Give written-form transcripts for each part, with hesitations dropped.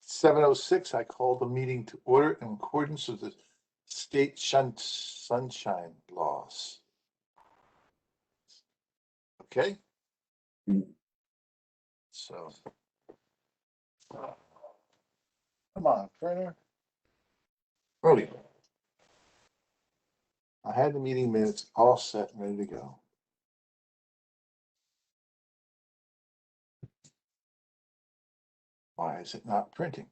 7:06, I call the meeting to order in accordance with the state sunshine laws. Okay? So, come on, Turner. Brody. I had the meeting minutes all set and ready to go. Why is it not printing?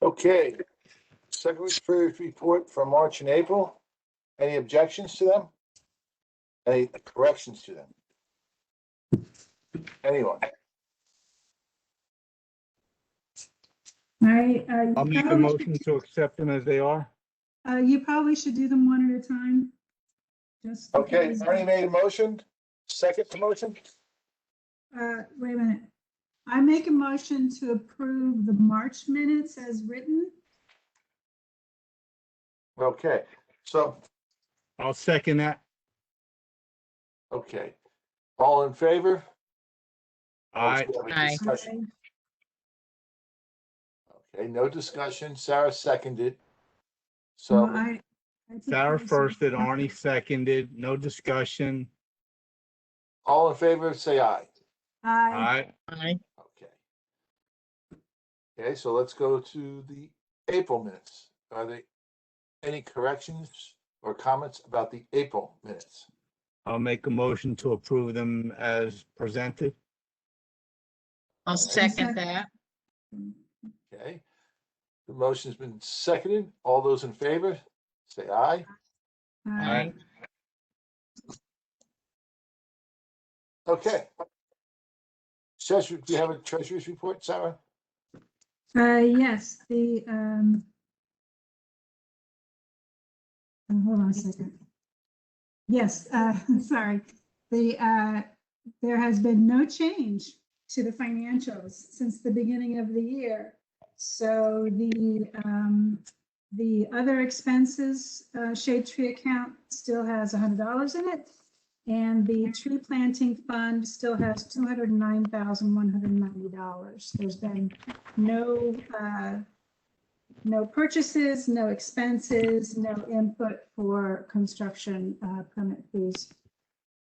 Okay, Secretary's report for March and April. Any objections to them? Any corrections to them? Anyone? I'll make a motion to accept them as they are. You probably should do them one at a time. Just Okay, because- Ernie made a motion. Second to motion? Wait a minute. I make a motion to approve the March minutes as written. Okay, so, I'll second that. okay. All in favor? Aye. We have a Aye. discussion. Okay, no discussion. Sarah seconded. So, Well, I think Sarah those- firsted, Arnie seconded, no discussion. all in favor, say aye. Aye. Aye. Okay. Okay, so let's go to the April minutes. Are there any corrections or comments about the April minutes? I'll make a motion to approve them as presented. I'll second that. Okay. The motion's been seconded. All those in favor, say aye. Aye. Okay. Treasurer, do you have a treasurer's report, Sarah? Yes, hold on a second. Yes, sorry. There has been no change to the financials since the beginning of the year. So the other expenses, shade tree account still has $100 in it. And the tree planting fund still has $209,190. There's been no purchases, no expenses, no input for construction permit fees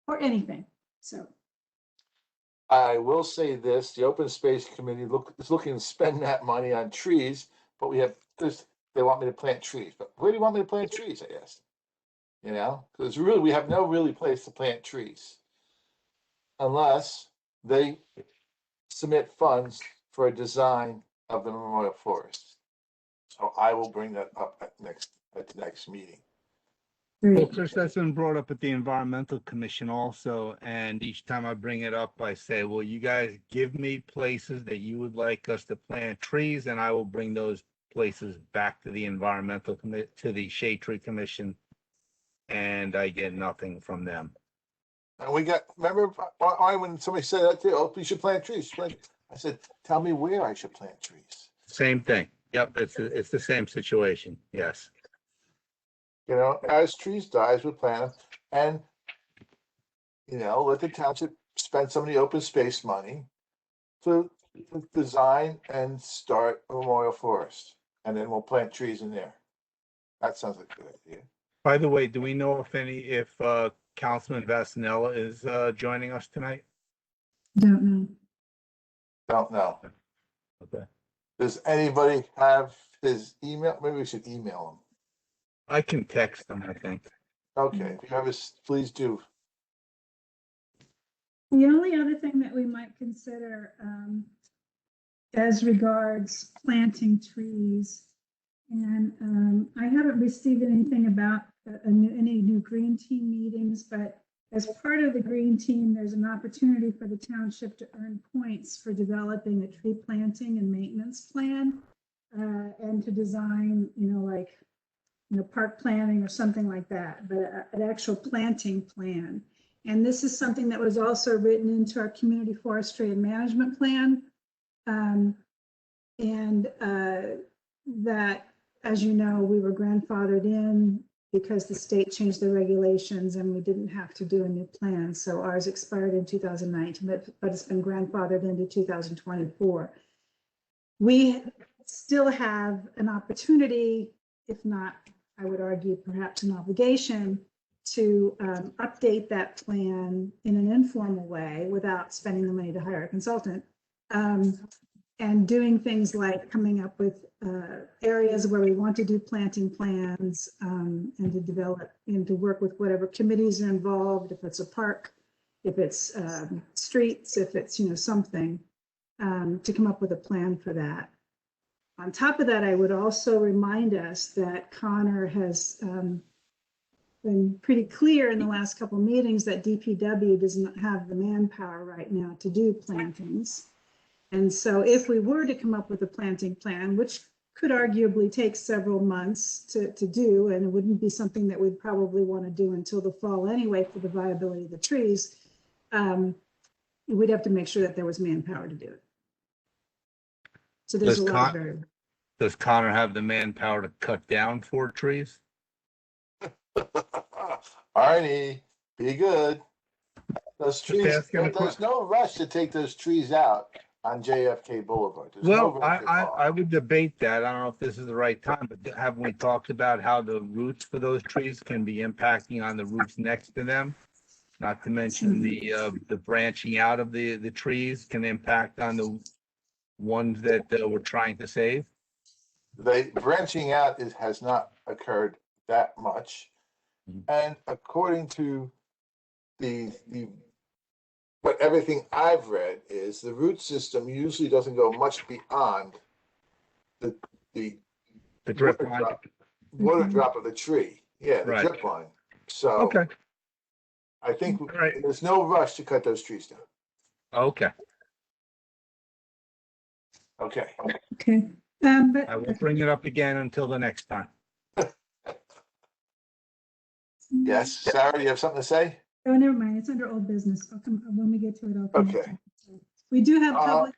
or anything. So I will say this, the Open Space Committee is looking to spend that money on trees, but they want me to plant trees, but where do you want me to plant trees, I asked. You know, because really, we have no really place to plant trees. Unless they submit funds for a design of the memorial forest. So I will bring that up at the next meeting. Well, Chris, that's been brought up at the Environmental Commission also, and each time I bring it up, I say, well, you guys give me places that you would like us to plant trees, and I will bring those places back to the Environmental to the Shade Tree Commission, and I get nothing from them. And we got, remember when somebody said that, oh, you should plant trees. I said, tell me where I should plant trees. Same thing. Yep, it's the same situation. Yes. You know, as trees die, we plant them, and you know, let the township spend some of the open space money to design and start a memorial forest, and then we'll plant trees in there. That sounds like a good idea. By the way, do we know if Councilman Vasanella is joining us tonight? don't know. Don't know. Okay. Does anybody have his email? Maybe we should email him. I can text him, I think. Okay, if you have his, please do. The only other thing that we might consider as regards planting trees, and I haven't received anything about any new green team meetings, but as part of the green team, there's an opportunity for the township to earn points for developing a tree planting and maintenance plan, and to design, park planning or something like that, but an actual planting plan. And this is something that was also written into our community forestry and management plan. That, as you know, we were grandfathered in because the state changed the regulations and we didn't have to do a new plan. So ours expired in 2019, but it's been grandfathered into 2024. We still have an opportunity, if not, I would argue perhaps an obligation, to update that plan in an informal way without spending the money to hire a consultant. And doing things like coming up with areas where we want to do planting plans, and to develop and to work with whatever committees are involved, if it's a park, if it's streets, if it's, you know, something, to come up with a plan for that. On top of that, I would also remind us that Connor has been pretty clear in the last couple of meetings that DPW does not have the manpower right now to do plantings. And so if we were to come up with a planting plan, which could arguably take several months to do, and it wouldn't be something that we'd probably want to do until the fall anyway for the viability of the trees, we'd have to make sure that there was manpower to do it. So there's a lot of variables. Does Connor have the manpower to cut down 4 trees? Arnie, be good. Those trees, asking a there's no rush to take those trees out on JFK Boulevard. There's Well, no rush at all. I would debate that. I don't know if this is the right time, but haven't we talked about how the roots for those trees can be impacting on the roots next to them? Not to mention the branching out of the trees can impact on the ones that we're trying to save. The branching out has not occurred that much. And according to what everything I've read is the root system usually doesn't go much beyond the drip line. water drop of the tree. Yeah, the Right. drip line. So Okay. I think Right. there's no rush to cut those trees down. Okay. Okay. Okay. But I won't bring it up again until the next time. Yes, Sarah, you have something to say? oh, never mind. It's under old business. I'll come when we get to it. I'll come back Okay. to it. We do have public.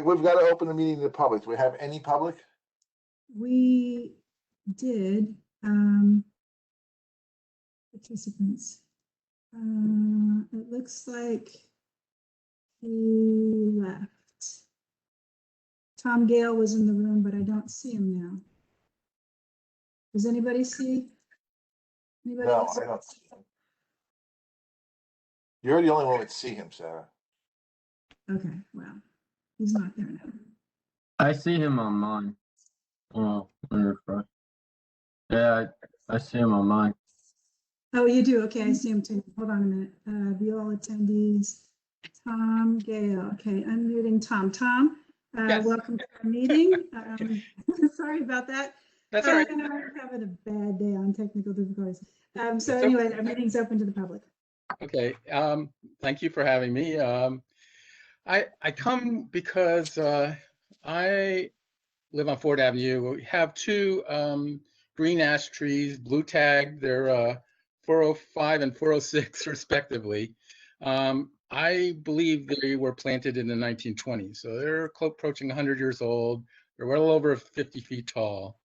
We've got to open the meeting to the public. Do we have any public? We did. Participants. It looks like he left. Tom Gale was in the room, but I don't see him now. Does anybody see? Anybody No, else? I don't see him. You're the only one that see him, Sarah. Okay, well, he's not there now. I see him on mine. Oh, let me refresh. Yeah, I see him on mine. Oh, you do? Okay, I see him too. Hold on a minute. View all attendees. Tom Gale. Okay, unmuting Tom. Tom, Yes. welcome to our meeting. Sorry about that. That's all right. I'm having a bad day on technical difficulties. So anyway, our meeting's open to the public. Okay, thank you for having me. I come because I live on Ford Avenue. We have 2 green ash trees, blue tag. They're 405 and 406 respectively. I believe they were planted in the 1920s, so they're approaching 100 years old. They're well over 50 feet tall.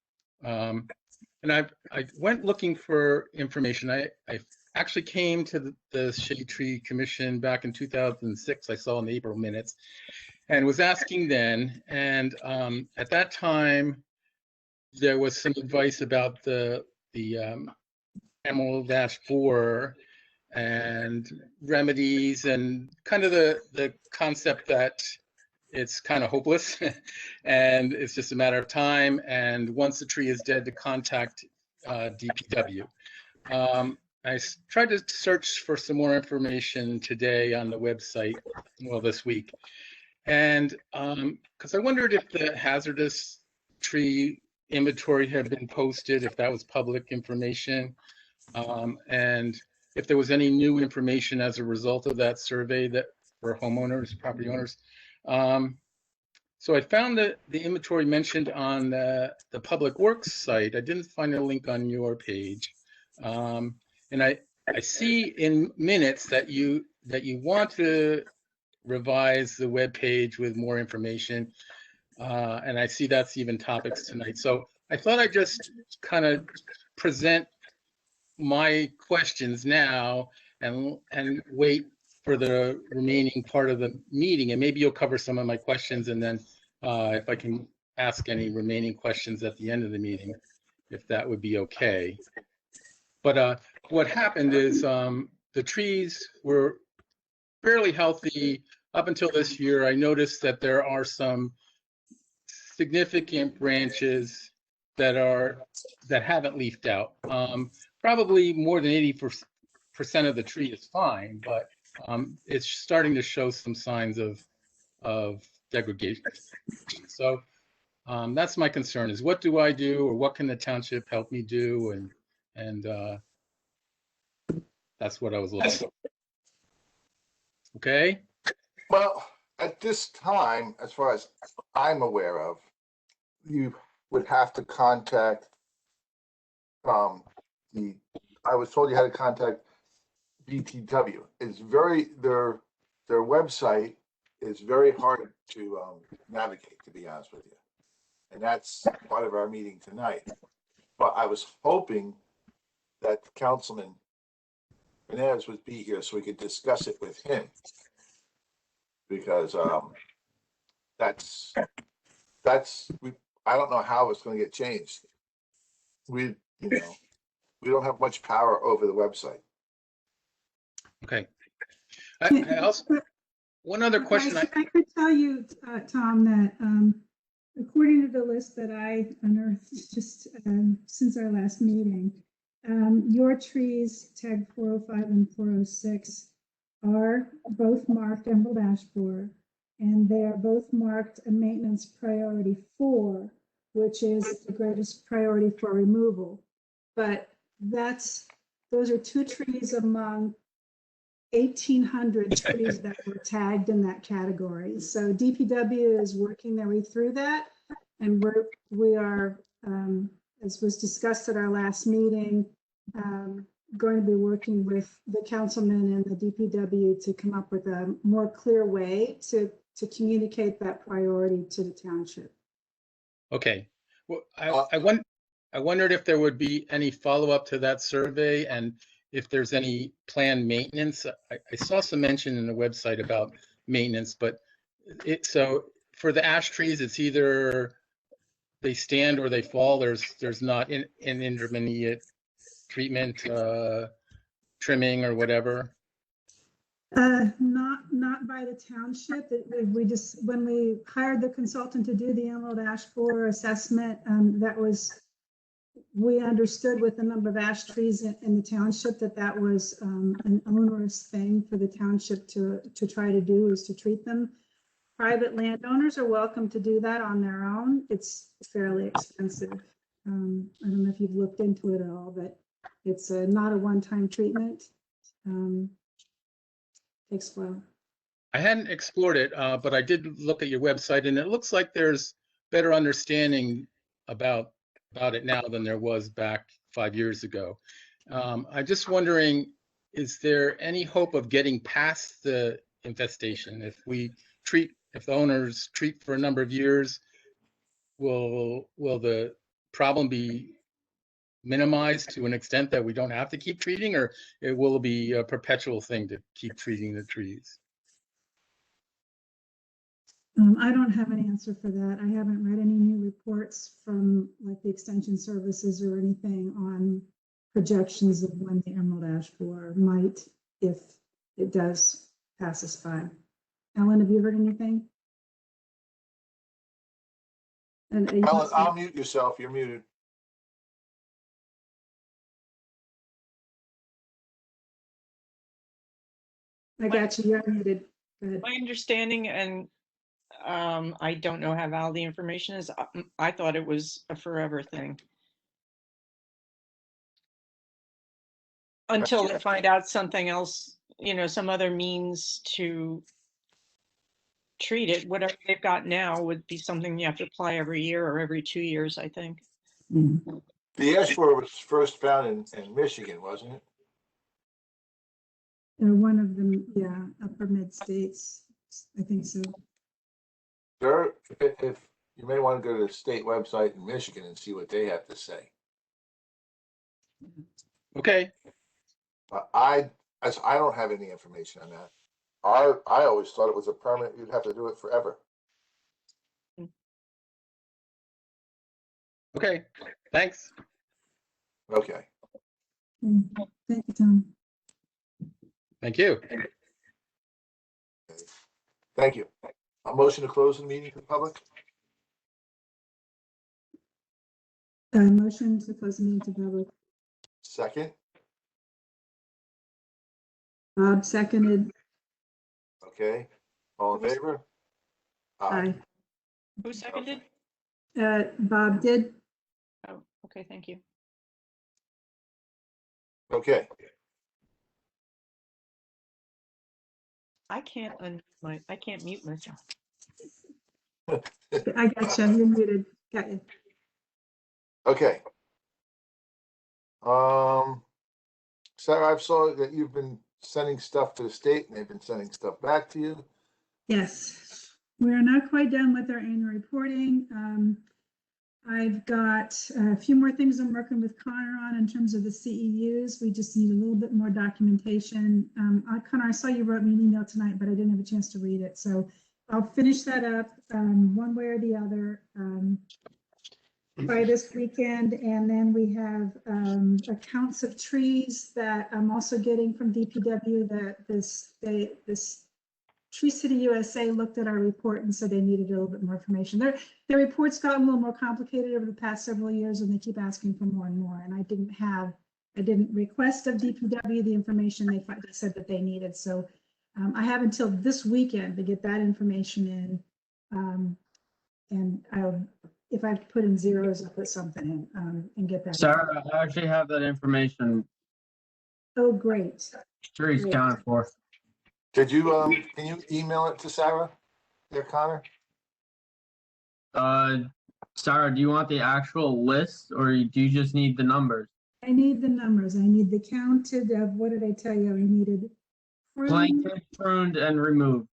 And I went looking for information. I actually came to the Shade Tree Commission back in 2006. I saw in the April minutes and was asking then. And at that time, there was some advice about the emerald ash borer and remedies and kind of the concept that it's kind of hopeless and it's just a matter of time. And once the tree is dead, to contact DPW. I tried to search for some more information today on the website, well, this week. And because I wondered if the hazardous tree inventory had been posted, if that was public information, and if there was any new information as a result of that survey that for homeowners, property owners. So I found that the inventory mentioned on the Public Works site. I didn't find a link on your page. And I see in minutes that you want to revise the web page with more information. And I see that's even topics tonight. So I thought I'd just kind of present my questions now and wait for the remaining part of the meeting. And maybe you'll cover some of my questions, and then if I can ask any remaining questions at the end of the meeting, if that would be okay. But what happened is the trees were fairly healthy up until this year. I noticed that there are some significant branches that haven't leafed out. Probably more than 80% of the tree is fine, but it's starting to show some signs of degradation. So that's my concern: is what do I do, or what can the township help me do? And that's what I was looking for. Okay. Well, at this time, as far as I'm aware of, you would have to contact I was told you had to contact BTW. It's their website is very hard to navigate, to be honest with you. And that's part of our meeting tonight. But I was hoping that Councilman Benez would be here so we could discuss it with him. Because I don't know how it's going to get changed. We don't have much power over the website. Okay. I also, one other question. I could tell you, Tom, that according to the list that I unearthed just since our last meeting, your trees tag 405 and 406 are both marked Emerald Ash Borer, and they are both marked a maintenance priority 4, which is the greatest priority for removal. But those are 2 trees among 1,800 trees that were tagged in that category. So DPW is working their way through that, and we are, as was discussed at our last meeting, going to be working with the councilman and the DPW to come up with a more clear way to communicate that priority to the township. Okay. Well, I wondered if there would be any follow-up to that survey, and if there's any planned maintenance. I saw some mention in the website about maintenance, but so for the ash trees, it's either they stand or they fall. There's not an intermediate treatment, trimming or whatever. Not by the township. We just, when we hired the consultant to do the Emerald Ash Borer assessment, we understood with the number of ash trees in the township that was an onerous thing for the township to try to do, is to treat them. Private landowners are welcome to do that on their own. It's fairly expensive. I don't know if you've looked into it at all, but it's not a one-time treatment. Takes a while. I hadn't explored it, but I did look at your website, and it looks like there's better understanding about it now than there was back 5 years ago. I'm just wondering, is there any hope of getting past the infestation? If the owners treat for a number of years, will the problem be minimized to an extent that we don't have to keep treating, or it will be a perpetual thing to keep treating the trees? I don't have an answer for that. I haven't read any new reports from like the extension services or anything on projections of when the Emerald Ash Borer might, if it does pass us by. Ellen, have you heard anything? And Ellen, I'll mute yourself. You're muted. I got you. You're muted. Go ahead. My understanding, and I don't know how valid the information is, I thought it was a forever thing. Until they find out something else, some other means to treat it. Whatever they've got now would be something you have to apply every year or every 2 years, I think. Mm-hmm. The ash borer was first found in Michigan, wasn't it? one of them, yeah, upper mid states, I think so. There, if you may want to go to the state website in Michigan and see what they have to say. Okay, I don't have any information on that. I always thought it was a permanent, you'd have to do it forever. okay, thanks. Okay. Thank you, Tom. Thank you. Thank you. A motion to close the meeting to the public? Motion to close the meeting to public. Second? Bob seconded. Okay. All in favor? Aye. Who seconded? Bob did. Oh, okay, thank you. Okay. I can't I can't mute myself. I got you. You're muted. Got you. Okay. Sarah, I saw that you've been sending stuff to the state and they've been sending stuff back to you. Yes, we're not quite done with our annual reporting. I've got a few more things I'm working with Connor on in terms of the CEUs. We just need a little bit more documentation. Connor, I saw you wrote me an email tonight, but I didn't have a chance to read it. So I'll finish that up one way or the other by this weekend. And then we have accounts of trees that I'm also getting from DPW that this Tree City USA looked at our report and said they needed a little bit more information. Their report's gotten a little more complicated over the past several years, and they keep asking for more and more. And I didn't request of DPW the information they said that they needed. So I have until this weekend to get that information in. And if I put in zeros, I'll put something in and get that. Sarah, I actually have that information. Oh, great. Trees Great. counted for. Did you, can you email it to Sarah there, Connor? Sarah, do you want the actual list or do you just need the numbers? I need the numbers. I need the counted of, what did I tell you? I needed pruned, Planted, pruned, and removed.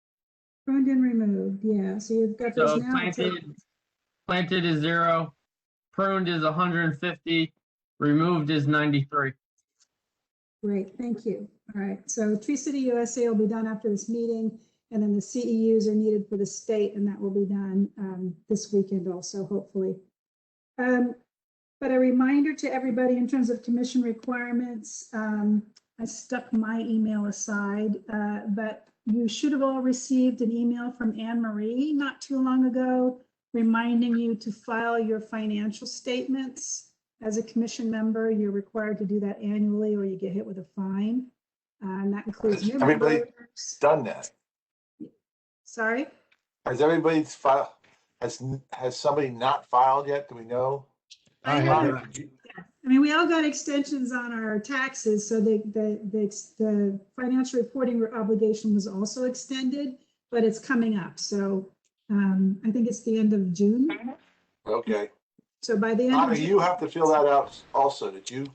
pruned and removed. Yeah, so you've got So those now. planted is 0, pruned is 150, removed is 93. Great, thank you. All right, so Tree City USA will be done after this meeting, and then the CEUs are needed for the state, and that will be done this weekend also, hopefully. But a reminder to everybody in terms of commission requirements, I stuck my email aside, but you should have all received an email from Anne Marie not too long ago, reminding you to file your financial statements. As a commission member, you're required to do that annually or you get hit with a fine. And that includes new Everybody members. done that. Sorry? Has everybody filed, has somebody not filed yet? Do we know? I Connor, have, did you- I mean, we all got extensions on our taxes, so the financial reporting obligation was also extended, but it's coming up. So I think it's the end of June. Okay. So by the end Connor, of June, you have to fill that out also. Did you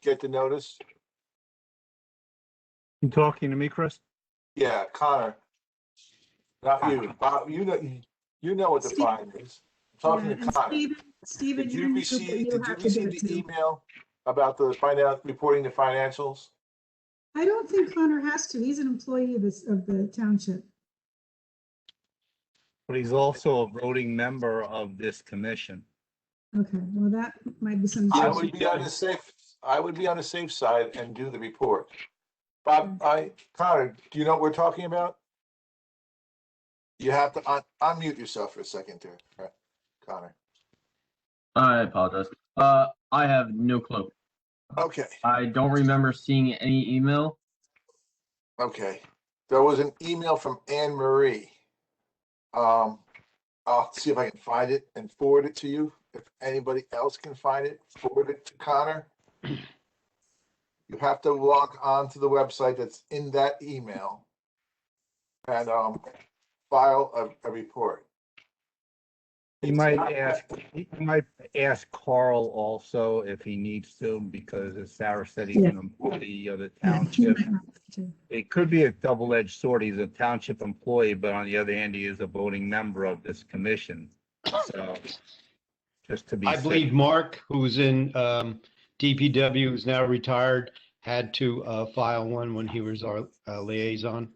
get the notice? you talking to me, Chris? Yeah, Connor. Not you. Bob, you know what the Steve- fine is. I'm talking yeah, to and Connor. Stephen, Did you're you new, but receive, you did you have to do receive it the too. email about the reporting the financials? I don't think Connor has to. He's an employee of the township. But he's also a voting member of this commission. Okay, well, that might be some. I would be on the safe side and do the report. Bob, Connor, do you know what we're talking about? You have to unmute yourself for a second there, Connor. I apologize. I have no clue. Okay, I don't remember seeing any email. okay. There was an email from Anne Marie. I'll see if I can find it and forward it to you. If anybody else can find it, forward it to Connor. You have to log on to the website that's in that email and file a report. He might ask Carl also if he needs to, because as Sarah said, he's an employee of the Yeah, he township. might want to. It could be a double-edged sword. He's a township employee, but on the other hand, he is a voting member of this commission. So just to be I safe. believe Mark, who's in DPW, who's now retired, had to file one when he was our liaison.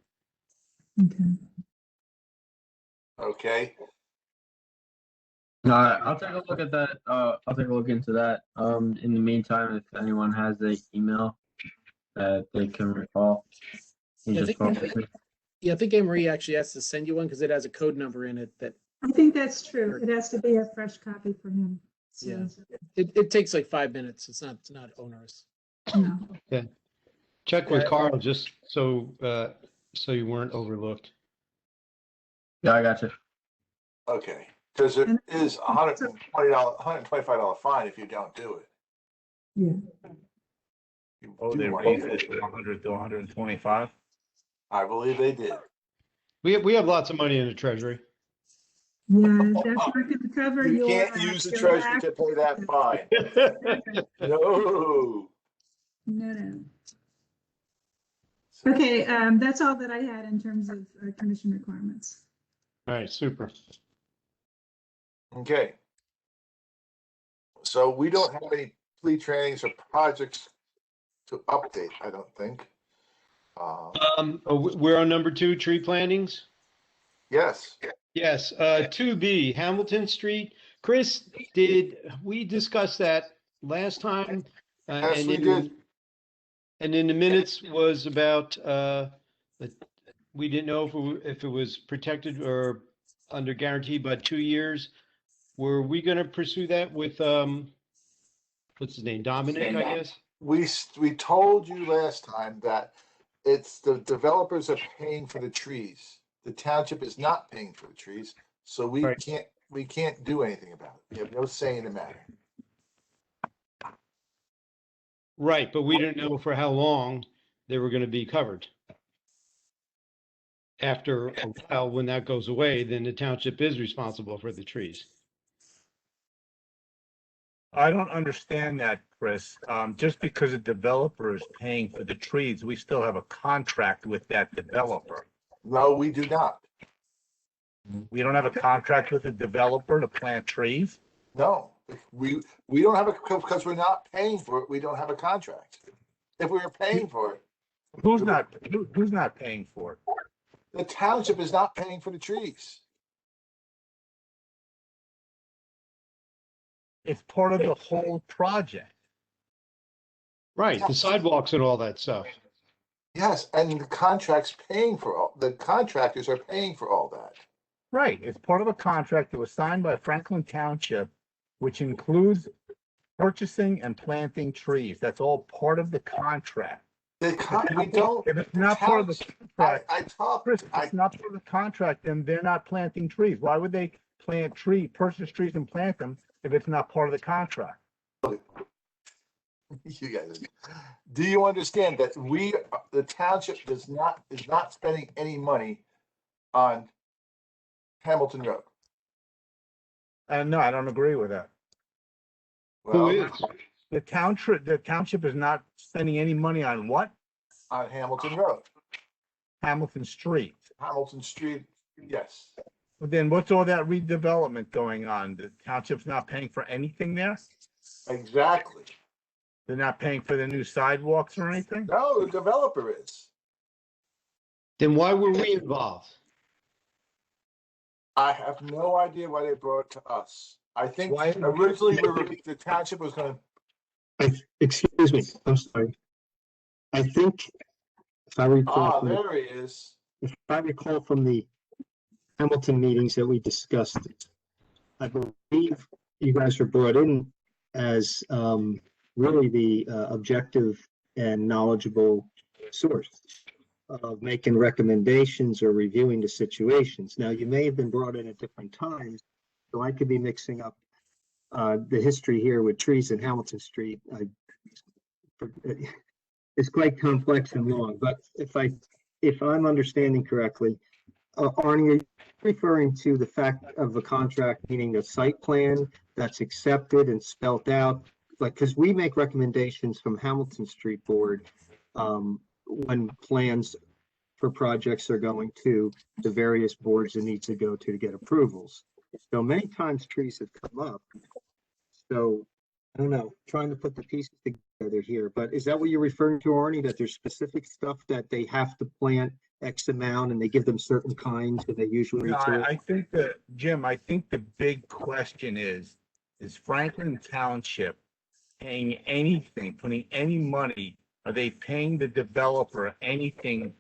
Okay. Okay, All right, I'll take a look at that. I'll take a look into that. In the meantime, if anyone has the email that they can recall, you Yeah, I just think- forward it to me. Yeah, I think Anne Marie actually has to send you one because it has a code number in it that I think that's true. It has to be a fresh copy for him. So, Yeah. it takes like 5 minutes. It's not onerous. no. Check with Yeah. Carl just so you weren't overlooked. Yeah, I got you. okay, because it is $125 fine if you don't do it. Yeah. You Oh, do they want raised to it do to 100 to 125. I believe they did. We have lots of money in the treasury. Yeah, that's not going to cover You your. can't use the your treasury act- to pay that fine. No. No. Okay, that's all that I had in terms of commission requirements. All right, super. Okay. So we don't have any plea trainings or projects to update, I don't think. We're on number 2, tree plantings. Yes, Yes, 2B, Hamilton Street. Chris, did we discuss that last time? Yes, And we did. And in the minutes was about, we didn't know if it was protected or under guarantee by 2 years. Were we going to pursue that with, what's his name, Dominic, I guess? we told you last time that it's the developers are paying for the trees. The township is not paying for the trees, so we Right. can't do anything about it. We have no say in the matter. Right, but we didn't know for how long they were going to be covered. After a while, when that goes away, then the township is responsible for the trees. I don't understand that, Chris. Just because a developer is paying for the trees, we still have a contract with that developer. No, we do not. We don't have a contract with the developer to plant trees. No, we don't have a, because we're not paying for it. We don't have a contract. If we were paying for it, Who's not paying for it? the township is not paying for the trees. It's part of the whole project. Right, the sidewalks and all that stuff. Yes, and the the contractors are paying for all that. Right. It's part of a contract that was signed by Franklin Township, which includes purchasing and planting trees. That's all part of the contract. We don't. If it's not part of the contract, I talked. Chris, if it's not part of the contract, then they're not planting trees. Why would they purchase trees and plant them if it's not part of the contract? You guys, do you understand that the township is not spending any money on Hamilton Road? No, I don't agree with that. Who Well, is? The township is not spending any money on what? on Hamilton Road, Hamilton Street. Hamilton Street, yes. But then what's all that redevelopment going on? The township's not paying for anything there? Exactly. They're not paying for the new sidewalks or anything? No, the developer is. Then why were we involved? I have no idea why they brought it to us. I think Why- originally the township was gonna, Excuse me, I'm sorry. I think if I recall, there he is. if I recall from the Hamilton meetings that we discussed, I believe you guys were brought in as really the objective and knowledgeable source of making recommendations or reviewing the situations. Now, you may have been brought in at different times, so I could be mixing up the history here with trees in Hamilton Street. It's quite complex and long, but if I'm understanding correctly, Arnie, are you referring to the fact of the contract, meaning a site plan that's accepted and spelt out? Like, because we make recommendations from Hamilton Street Board when plans for projects are going to the various boards it needs to go to get approvals. So many times trees have come up. So I don't know, trying to put the pieces together here, but is that what you're referring to, Arnie, that there's specific stuff that they have to plant X amount and they give them certain kinds and they usually No, do it? I think that, Jim, I think the big question is Franklin Township paying anything, putting any money? Are they paying the developer anything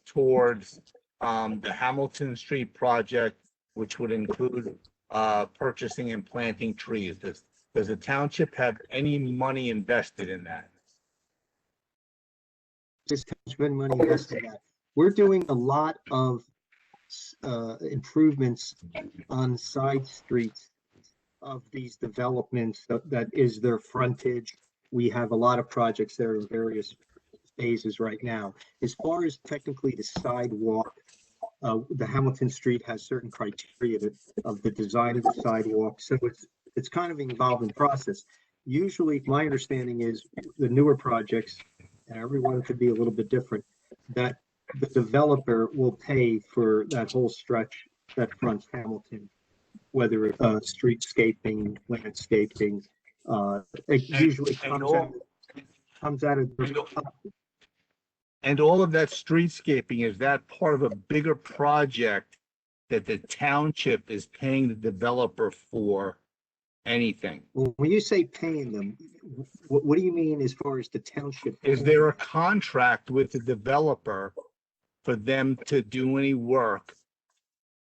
towards the Hamilton Street project, which would include purchasing and planting trees? Does the township have any money invested in that? Just spend money invested in that. We're doing a lot of improvements on side streets of these developments that is their frontage. We have a lot of projects there in various phases right now. As far as technically the sidewalk, the Hamilton Street has certain criteria of the design of the sidewalk, so it's kind of an evolving process. Usually, my understanding is the newer projects, and everyone could be a little bit different, that the developer will pay for that whole stretch that fronts Hamilton, whether it's streetscaping, landscaping. It usually comes out of. And all of that streetscaping, is that part of a bigger project that the township is paying the developer for anything? Well, when you say paying them, what do you mean as far as the township? Is there a contract with the developer for them to do any work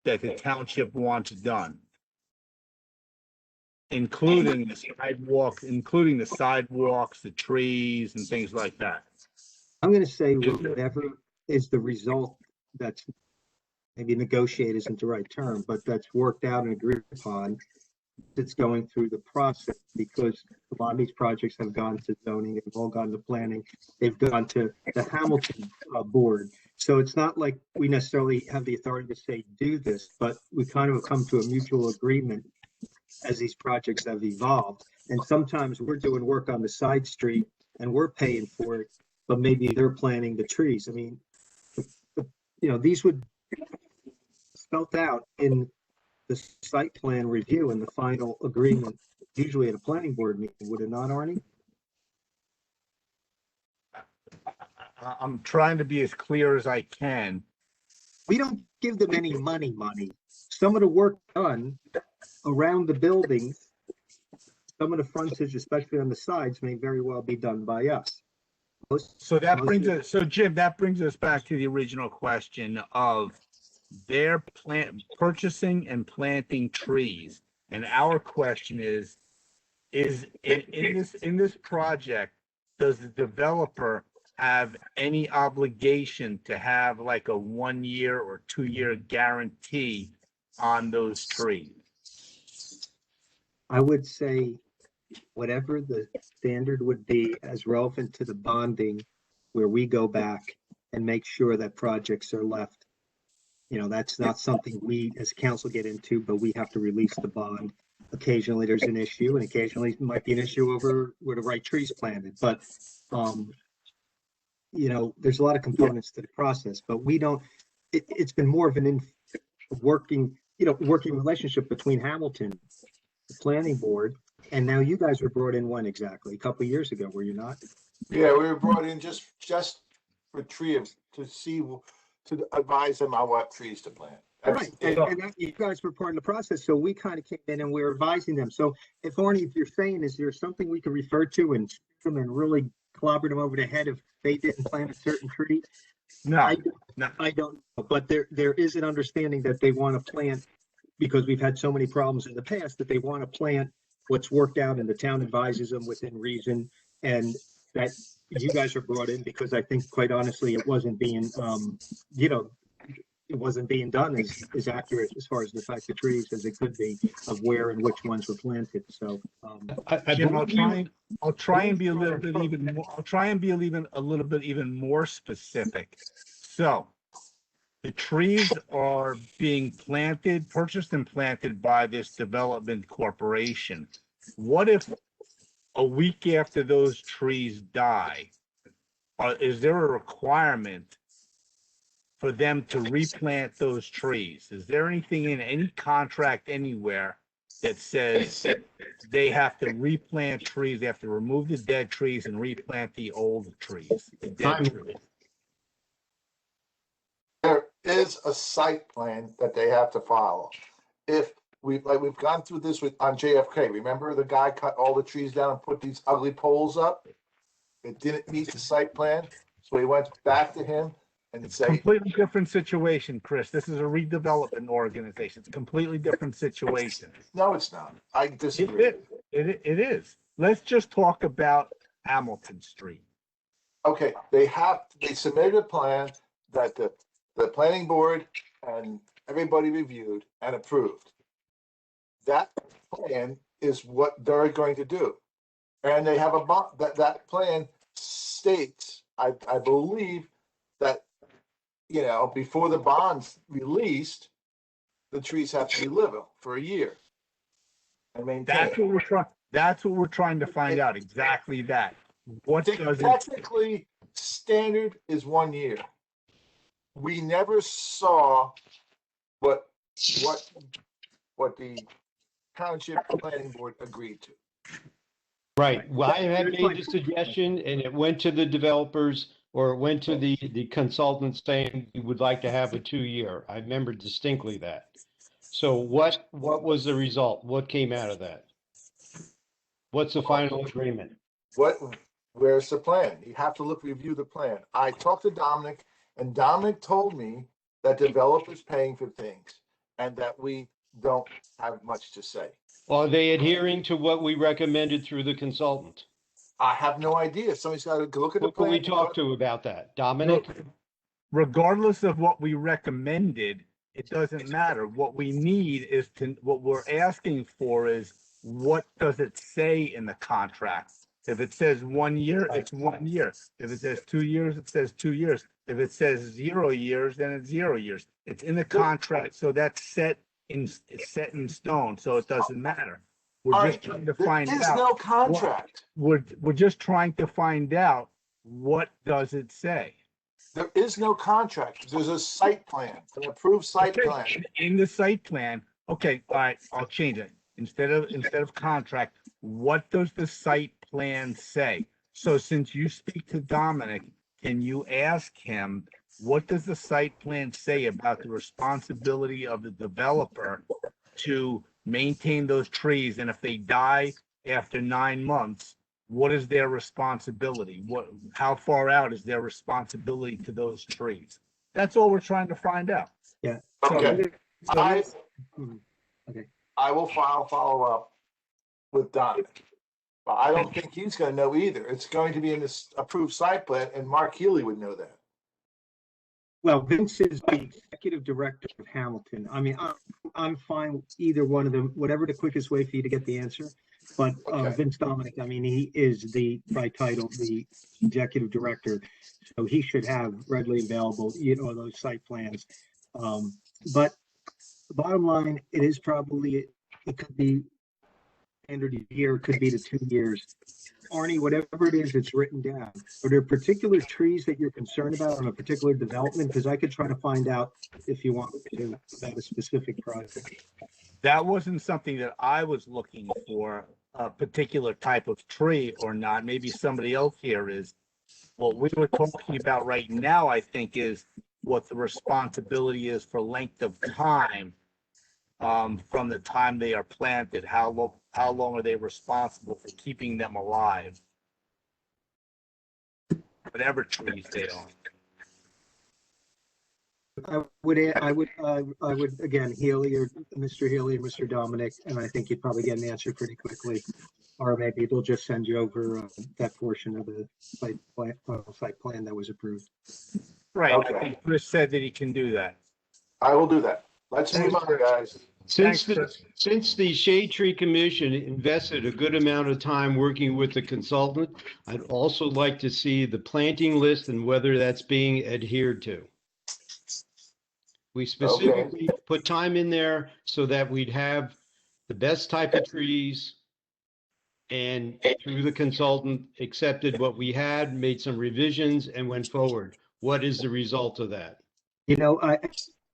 that the township wants done? Including the sidewalks, the trees and things like that. I'm going to say whatever is the result that's maybe negotiate isn't the right term, but that's worked out and agreed upon. It's going through the process, because a lot of these projects have gone to zoning, they've all gone to planning, they've gone to the Hamilton board. So it's not like we necessarily have the authority to say do this, but we kind of have come to a mutual agreement as these projects have evolved. And sometimes we're doing work on the side street and we're paying for it, but maybe they're planting the trees. I mean, these would spelt out in the site plan review and the final agreement, usually at a planning board meeting, would it not, Arnie? I'm trying to be as clear as I can. We don't give them any money. Some of the work done around the buildings, some of the frontage, especially on the sides, may very well be done by us. So Jim, that brings us back to the original question of their purchasing and planting trees. And our question is in this project, does the developer have any obligation to have like a 1 year or 2 year guarantee on those trees? I would say whatever the standard would be as relevant to the bonding, where we go back and make sure that projects are left. That's not something we as council get into, but we have to release the bond. Occasionally there's an issue, and occasionally it might be an issue over where the right trees planted. But, there's a lot of components to the process, but we don't, it's been more of an working relationship between Hamilton, the planning board, and now you guys were brought in when exactly? A couple of years ago, were you not? Yeah, we were brought in just for to advise them on what trees to plant. Right, and you guys were part of the process, so we kind of came in and we were advising them. So if Arnie, if you're saying, is there something we can refer to and really clobber them over the head if they didn't plant a certain tree? No, I don't know, but there is an understanding that they want to plant, because we've had so many problems in the past, that they want to plant what's worked out and the town advises them within reason, and that you guys are brought in because I think, quite honestly, it wasn't being, it wasn't being done as accurate as far as the type of trees as it could be, of where and which ones were planted. So, Jim, I'll try and be a little bit even more. I'll try and be a little bit even more specific. So, the trees are being planted, purchased and planted by this development corporation. What if a week after those trees die, is there a requirement for them to replant those trees? Is there anything in any contract anywhere that says they have to replant trees, they have to remove the dead trees and replant the old trees, the dead trees? There is a site plan that they have to follow. If we've gone through this on JFK, remember the guy cut all the trees down and put these ugly poles up? It didn't meet the site plan, so we went back to him and said, Completely different situation, Chris. This is a redevelopment organization. It's a completely different situation. no, it's not. I disagree. It is. Let's just talk about Hamilton Street. Okay, they submitted a plan that the planning board and everybody reviewed and approved. That plan is what they're going to do. And they have a bond, that plan states, I believe that, before the bond's released, the trees have to be livable for a year. And maintained. That's what we're trying to find out, exactly that. What does it? Technically, standard is 1 year. We never saw what the township planning board agreed to. Right. Well, I had made the suggestion and it went to the developers or it went to the consultants saying we would like to have a 2-year. I remember distinctly that. So what was the result? What came out of that? What's the final agreement? Where's the plan? You have to review the plan. I talked to Dominic and Dominic told me that developers paying for things and that we don't have much to say. Are they adhering to what we recommended through the consultant? I have no idea. Somebody's got to look at the Who can plan. we talk to about that? Dominic? Regardless of what we recommended, it doesn't matter. What we need is what we're asking for is, what does it say in the contract? If it says 1 year, it's 1 year. If it says 2 years, it says 2 years. If it says 0 years, then it's 0 years. It's in the contract, so that's set in stone, so it doesn't matter. We're just trying to find out. There is no contract. We're just trying to find out, what does it say? There is no contract. There's a site plan, an approved site plan. In the site plan, okay, all right, I'll change it. Instead of contract, what does the site plan say? So since you speak to Dominic, can you ask him, what does the site plan say about the responsibility of the developer to maintain those trees? And if they die after 9 months, what is their responsibility? How far out is their responsibility to those trees? That's all we're trying to find out. Yeah. Okay. Okay. I will follow up with Dominic. But I don't think he's going to know either. It's going to be in this approved site plan, and Mark Healy would know that. Well, Vince is the executive director of Hamilton. I mean, I'm fine with either one of them, whatever the quickest way for you to get the answer. But Okay. Vince Dominic, I mean, he is by title, the executive director. So he should have readily available, those site plans. But the bottom line, it is probably, it could be standard year, it could be the 2 years. Arnie, whatever it is, it's written down. Are there particular trees that you're concerned about on a particular development? Because I could try to find out, if you want me to, about a specific project. That wasn't something that I was looking for, a particular type of tree or not. Maybe somebody else here is. What we were talking about right now, I think, is what the responsibility is for length of time, from the time they are planted. How long are they responsible for keeping them alive? Whatever trees they are. I would again, Healy or Mr. Healy or Mr. Dominic, and I think you'd probably get an answer pretty quickly. Or maybe they'll just send you over that portion of the site plan that was approved. Right. Okay. I think Chris said that he can do that. I will do that. Let's move on, guys. Since the Shade Tree Commission invested a good amount of time working with the consultant, I'd also like to see the planting list and whether that's being adhered to. We specifically put time in there so that we'd have the best type of trees. And through the consultant, accepted what we had, made some revisions and went forward. What is the result of that? You know, a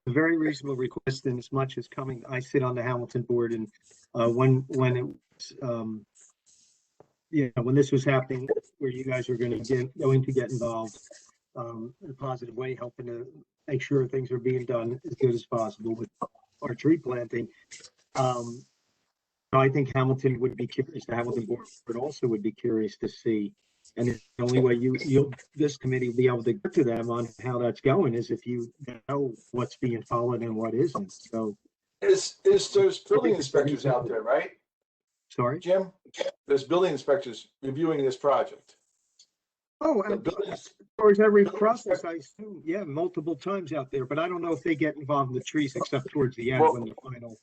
very reasonable request in as much as coming, I sit on the Hamilton board, and when it was, you know, when this was happening, where you guys were going to get involved in a positive way, helping to make sure things are being done as good as possible with our tree planting. I think Hamilton would be curious, the Hamilton board also would be curious to see. And the only way this committee will be able to get to them on how that's going is if you know what's being followed and what isn't. So there's building inspectors out there, right? Sorry, Jim? There's building inspectors reviewing this project. Oh, and as far as every process, I assume, yeah, multiple times out there, but I don't know if they get involved in the trees except towards the end when the final.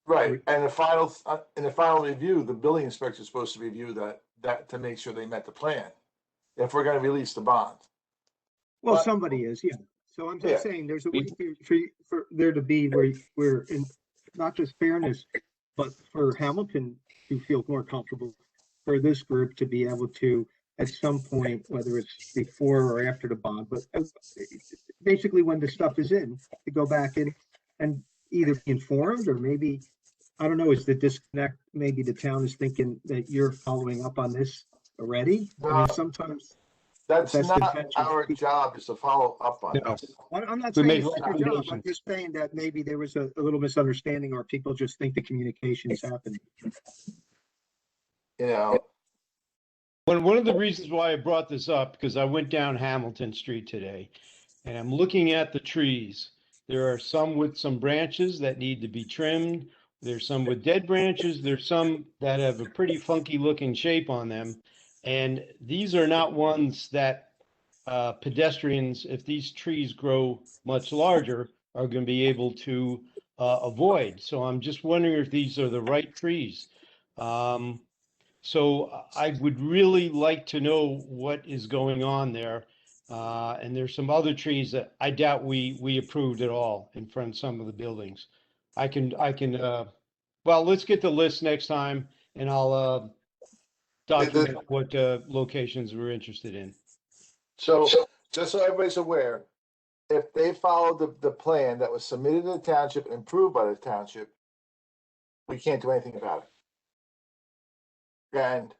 Right, and in the final review, the building inspector is supposed to review that to make sure they met the plan. If we're going to release the bond. Well, somebody is, yeah. So I'm just saying, there's a way for there to be where in not just fairness, but for Hamilton to feel more comfortable, for this group to be able to, at some point, whether it's before or after the bond, but basically when the stuff is in, to go back and either be informed or maybe, I don't know, is the disconnect, maybe the town is thinking that you're following up on this already? I mean, sometimes. That's not our job, is to follow up on this. I'm not saying it's your job, I'm just saying that maybe there was a little misunderstanding or people just think the communication is happening. You know. One of the reasons why I brought this up, because I went down Hamilton Street today and I'm looking at the trees. There are some with some branches that need to be trimmed. There's some with dead branches. There's some that have a pretty funky looking shape on them. And these are not ones that pedestrians, if these trees grow much larger, are going to be able to avoid. So I'm just wondering if these are the right trees. So I would really like to know what is going on there. And there's some other trees that I doubt we approved at all in front of some of the buildings. Well, let's get the list next time and I'll document what locations we're interested in. So just so everybody's aware, if they follow the plan that was submitted to the township and approved by the township, we can't do anything about it. And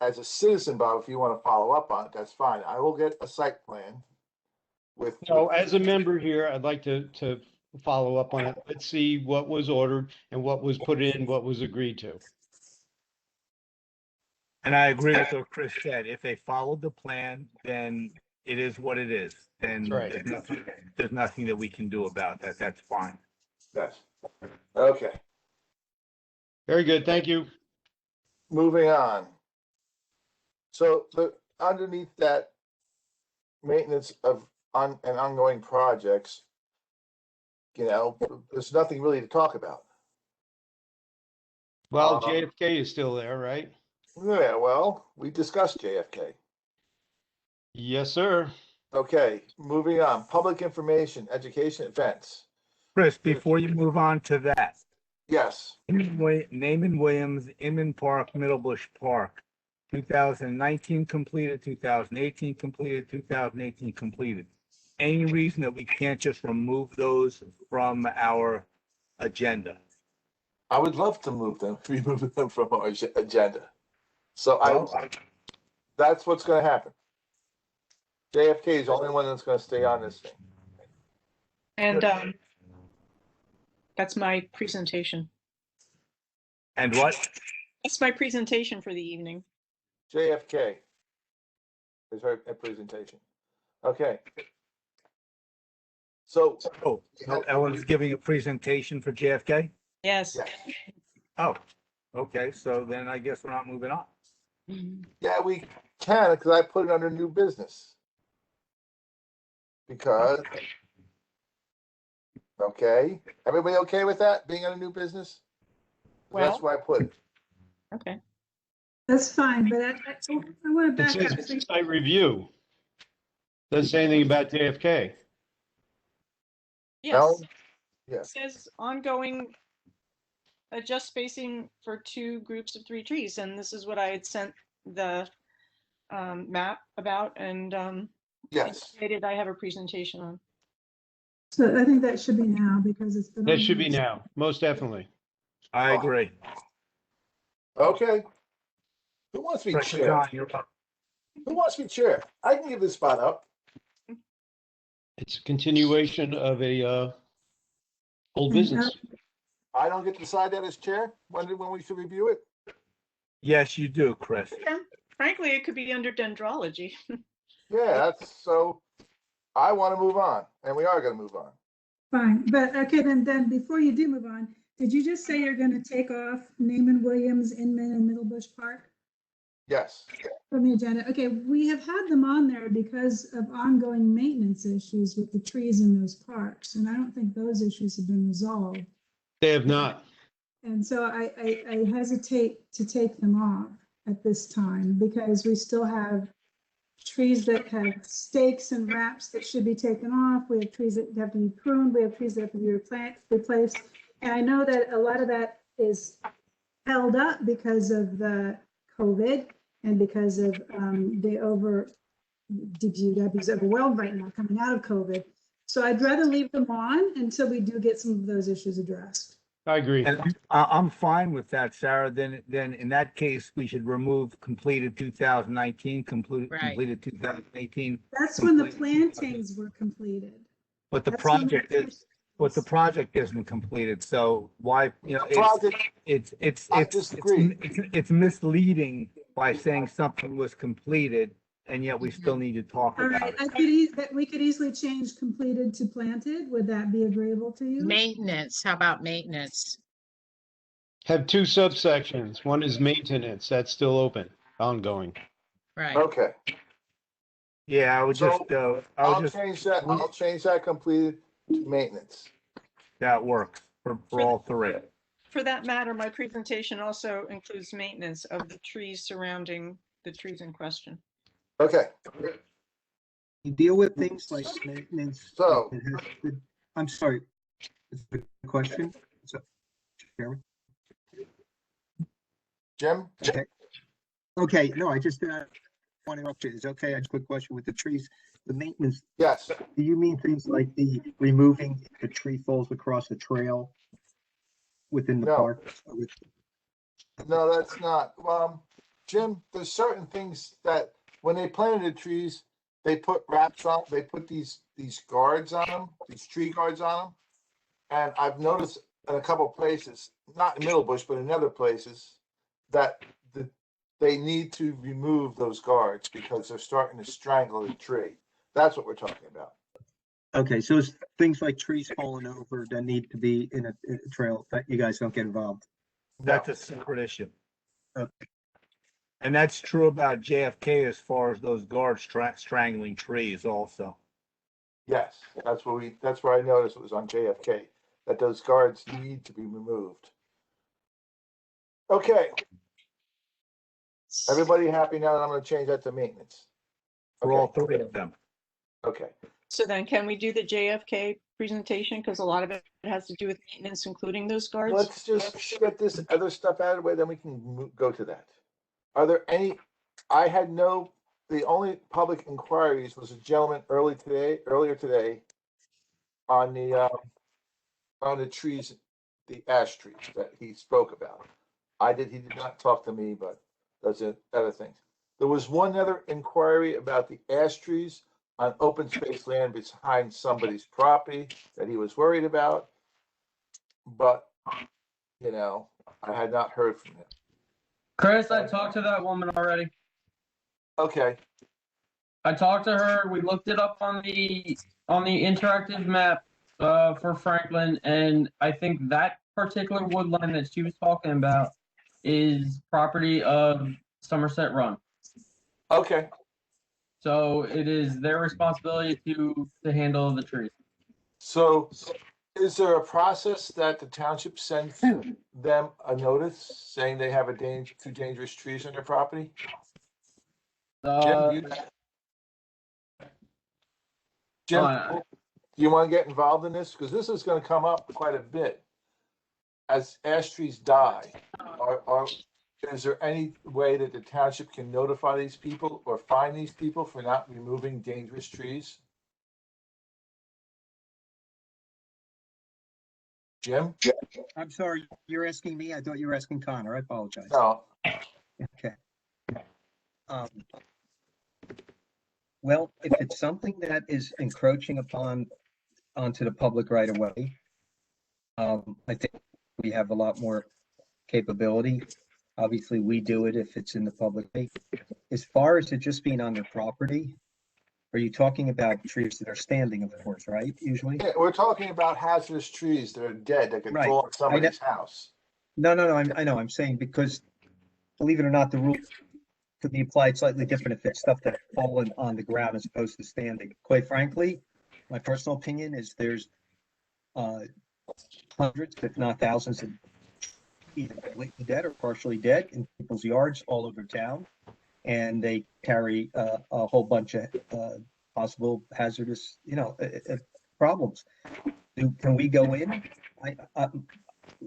as a citizen, Bob, if you want to follow up on it, that's fine. I will get a site plan with. So as a member here, I'd like to follow up on it. Let's see what was ordered and what was put in, what was agreed to. And I agree with what Chris said. If they followed the plan, then it is what it is. Then there's nothing that we can do about that. That's fine. Yes. Okay. Very good. Thank you. Moving on. So underneath that, maintenance of ongoing projects, you know, there's nothing really to talk about. Well, JFK is still there, right? Yeah, well, we discussed JFK. Yes, sir. Okay, moving on. Public information, education, events. Chris, before you move on to that. Yes. Naaman Williams, Inman Park, Middlebush Park. 2019 completed, 2018 completed, 2018 completed. Any reason that we can't just remove those from our agenda? I would love to remove them from our agenda. So that's what's going to happen. JFK is the only one that's going to stay on this thing. And that's my presentation. And what? That's my presentation for the evening. JFK is her presentation. Okay. So Ellen's giving a presentation for JFK? Yes. Oh, okay. So then I guess we're not moving on. Yeah, we can, because I put it under new business. Because, okay, everybody okay with that, being under new business? Well, that's where I put it. Okay. That's fine, but I want to It back up. says site review. Doesn't say anything about JFK. Yes, Ellen? it Yes. says ongoing adjust spacing for 2 groups of 3 trees, and this is what I had sent the map about, and Yes. indicated I have a presentation on. So I think that should be now because it's been. That on should be the- now, most definitely. I agree. Okay. Who wants to be Pressure chair? on, you're up. Who wants to be chair? I can give this spot up. It's a continuation of a old business. I don't get to decide that as chair when we should review it. Yes, you do, Chris. Frankly, it could be under dendrology. Yeah, that's so. I want to move on, and we are going to move on. Fine, but okay, then before you do move on, did you just say you're gonna take off Naaman Williams, Inman, and Middle Bush Park Yes. from the agenda? Okay, we have had them on there because of ongoing maintenance issues with the trees in those parks, and I don't think those issues have been resolved. They have not. And so I hesitate to take them off at this time because we still have trees that have stakes and wraps that should be taken off. We have trees that have to be pruned. We have trees that have to be replaced. And I know that a lot of that is held up because of the COVID and because of the DPW is overwhelmed right now coming out of COVID. So I'd rather leave them on until we do get some of those issues addressed. I agree. And I'm fine with that, Sarah. Then in that case, we should remove completed 2019, Right. completed 2018. That's when the plantings were completed. But the That's when project the- is, but the project isn't completed. So why, you know, The project, I disagree. it's misleading by saying something was completed and yet we still need to talk All about right, it. we could easily change completed to planted. Would that be agreeable to you? Maintenance, how about maintenance? Have 2 subsections. One is maintenance. That's still open, ongoing. Right. okay. Yeah, I would So, just, I'll change that. I'll change that completed to maintenance. that works for all 3. For that matter, my presentation also includes maintenance of the trees surrounding the trees in question. Okay. You deal with things like maintenance. So- it has to- I'm sorry, is the question? So, Chairman? Jim? Okay, no, I just want to interrupt you. It's okay, I just have a quick question with the trees, the maintenance. Yes. Do you mean things like the removing the tree falls across the trail within the No. park? No, that's not. Jim, there's certain things that when they planted the trees, they put wraps on, they put these guards on them, these tree guards on them. And I've noticed in a couple of places, not in Middlebush, but in other places, that they need to remove those guards because they're starting to strangle the tree. That's what we're talking about. Okay, so it's things like trees falling over that need to be in a trail that you guys don't get involved. That's a separate issue. Okay. And that's true about JFK as far as those guards strangling trees also. Yes, that's where I noticed it was on JFK, that those guards need to be removed. Okay, everybody happy now that I'm gonna change that to maintenance? For all 3 of them. Okay, So then can we do the JFK presentation? Because a lot of it has to do with maintenance, including those guards. let's just get this other stuff out of the way, then we can go to that. Are there any, the only public inquiries was a gentleman earlier today on the trees, the ash trees that he spoke about. He did not talk to me, but that's it, other things. There was one other inquiry about the ash trees on open space land behind somebody's property that he was worried about. But, I had not heard from him. Chris, I talked to that woman already. Okay, I talked to her. We looked it up on the interactive map for Franklin, and I think that particular wood line that she was talking about is property of Somerset Run. okay. So it is their responsibility to handle the trees. So is there a process that the township sends them a notice saying they have two dangerous trees on their property? Uh, Jim? Do you want to get involved in this? Because this is going to come up quite a bit. As ash trees die, is there any way that the township can notify these people or fine these people for not removing dangerous trees? Jim? I'm sorry, you're asking me? I thought you were asking Connor. I apologize. No. Okay. Um, Well, if it's something that is encroaching onto the public right of way, I think we have a lot more capability. Obviously, we do it if it's in the public way. As far as it just being on their property, are you talking about trees that are standing, of course, right? Usually? Yeah, we're talking about hazardous trees that are dead that could Right. fall on somebody's house. No, I know, I'm saying because believe it or not, the rule could be applied slightly different if it's stuff that's fallen on the ground as opposed to standing. Quite frankly, my personal opinion is there's hundreds, if not thousands, of either completely dead or partially dead in people's yards all over town, and they carry a whole bunch of possible hazardous, problems. Can we go in?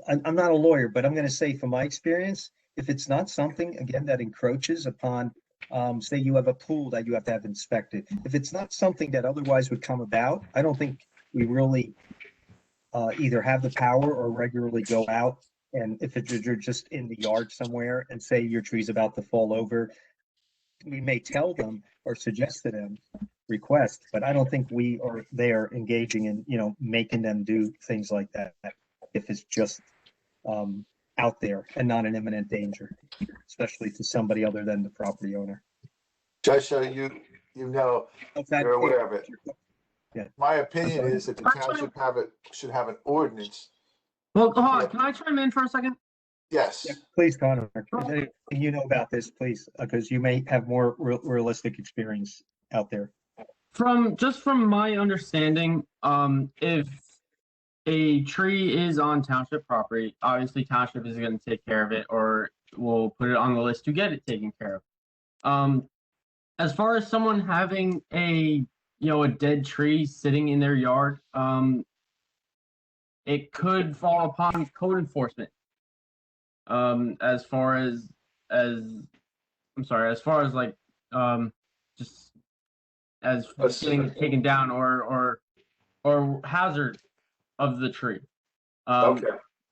I'm not a lawyer, but I'm going to say from my experience, if it's not something, again, that encroaches upon, say you have a pool that you have to have inspected. If it's not something that otherwise would come about, I don't think we really either have the power or regularly go out. And if you're just in the yard somewhere and say your tree's about to fall over, we may tell them or suggest to them, request, but I don't think we are there engaging in, making them do things like that. If it's just out there and not an imminent danger, especially to somebody other than the property owner. Just so you're aware of it. Yeah. My opinion is that the township should have an ordinance. Well, hold on. Can I chime in for a second? Yes. Yeah, please, Connor. You know about this, please, because you may have more realistic experience out there. From my understanding, if a tree is on township property, obviously township is going to take care of it, or we'll put it on the list to get it taken care of. As far as someone having a dead tree sitting in their yard, it could fall upon code enforcement. As far as like just as getting it taken down or hazard of the tree. Okay.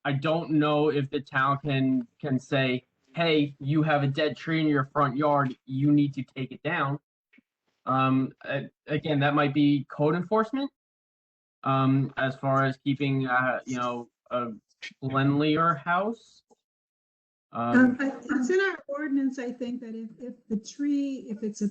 I don't know if the town can say, hey, you have a dead tree in your front yard, you need to take it down. Again, that might be code enforcement. As far as keeping a cleanlier house. It's in our ordinance, I think, that if it's a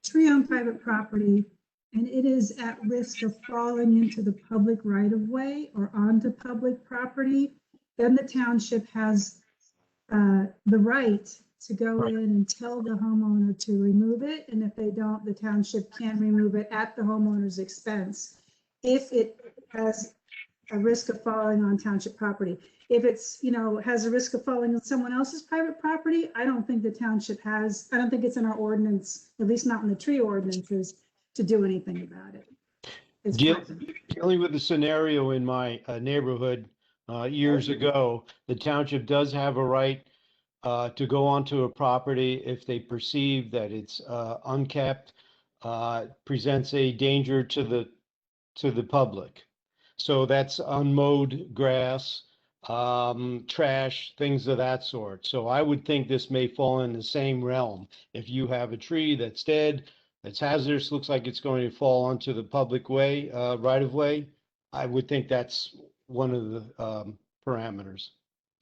tree on private property and it is at risk of falling into the public right of way or onto public property, then the township has the right to go in and tell the homeowner to remove it. And if they don't, the township can remove it at the homeowner's expense if it has a risk of falling on township property. If it's, has a risk of falling on someone else's private property, I don't think the township I don't think it's in our ordinance, at least not in the tree ordinances, to do anything about it. Dealing with the scenario in my neighborhood years ago, the township does have a right to go onto a property if they perceive that it's unkept, presents a danger to the public. So that's unmowed grass, trash, things of that sort. So I would think this may fall in the same realm. If you have a tree that's dead, that's hazardous, looks like it's going to fall onto the public way, right of way, I would think that's one of the parameters.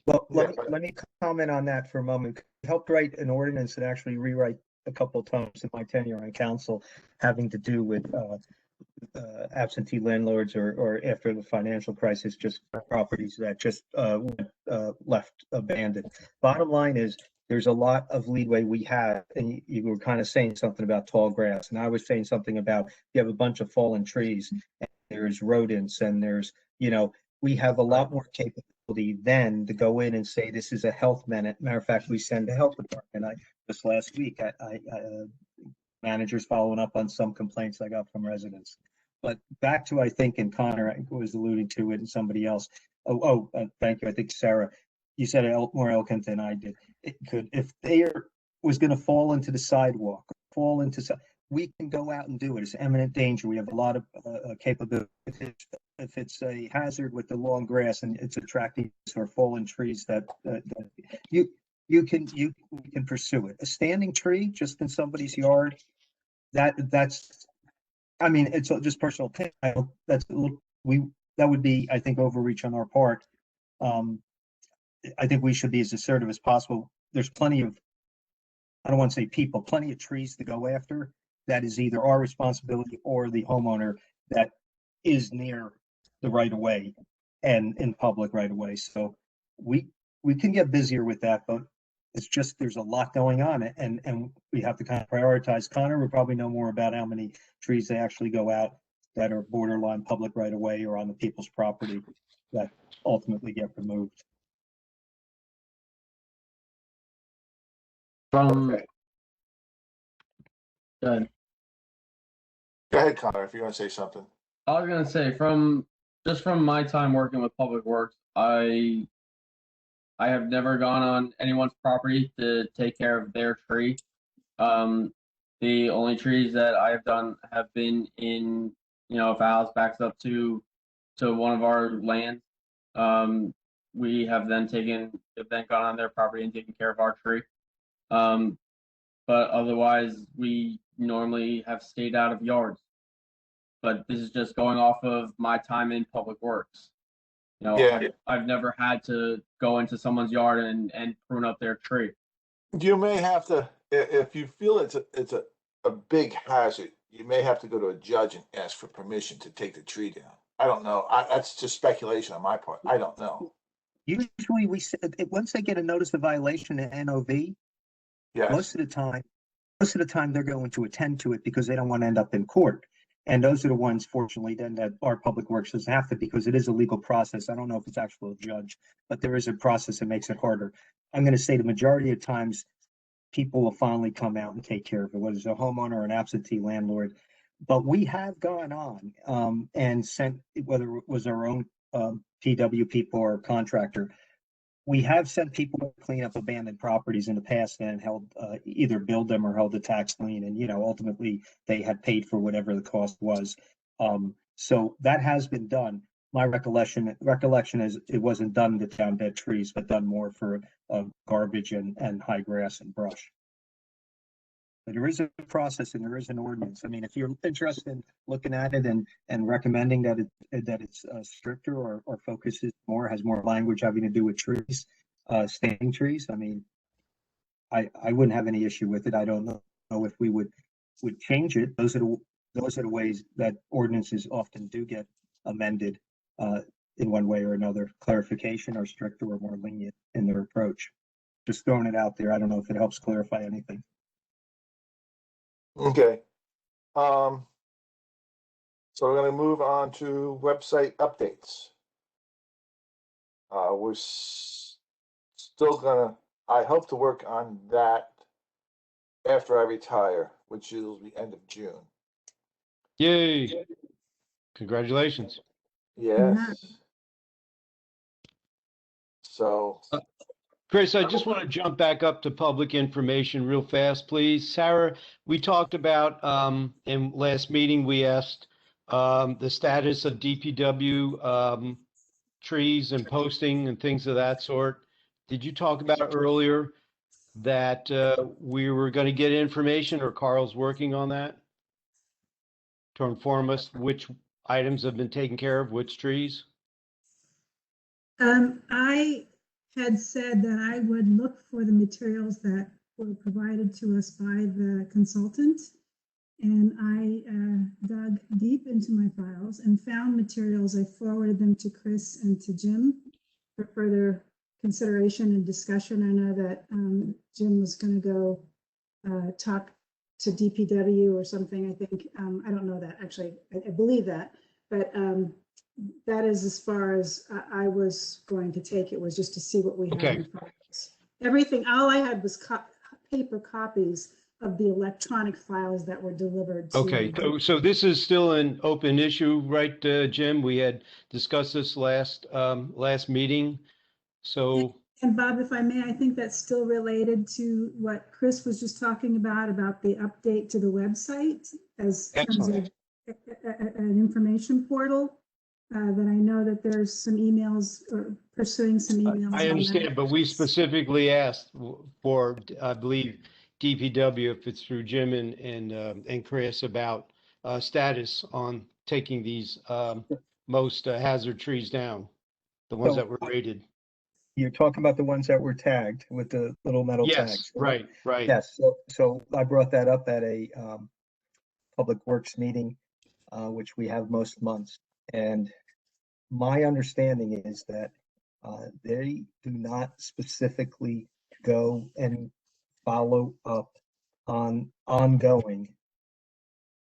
Well, let me comment on that for a moment. I helped write an ordinance and actually rewrite a couple of times in my tenure on council having to do with absentee landlords or after the financial crisis, just properties that just left abandoned. Bottom line is there's a lot of leeway we have, and you were kind of saying something about tall grass, and I was saying something about you have a bunch of fallen trees, and there's rodents, and there's, we have a lot more capability then to go in and say this is a health matter of fact, we send the health department. Just last week, I managers following up on some complaints I got from residents. But back to, I think, and Connor was alluding to it and somebody else. Thank you. I think Sarah, you said it more eloquent than I did. It could, if was going to fall into the sidewalk, fall into, we can go out and do it. It's imminent danger. We have a lot of capability. If it's a hazard with the long grass and it's attracting or fallen trees, that you can pursue it. A standing tree just in somebody's yard, that's, I mean, it's just personal opinion. That's that would be, I think, overreach on our part. I think we should be as assertive as possible. There's plenty of, I don't want to say people, plenty of trees to go after. That is either our responsibility or the homeowner that is near the right of way and in public right of way. So we can get busier with that, but it's just, there's a lot going on, and we have to kind of prioritize. Connor would probably know more about how many trees they actually go out that are borderline public right of way or on the people's property that ultimately get removed. Good. Go ahead, Connor, if you want to say something. I was gonna say, from my time working with Public Works, I have never gone on anyone's property to take care of their tree. The only trees that I have done have been in, if a house backs up to one of our lands, we have then gone on their property and taken care of our tree. But otherwise, we normally have stayed out of yards. But this is just going off of my time in Public Works. Yeah. I've never had to go into someone's yard and prune up their tree. You may have to, if you feel it's a big hazard, you may have to go to a judge and ask for permission to take the tree down. I don't know. That's just speculation on my part. I don't know. Usually once they get a notice of violation in NOV, Yes. most of the time they're going to attend to it because they don't want to end up in court. And those are the ones, fortunately, then that our Public Works doesn't have to, because it is a legal process. I don't know if it's actual judge, but there is a process that makes it harder. I'm going to say the majority of times people will finally come out and take care of it, whether it's a homeowner or an absentee landlord. But we have gone on and sent, whether it was our own PW people or contractor, we have sent people to clean up abandoned properties in the past and held either billed them or held a tax lien, and ultimately they had paid for whatever the cost was. So that has been done. My recollection is it wasn't done to down dead trees, but done more for garbage and high grass and brush. But there is a process and there is an ordinance. I mean, if you're interested in looking at it and recommending that it's stricter or focuses more, has more language having to do with trees, standing trees, I mean, I wouldn't have any issue with it. I don't know if we would change it. Those are the ways that ordinances often do get amended in one way or another, clarification or stricter or more lenient in their approach. Just throwing it out there. I don't know if it helps clarify anything. Okay. So we're going to move on to website updates. We're still going to, I hope to work on that after I retire, which will be end of June. Yay. Congratulations. Yes. So. Chris, I just want to jump back up to public information real fast, please. Sarah, we talked about, in last meeting, we asked the status of DPW trees and posting and things of that sort. Did you talk about earlier that we were going to get information, or Carl's working on that to inform us which items have been taken care of, which trees? I had said that I would look for the materials that were provided to us by the consultant. And I dug deep into my files and found materials. I forwarded them to Chris and to Jim for further consideration and discussion. I know that Jim was going to go talk to DPW or something, I think. I don't know that, actually. I believe that. But that is as far as I was going to take it, was just to see what we had in files. Everything, all I had was paper copies of the electronic files that were delivered to. Okay, so this is still an open issue, right, Jim? We had discussed this last meeting. So, And Bob, if I may, I think that's still related to what Chris was just talking about the update to the website as terms of an information portal. That I know that there's some emails or pursuing some emails. I understand, but we specifically asked for, I believe, DPW, if it's through Jim and Chris, about status on taking these most hazard trees down, the ones So, that were rated. You're talking about the ones that were tagged with the little metal Yes, tags. right. Yes, so I brought that up at a Public Works meeting, which we have most months. And my understanding is that they do not specifically go and follow up on ongoing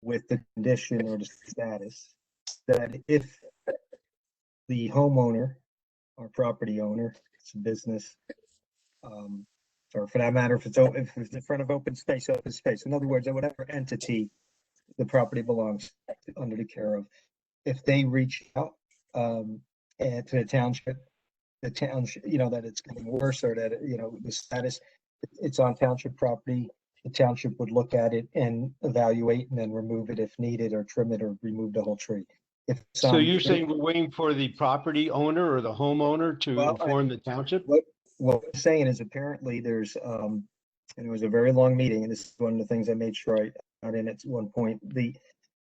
with the condition or the status, that if the homeowner or property owner, it's a business, or for that matter, if it's in front of open space, in other words, whatever entity the property belongs under the care of, if they reach out and to the township, that it's getting worse, or that, the status, it's on township property, the township would look at it and evaluate and then remove it if needed, or trim it, or remove the whole tree. So you're saying we're waiting for the property owner or the homeowner to inform the township? What I'm saying is, apparently there's, and it was a very long meeting, and this is one of the things I made sure I got in at one point.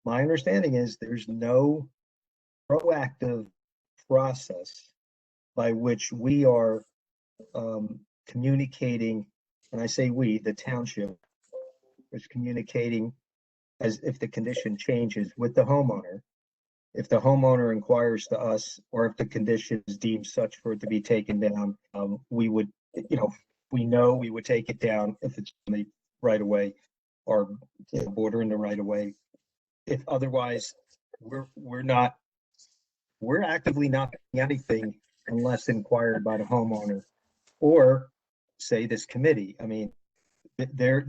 My understanding is there's no proactive process by which we are communicating, and I say we, the township, is communicating as if the condition changes with the homeowner. If the homeowner inquires to us, or if the condition is deemed such for it to be taken down, we would, we would take it down if it's in the right of way, or bordering the right of way. If otherwise, we're actively not doing anything unless inquired by the homeowner, or say this committee. I mean, there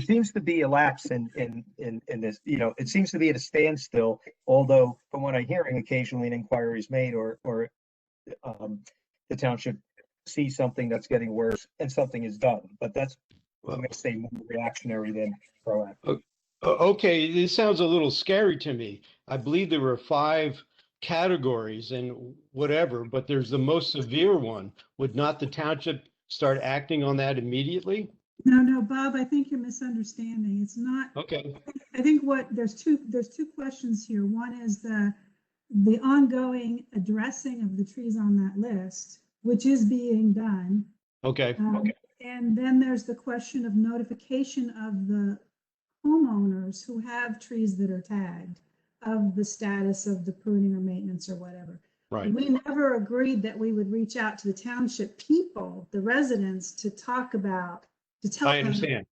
seems to be a lapse in this, it seems to be at a standstill, although from what I'm hearing, occasionally an inquiry is made, or the township sees something that's getting worse and something is done. But that's, I'm going to say, more reactionary than proactive. Okay, this sounds a little scary to me. I believe there were 5 categories and whatever, but there's the most severe one. Would not the township start acting on that immediately? No, Bob, I think you're misunderstanding. It's not. Okay. I think there's two questions here. One is the ongoing addressing of the trees on that list, which is being done. Okay. And then there's the question of notification of the homeowners who have trees that are tagged, of the status of the pruning or maintenance or whatever. Right. We never agreed that we would reach out to the township people, the residents, to tell I them understand.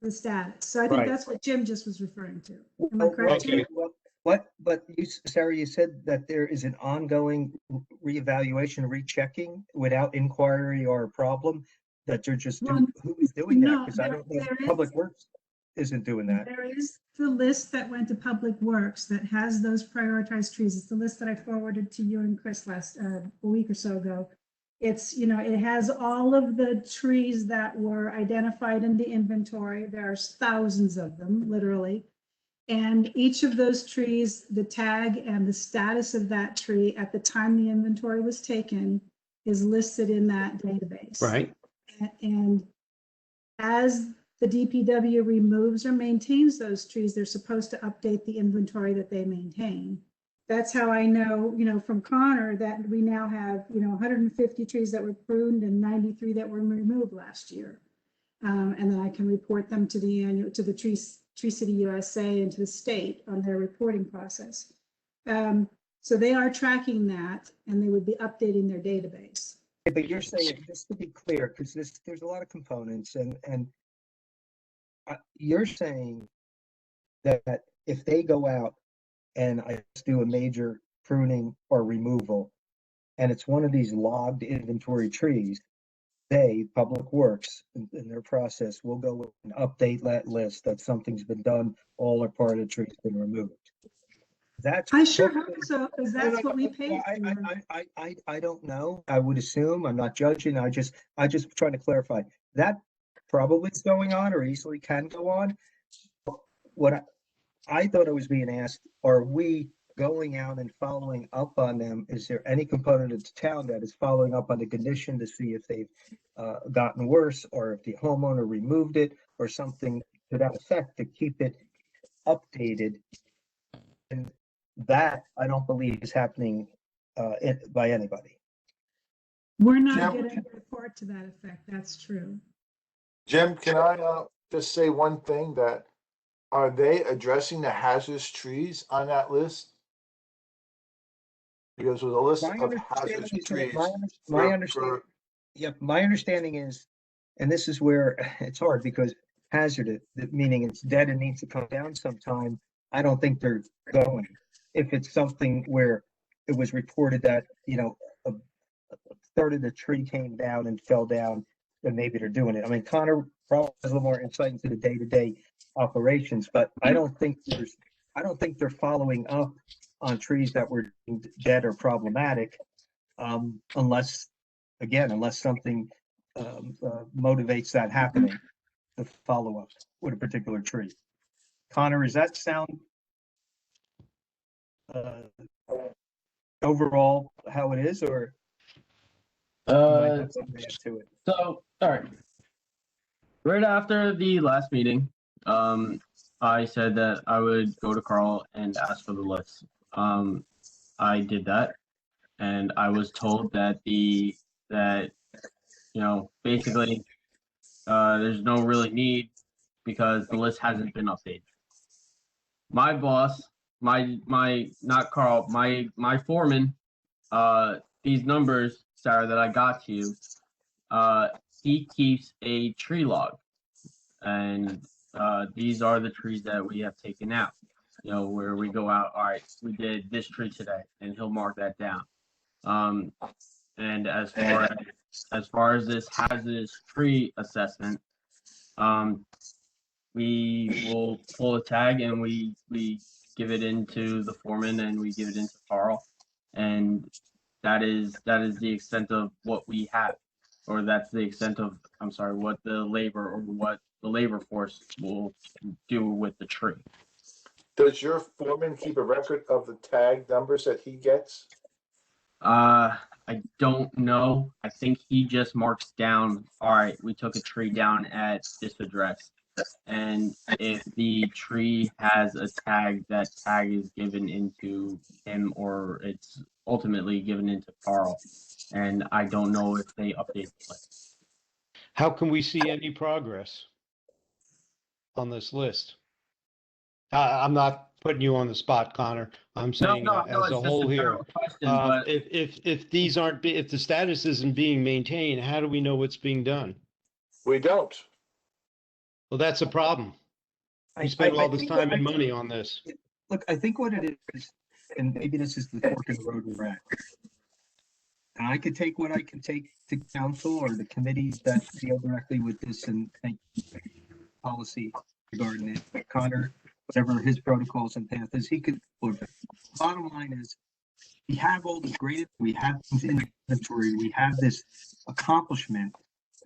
the status. So I think that's what Jim just was referring to. Am I correct? Okay. But Sarah, you said that there is an ongoing reevaluation, rechecking without inquiry or a problem, that they're just who is doing that? Because I don't know, Public Works isn't doing that. There is the list that went to Public Works that has those prioritized trees. It's the list that I forwarded to you and Chris last a week or so ago. It's, it has all of the trees that were identified in the inventory. There's thousands of them, literally. And each of those trees, the tag and the status of that tree at the time the inventory was taken is listed in that database. Right. And as the DPW removes or maintains those trees, they're supposed to update the inventory that they maintain. That's how I know, from Connor, that we now have, 150 trees that were pruned and 93 that were removed last year. And then I can report them to the Tree City USA and to the state on their reporting process. So they are tracking that, and they would be updating their database. But you're saying, just to be clear, because there's a lot of components, and you're saying that if they go out and I do a major pruning or removal, and it's one of these logged inventory trees, they, Public Works, in their process, will go and update that list that something's been done, all or part of the tree's been removed. That's. I sure hope so, because No, no, that's what we no, paid for. I don't know. I would assume, I'm not judging, I just trying to clarify. That probably is going on or easily can go on. What I thought I was being asked, are we going out and following up on them? Is there any component of the town that is following up on the condition to see if they've gotten worse, or if the homeowner removed it, or something to that effect to keep it updated? And that I don't believe is happening by anybody. We're not Jim? getting a report to that effect. That's true. Jim, can I just say one thing, that are they addressing the hazardous trees on that list? Because with a list My of understanding hazardous is that- trees. my understanding, yeah, my understanding is, and this is where it's hard because hazardous, meaning it's dead and needs to come down sometime. I don't think they're going. If it's something where it was reported that, a third of the tree came down and fell down, then maybe they're doing it. I mean, Connor probably has a little more insight into the day-to-day operations, but I don't think they're following up on trees that were deemed dead or problematic, unless something motivates that happening, to follow up with a particular tree. Connor, does that sound overall how it is, or you might have something to add to it? So, all right. Right after the last meeting, I said that I would go to Carl and ask for the list. I did that, and I was told that basically, there's no really need because the list hasn't been updated. My boss, not Carl, my foreman, these numbers, Sarah, that I got to you, he keeps a tree log, and these are the trees that we have taken out. Where we go out, all right, we did this tree today, and he'll mark that down. And as far as this hazardous tree assessment, we will pull a tag and we give it into the foreman and we give it into Carl, and that is the extent of what we have, or that's the extent of, I'm sorry, what the labor force will do with the tree. Does your foreman keep a record of the tag numbers that he gets? I don't know. I think he just marks down, all right, we took a tree down at this address. And if the tree has a tag, that tag is given into him, or it's ultimately given into Carl. And I don't know if they update the list. How can we see any progress on this list? I'm not putting you on the spot, Connor. I'm saying as a whole here. Question, if the status isn't being maintained, how do we know what's being done? We don't. Well, that's a problem. We spent all this time and money on this. Look, I think what it is, and maybe this is the fork in the road we're at. And I could take what I can take to council or the committees that deal directly with this and policy regarding it. But Connor, whatever his protocols and path is, he could. Bottom line is, we have all this great, we have this inventory, we have this accomplishment,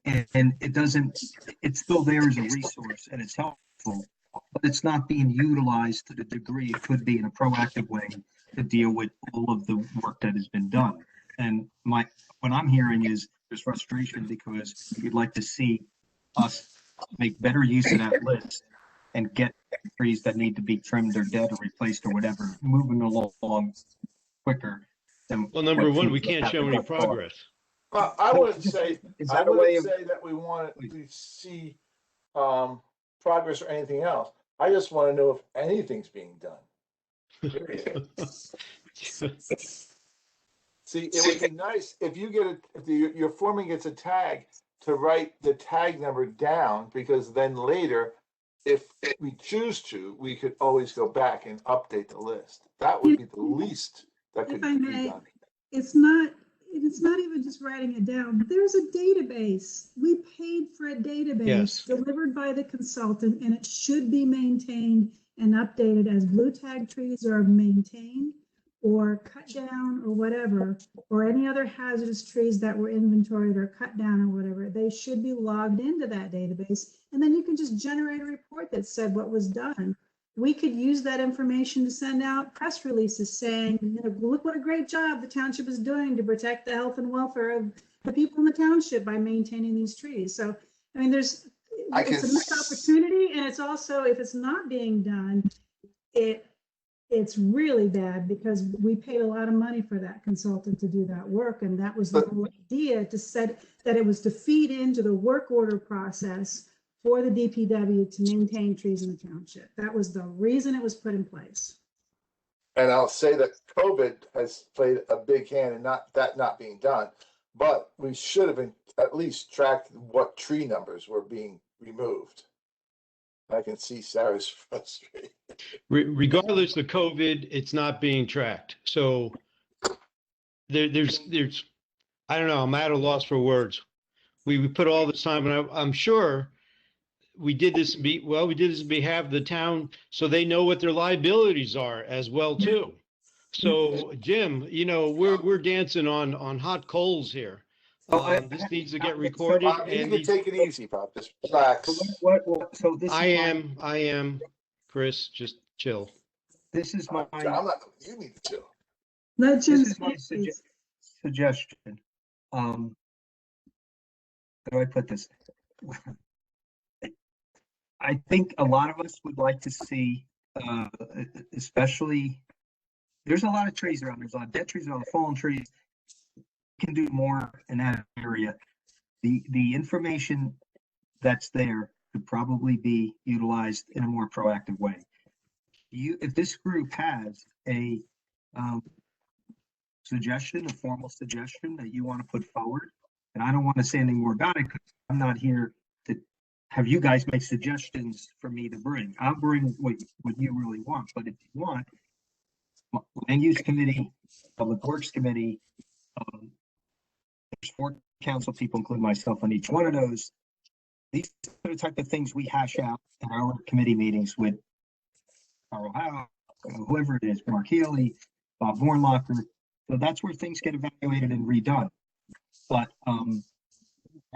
and it's still there as a resource and it's helpful, but it's not being utilized to the degree it could be in a proactive way to deal with all of the work that has been done. And what I'm hearing is there's frustration because you'd like to see us make better use of that list and get trees that need to be trimmed or dead or replaced or whatever, moving along quicker than. Well, number one, we can't show any progress. Well, I wouldn't say that we want to see progress or anything else. I just want to know if anything's being done. Period. See, it would be nice if you if your foreman gets a tag to write the tag number down, because then later, if we choose to, we could always go back and update the list. That would be the least that could be done. It's not, it's not even just writing it down. There's a database. We paid for a database Yes. delivered by the consultant, and it should be maintained and updated as blue tag trees are maintained or cut down or whatever, or any other hazardous trees that were inventoried or cut down or whatever. They should be logged into that database, and then you can just generate a report that said what was done. We could use that information to send out press releases saying, you know, look what a great job the township is doing to protect the health and welfare of the people in the township by maintaining these trees. So, I mean, it's a missed opportunity, and it's also, if it's not being done, it's really bad because we paid a lot of money for that consultant to do that work, and that was the whole idea, to set that it was to feed into the work order process for the DPW to maintain trees in the township. That was the reason it was put in place. And I'll say that COVID has played a big hand in not being done, but we should have been at least tracked what tree numbers were being removed. I can see Sarah's frustration. Regardless of COVID, it's not being tracked. So there's, I don't know, I'm at a loss for words. We put all this time, and I'm sure we did this on behalf of the town, so they know what their liabilities are as well too. So Jim, you know, we're dancing on hot coals here. This needs to get recorded. You need to take it easy, Bob. Just relax. So this I am, Chris, just chill. This is my. I'm not. You need to chill. Let Jim This is my speak, please. suggestion. How do I put this? I think a lot of us would like to see, especially, there's a lot of trees around. There's a lot of dead trees, a lot of fallen trees. We can do more in that area. The information that's there could probably be utilized in a more proactive way. If this group has a suggestion, a formal suggestion that you want to put forward, and I don't want to say anything more about it because I'm not here to have you guys make suggestions for me to bring. I'll bring what you really want, but if you want, land use committee, public works committee, there's 4 council people, including myself, on each one of those. These are the type of things we hash out in our committee meetings with Carl Howe, whoever it is, Mark Healy, Bob Vornlocker. So that's where things get evaluated and redone. But we're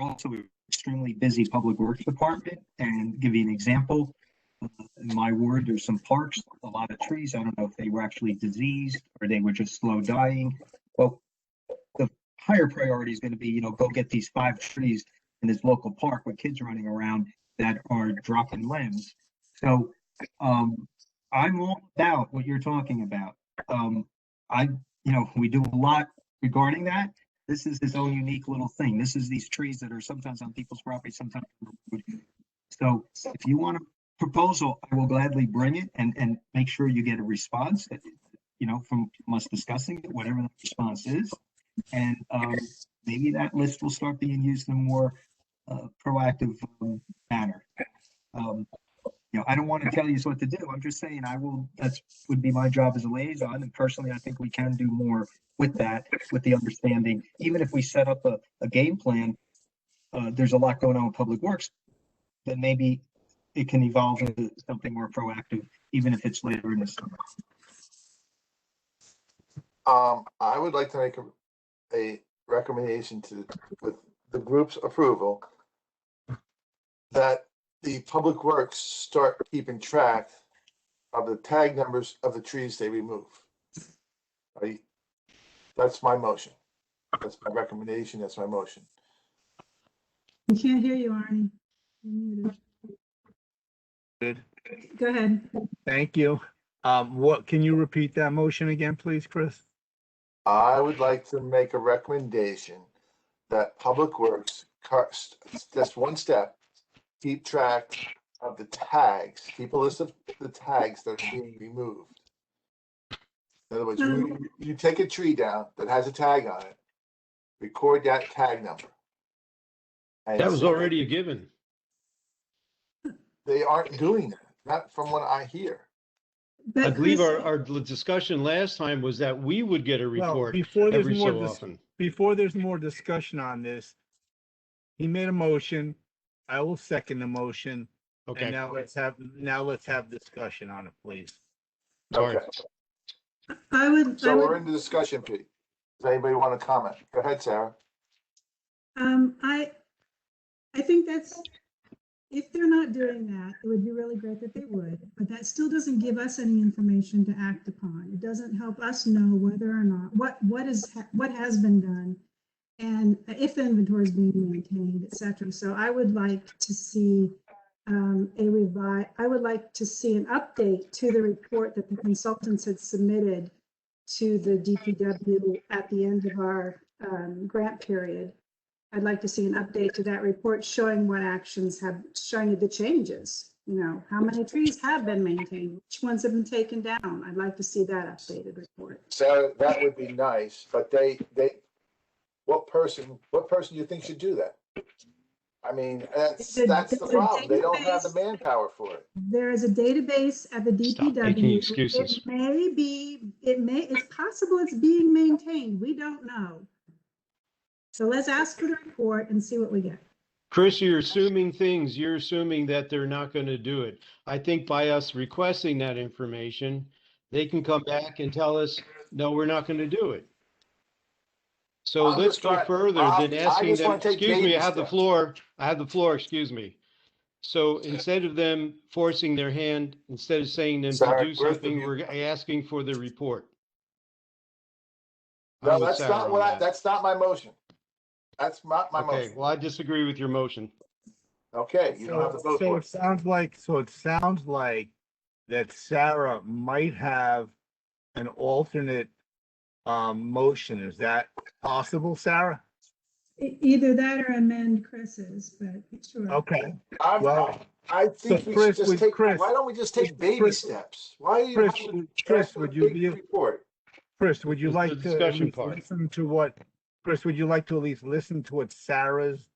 also an extremely busy public works department, and give you an example. In my ward, there's some parks, a lot of trees. I don't know if they were actually diseased or they were just slow dying. Well, the higher priority is going to be, you know, go get these 5 trees in this local park with kids running around that are dropping limbs. So I'm all about what you're talking about. We do a lot regarding that. This is his own unique little thing. This is these trees that are sometimes on people's property, sometimes on the road. So if you want a proposal, I will gladly bring it and make sure you get a response, you know, from us discussing it, whatever the response is. And maybe that list will start being used in a more proactive manner. You know, I don't want to tell you what to do. I'm just saying that would be my job as a liaison. And personally, I think we can do more with that, with the understanding, even if we set up a game plan, there's a lot going on with public works, then maybe it can evolve into something more proactive, even if it's later in the summer. I would like to make a recommendation with the group's approval, that the public works start keeping track of the tag numbers of the trees they remove. That's my motion. That's my recommendation. That's my motion. We can't hear you, Arnie. You're muted. Good. Go ahead. Thank you. Can you repeat that motion again, please, Chris? I would like to make a recommendation that Public Works, just one step, keep track of the tags, keep a list of the tags that are being removed. In other words, you take a tree down that has a tag on it, record that tag number. That was already a given. They aren't doing that, not from what I hear. I But believe Chris, our discussion last time was that we would get a Well, report before there's every more, so often. before there's more discussion on this, he made a motion. I will second the motion. And Okay, now let's have discussion on it, please. sorry. Okay, I would, so we're in the discussion, Pete. Does anybody want to comment? Go ahead, Sarah. I think that's, if they're not doing that, it would be really great that they would, but that still doesn't give us any information to act upon. It doesn't help us know whether or not, what has been done, and if the inventory is being maintained, et cetera. So I would like to see I would like to see an update to the report that the consultants had submitted to the DPW at the end of our grant period. I'd like to see an update to that report showing what actions showing the changes. You know, how many trees have been maintained, which ones have been taken down. I'd like to see that updated report. Sarah, that would be nice, but what person do you think should do that? I mean, that's the problem. They don't have the manpower for it. There is a database at the Stop making DPW. excuses. It's possible it's being maintained. We don't know. So let's ask for the report and see what we get. Chris, you're assuming things. You're assuming that they're not going to do it. I think by us requesting that information, they can come back and tell us, no, we're not going to do it. So I'm let's just go trying- further I than asking just them, wanna take excuse me, baby I have the steps. floor. I have the floor, excuse me. So instead of them forcing their hand, instead of saying them to Sarah, do both of something, you- we're asking for the report. No, I'm with that's Sarah not on what that. that's not my motion. That's not my Okay, motion. well, I disagree with your motion. Okay, you don't have to vote So for it it. sounds like that Sarah might have an alternate motion. Is that possible, Sarah? Either that or amend Chris's, but sure. Okay. I think So we Chris, should just take, Chris, why don't we just take baby Chris, steps? Why are you Chris, having to Chris, ask for a would you big be- report? Chris, would you It's like the to at discussion least part. listen to what, Chris, would you like to at least listen to what Sarah's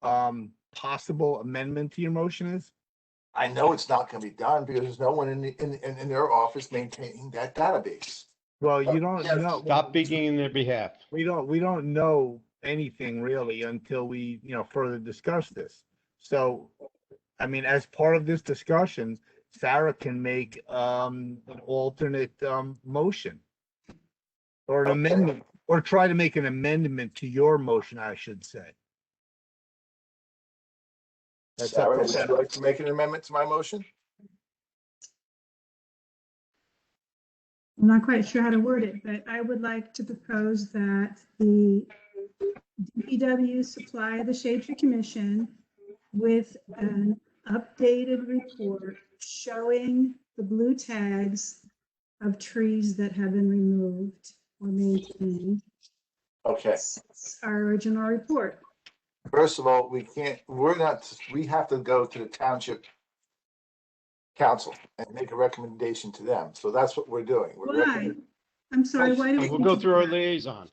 possible amendment to your motion is? I know it's not gonna be done because there's no one in their office maintaining that database. Well, you don't Yeah, know. Stop speaking in their behalf. We don't know anything really until we, further discuss this. So, I mean, as part of this discussion, Sarah can make an alternate motion or an amendment, or try to make an amendment to your motion, I should say. That's up Sarah, to would you Sarah. like to make an amendment to my motion? I'm not quite sure how to word it, but I would like to propose that the DPW supply the Shade Tree Commission with an updated report showing the blue tags of trees that have been removed or maintained. Okay, It's our original report. first of all, we have to go to the Township Council and make a recommendation to them. So that's what we're doing. We're Why? recommending- I'm sorry, why do we? We'll go through our liaison.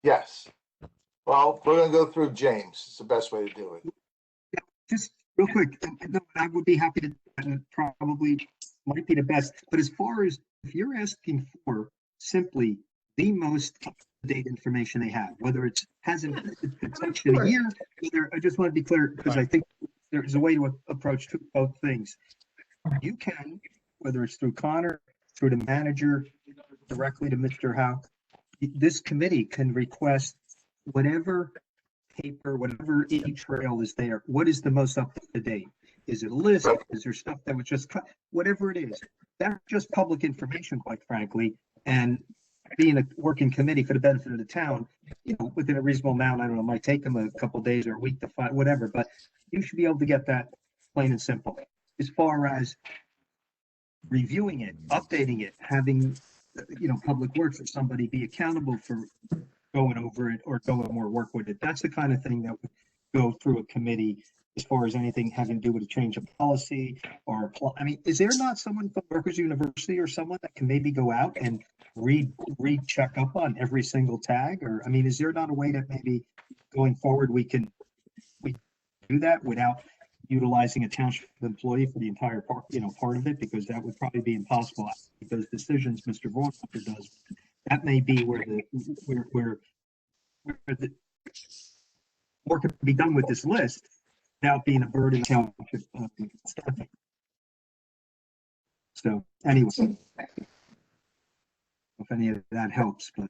Yes. Well, we're gonna go through James. It's the best way to do it. Just real quick, and I would be happy to, and it probably might be the best, but as far as if you're asking for simply the most up-to-date information they have, whether it hasn't been touched in a year, I just want to be clear, because I think there's a way to approach both things. You can, whether it's through Connor, through the manager, directly to Mr. Howe, this committee can request whatever paper, whatever e-trail is there, what is the most up to date? Is it a list? Is there stuff that was just cut? Whatever it is, that's just public information, quite frankly. And being a working committee for the benefit of the town, within a reasonable amount, I don't know, it might take them a couple of days or a week to find whatever, but you should be able to get that plain and simple. As far as reviewing it, updating it, having, Public Works or somebody be accountable for going over it or doing more work with it. That's the kind of thing that would go through a committee as far as anything having to do with a change of policy or, is there not someone from Rutgers University or someone that can maybe go out and recheck up on every single tag? Or, is there not a way that maybe going forward we do that without utilizing a township employee for the entire part, part of it, because that would probably be impossible. Those decisions Mr. Braunhopper does, that may be where the more could be done with this list without being a burden on township staffing. So anyway, if any of that helps, but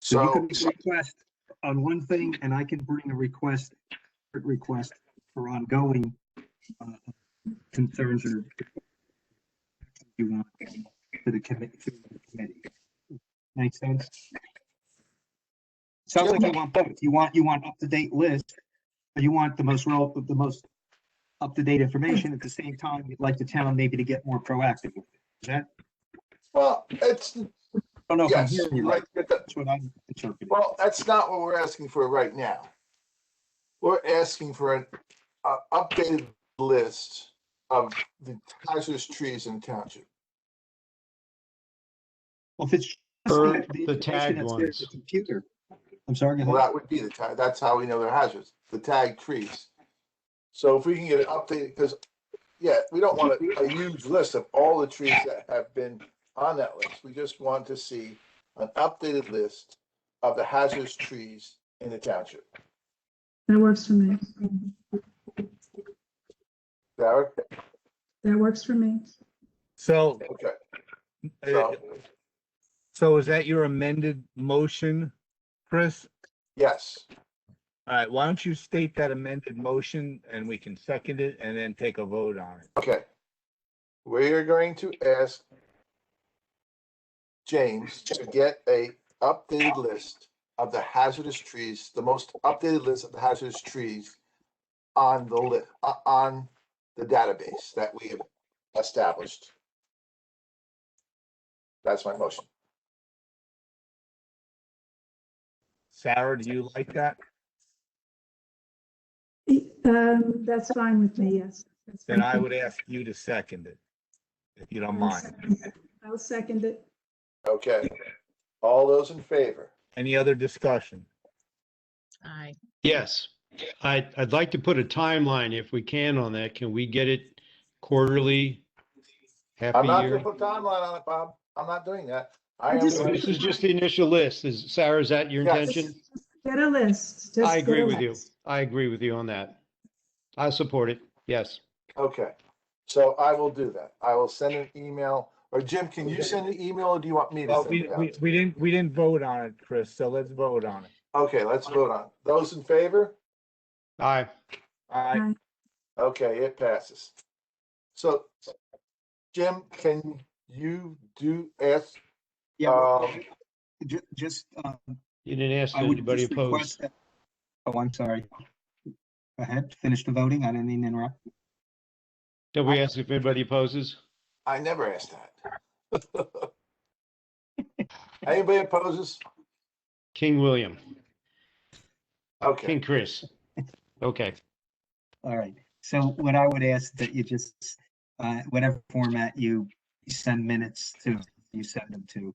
so you So, can make a request on one thing, and I can bring a request for ongoing concerns or you want to the committee. Make sense? Sounds like you want both. You want up-to-date list, but you want the most relevant, the most up-to-date information. At the same time, you'd like the town maybe to get more proactive with it. Is that? well, it's, I don't know if I'm yes, hearing you you're right. right. That's what I'm interpreting. Well, that's not what we're asking for right now. We're asking for an updated list of the hazardous trees in the township. Well, if it's just Or the the information tagged that's there in ones. the computer. I'm sorry. Go Well, ahead. that would be the tag. That's how we know they're hazardous, the tag trees. So if we can get it updated, because, yeah, we don't want a huge list of all the trees that have been on that list. We just want to see an updated list of the hazardous trees in the township. That works for me. Derek? That works for me. So, Okay. uh, So, so is that your amended motion, Chris? yes. All right, why don't you state that amended motion and we can second it and then take a vote on it. Okay. We are going to ask James to get a updated list of the hazardous trees, the most updated list of the hazardous trees on the on the database that we have established. That's my motion. Sarah, do you like that? That's fine with me, yes. That's Then fine. I would ask you to second it, if you don't mind. I'll second it. Okay. All those in favor? Any other discussion? Aye. Yes, I'd like to put a timeline if we can on that. Can we get it quarterly, half I'm a not gonna year? put timeline on it, Bob. I'm not doing that. I I am just- going This to, is just the initial list. Is Sarah, is that your Yes. intention? Get a list. Just I get agree a with you. list. I agree with you on that. I support it. Yes. okay. So I will do that. I will send an email, or Jim, can you send an email or do you want me to Well, send we, it out? we didn't vote on it, Chris, so let's vote on it. Okay, let's vote on it. Those in favor? Aye. Aye. Okay, it passes. So, Jim, can you ask, Yeah. well, um, Just, You didn't ask I would anybody just request opposed. that. Oh, I'm sorry. Go ahead, finish the voting. I didn't mean to interrupt. Did we ask if anybody opposes? I never asked that. Anybody opposes? King William, Okay, King Chris. Okay. All right. So what I would ask that you just, whatever format you send minutes to, you send them to,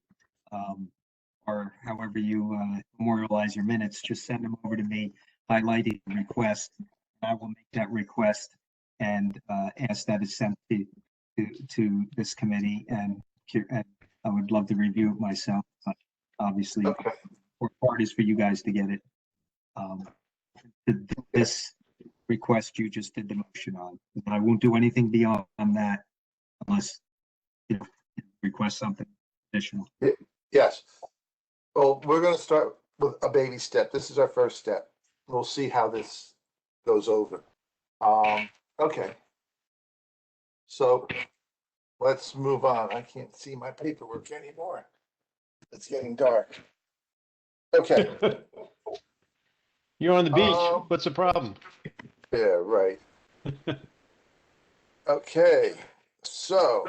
or however you memorialize your minutes, just send them over to me, highlighting the request. I will make that request and ask that it's sent to this committee, and I would love to review it myself, but obviously, okay, part is for you guys to get it. This request you just did the motion on, but I won't do anything beyond that unless you request something additional. yes. Well, we're gonna start with a baby step. This is our first step. We'll see how this goes over. Okay. So let's move on. I can't see my paperwork anymore. It's getting dark. Okay, You're on the beach. Um, What's the problem? yeah, right. Okay, so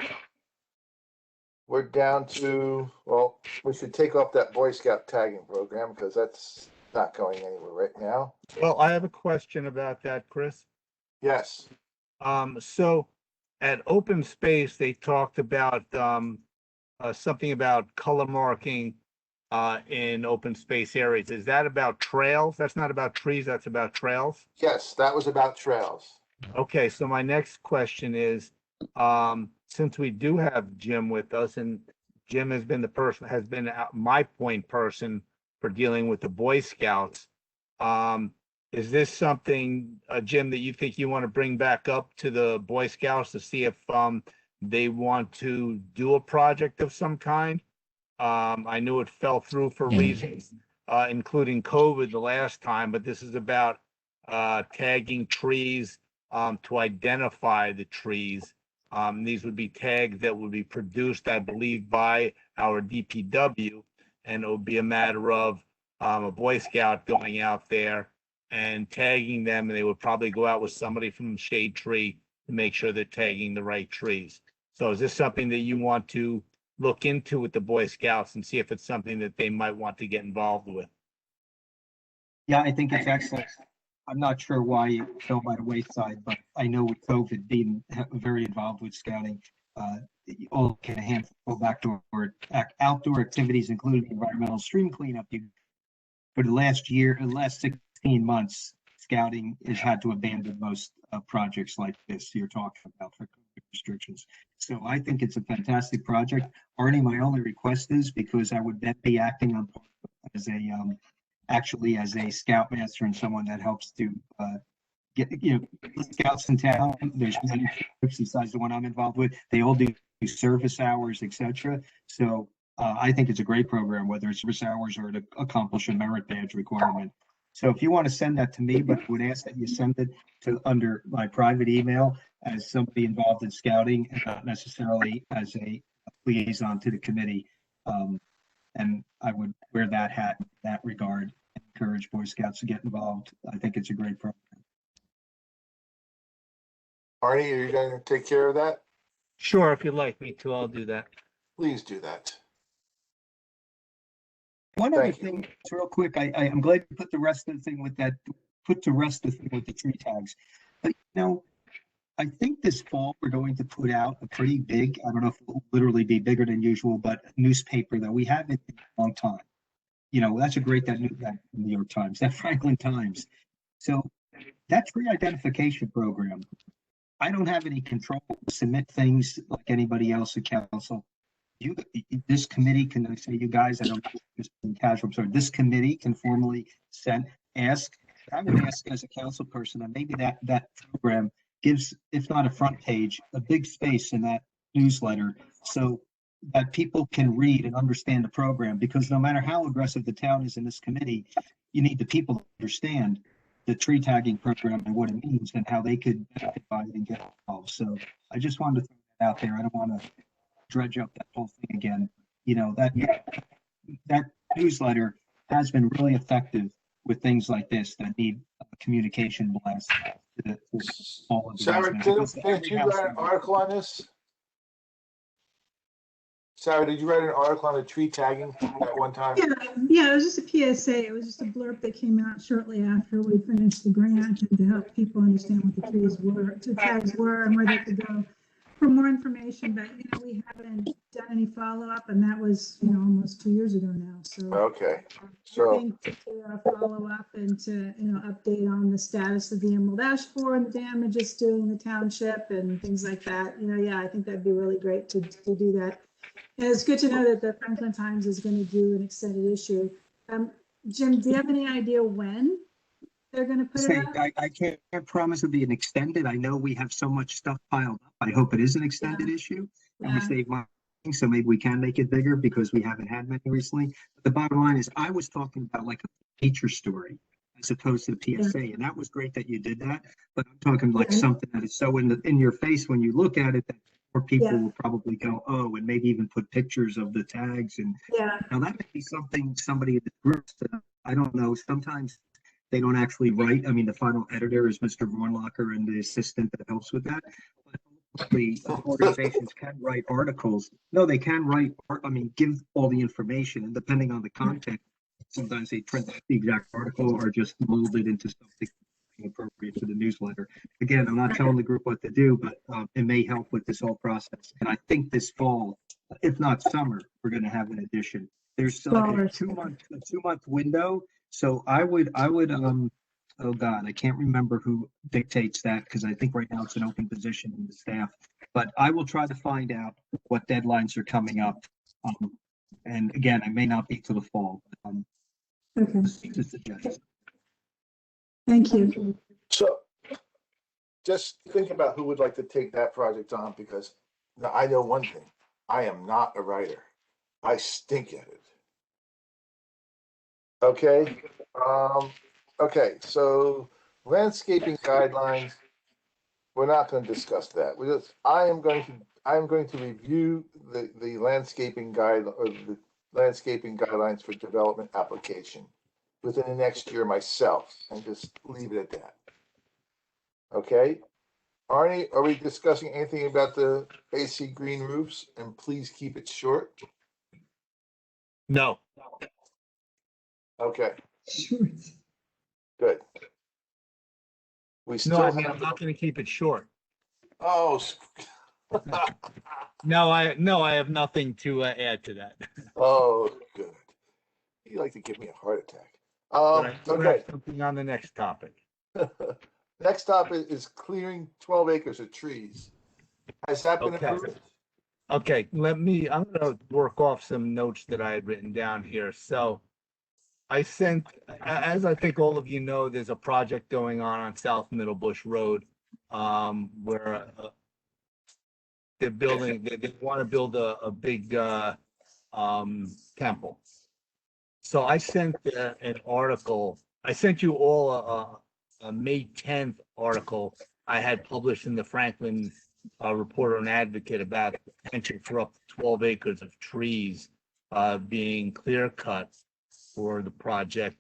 we're down to, well, we should take off that Boy Scout tagging program because that's not going anywhere right now. Well, I have a question about that, Chris. Yes, So at open space, they talked about, something about color marking, in open space areas. Is that about trails? That's not about trees, that's about trails? Yes, that was about trails. Okay, so my next question is, since we do have Jim with us, and Jim has been my point person for dealing with the Boy Scouts. Is this something, Jim, that you think you want to bring back up to the Boy Scouts to see if they want to do a project of some kind? I knew it fell through for reasons, including COVID the last time, but this is about tagging trees to identify the trees. These would be tags that would be produced, I believe, by our DPW, and it would be a matter of a Boy Scout going out there and tagging them, and they would probably go out with somebody from Shade Tree to make sure they're tagging the right trees. So is this something that you want to look into with the Boy Scouts and see if it's something that they might want to get involved with? Yeah, I think it's excellent. I'm not sure why it fell by the wayside, but I know with COVID being very involved with scouting, all can a handful of outdoor activities, including environmental stream cleanup. For the last 16 months, scouting has had to abandon most projects like this you're talking about for COVID restrictions. So I think it's a fantastic project. Arnie, my only request is, because I would then be acting on as a scoutmaster and someone that helps to get scouts in town. There's many groups besides the one I'm involved with. They all do service hours, etc. So I think it's a great program, whether it's service hours or to accomplish a merit badge requirement. So if you want to send that to me, but I would ask that you send it to under my private email as somebody involved in scouting, and not necessarily as a liaison to the committee. And I would wear that hat in that regard and encourage Boy Scouts to get involved. I think it's a great program. Arnie, are you going to take care of that? Sure, if you'd like me to, I'll do that. Please do that. One other Thank you. thing, real quick, I'm glad you put the rest of the thing with that, put to rest the thing with the tree tags. But I think this fall we're going to put out a pretty big, I don't know if it will literally be bigger than usual, but newspaper that we haven't in a long time. That's a great, that New York Times, that Franklin Times. So that tree identification program, I don't have any control to submit things like anybody else at council. This committee can, I say you guys, I don't just in casual, I'm sorry, this committee can formally ask. I would ask as a council person that maybe that program gives, if not a front page, a big space in that newsletter so that people can read and understand the program, because no matter how aggressive the town is in this committee, you need the people to understand the tree tagging program and what it means and how they could benefit by it and get involved. So I just wanted to throw that out there. I don't want to dredge up that whole thing again. That newsletter has been really effective with things like this that need communication blast to all of the Sarah, residents. did you write an article on this? Sarah, did you write an article on the tree tagging at one time? Yeah, it was just a PSA. It was just a blurb that came out shortly after we finished the grant, and to help people understand what the tags were and where they could go for more information. But we haven't done any follow-up, and that was almost 2 years ago now. So Okay, so to follow up and to update on the status of the Emerald Ash Borer and the damage it's doing in the township and things like that. Yeah, I think that'd be really great to do that. And it's good to know that the Franklin Times is going to do an extended issue. Jim, do you have any idea when they're going to put it out? I can't promise it'll be an extended. I know we have so much stuff piled up. I hope it is an extended issue, and we save money, so maybe we can make it bigger because we haven't had many recently. But the bottom line is, I was talking about like a feature story as opposed to the PSA, and that was great that you did that. But I'm talking like something that is so in your face when you look at it that more people will probably go, oh, and maybe even put pictures of the tags. And now that may be something somebody in the group, I don't know, sometimes they don't actually write. I mean, the final editor is Mr. Vornlocker and the assistant that helps with that. But the organizations can write articles. No, they can write, give all the information, and depending on the content, sometimes they print the exact article or just mold it into something appropriate for the newsletter. Again, I'm not telling the group what to do, but it may help with this whole process. And I think this fall, if not summer, we're going to have an edition. There's still like a Dollars. 2-month window. So oh God, I can't remember who dictates that because I think right now it's an open position in the staff. But I will try to find out what deadlines are coming up. And again, I may not be to the fall. Okay, To suggest. thank you. So just think about who would like to take that project on, because now I know one thing, I am not a writer. I stink at it. Okay, okay, so landscaping guidelines, we're not going to discuss that. I am going to review the landscaping guide or the landscaping guidelines for development application within the next year myself and just leave it at that. Okay? Arnie, are we discussing anything about the AC green roofs? And please keep it short. No. Okay, Sure. good. We No, still I mean, have, I'm not gonna keep it short. oh, No, I have nothing to add to that. oh, good. You like to give me a heart attack. But I do have Okay. something on the next topic. Next topic is clearing 12 acres of trees. Has that been Okay. approved? Okay, I'm gonna work off some notes that I had written down here. So I sent, as I think all of you know, there's a project going on South Middle Bush Road, where they're building, they want to build a big, temple. So I sent an article, I sent you all a May 10th article I had published in the Franklin Reporter and Advocate about the potential for up to 12 acres of trees being clear cut for the project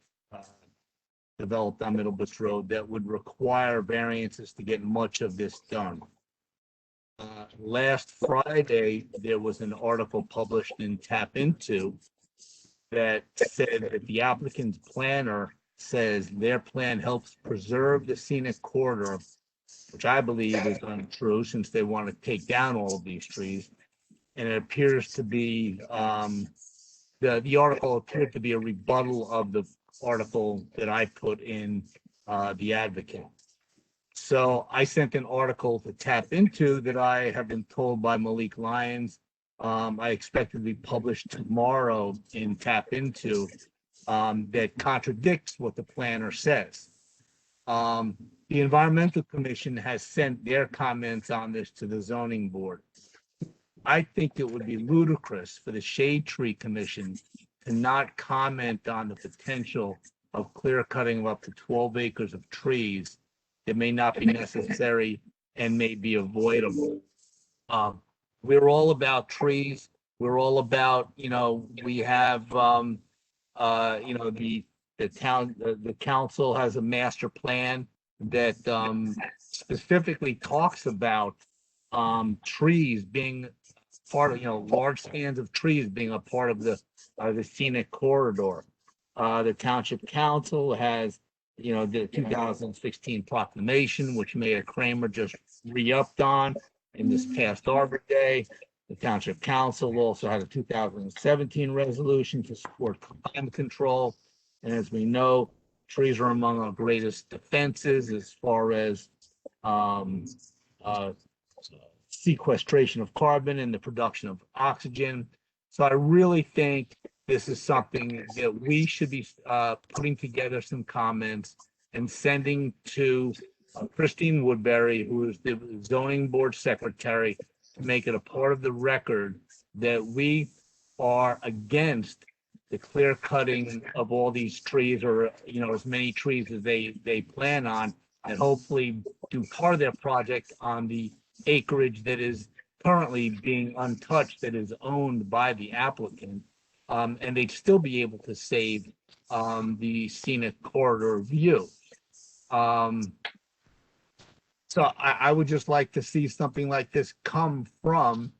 developed on Middle Bush Road that would require variances to get much of this done. Last Friday, there was an article published in Tap Into that said that the applicant's planner says their plan helps preserve the scenic corridor, which I believe is untrue since they want to take down all of these trees. And it appears to be, the article appeared to be a rebuttal of the article that I put in the Advocate. So I sent an article to Tap Into that I have been told by Malik Lyons. I expect it to be published tomorrow in Tap Into that contradicts what the planner says. The Environmental Commission has sent their comments on this to the Zoning Board. I think it would be ludicrous for the Shade Tree Commission to not comment on the potential of clear cutting of up to 12 acres of trees that may not be necessary and may be avoidable. We're all about trees. We're all about, we have, the council has a master plan that specifically talks about trees being part of, large stands of trees being a part of the scenic corridor. The Township Council has, the 2016 proclamation, which Mayor Kramer just re-upped on in this past Arbor Day. The Township Council also had a 2017 resolution to support climate control. And as we know, trees are among our greatest defenses as far as sequestration of carbon and the production of oxygen. So I really think this is something that we should be putting together some comments and sending to Christine Woodbury, who is the zoning board secretary, to make it a part of the record that we are against the clear cutting of all these trees, or as many trees as they plan on, and hopefully do part of their project on the acreage that is currently being untouched, that is owned by the applicant. And they'd still be able to save the scenic corridor view. So I would just like to see something like this come from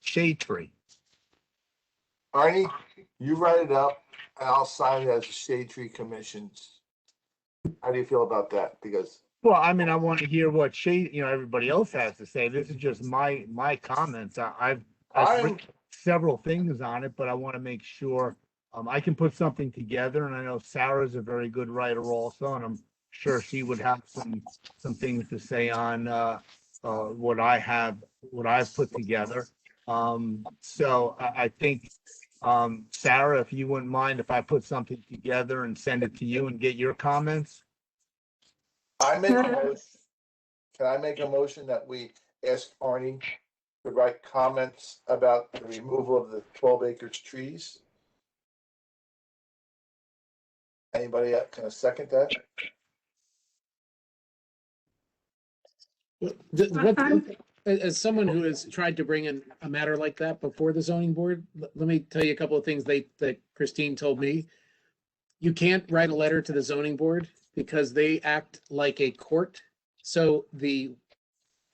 Shade Tree. Arnie, you write it up and I'll sign it as a Shade Tree Commission's. How do you feel about that? Because Well, I mean, I want to hear what everybody else has to say. This is just my comments. I've written several things on it, but I want to make sure I can put something together, and I know Sarah's a very good writer also, and I'm sure she would have some things to say on what I've put together. So I think, Sarah, if you wouldn't mind if I put something together and send it to you and get your comments. I make a motion. Can I make a motion that we ask Arnie to write comments about the removal of the 12 acres trees? Anybody can I second that? As someone who has tried to bring in a matter like that before the zoning board, let me tell you a couple of things that Christine told me. You can't write a letter to the zoning board because they act like a court. So the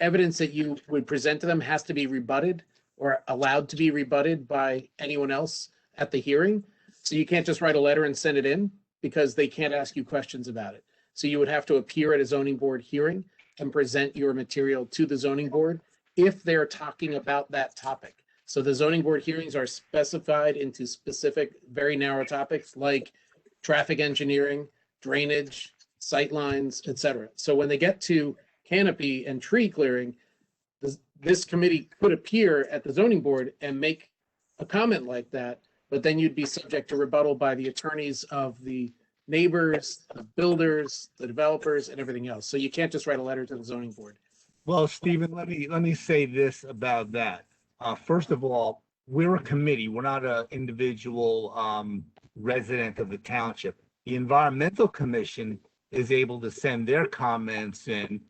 evidence that you would present to them has to be rebutted or allowed to be rebutted by anyone else at the hearing. So you can't just write a letter and send it in because they can't ask you questions about it. So you would have to appear at a zoning board hearing and present your material to the zoning board if they're talking about that topic. So the zoning board hearings are specified into specific, very narrow topics like traffic engineering, drainage, sightlines, etc. So when they get to canopy and tree clearing, this committee could appear at the zoning board and make a comment like that, but then you'd be subject to rebuttal by the attorneys of the neighbors, the builders, the developers, and everything else. So you can't just write a letter to the zoning board. Well, Stephen, let me say this about that. First of all, we're a committee. We're not an individual resident of the township. The Environmental Commission is able to send their comments in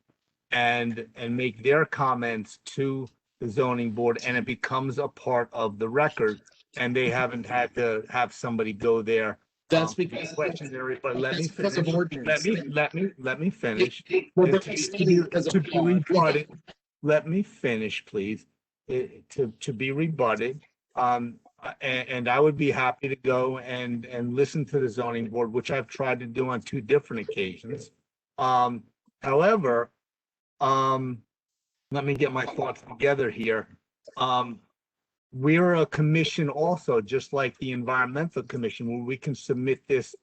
and make their comments to the zoning board, and it becomes a part of the record. And they haven't had to have somebody go there. That's because questions everybody. Let me because finish. of ordinance. Let me finish. Well, To be rebutted. Let me finish, please. To be rebutted. And I would be happy to go and listen to the zoning board, which I've tried to do on 2 different occasions. However, let me get my thoughts together here. We're a commission also, just like the Environmental Commission, where we can submit this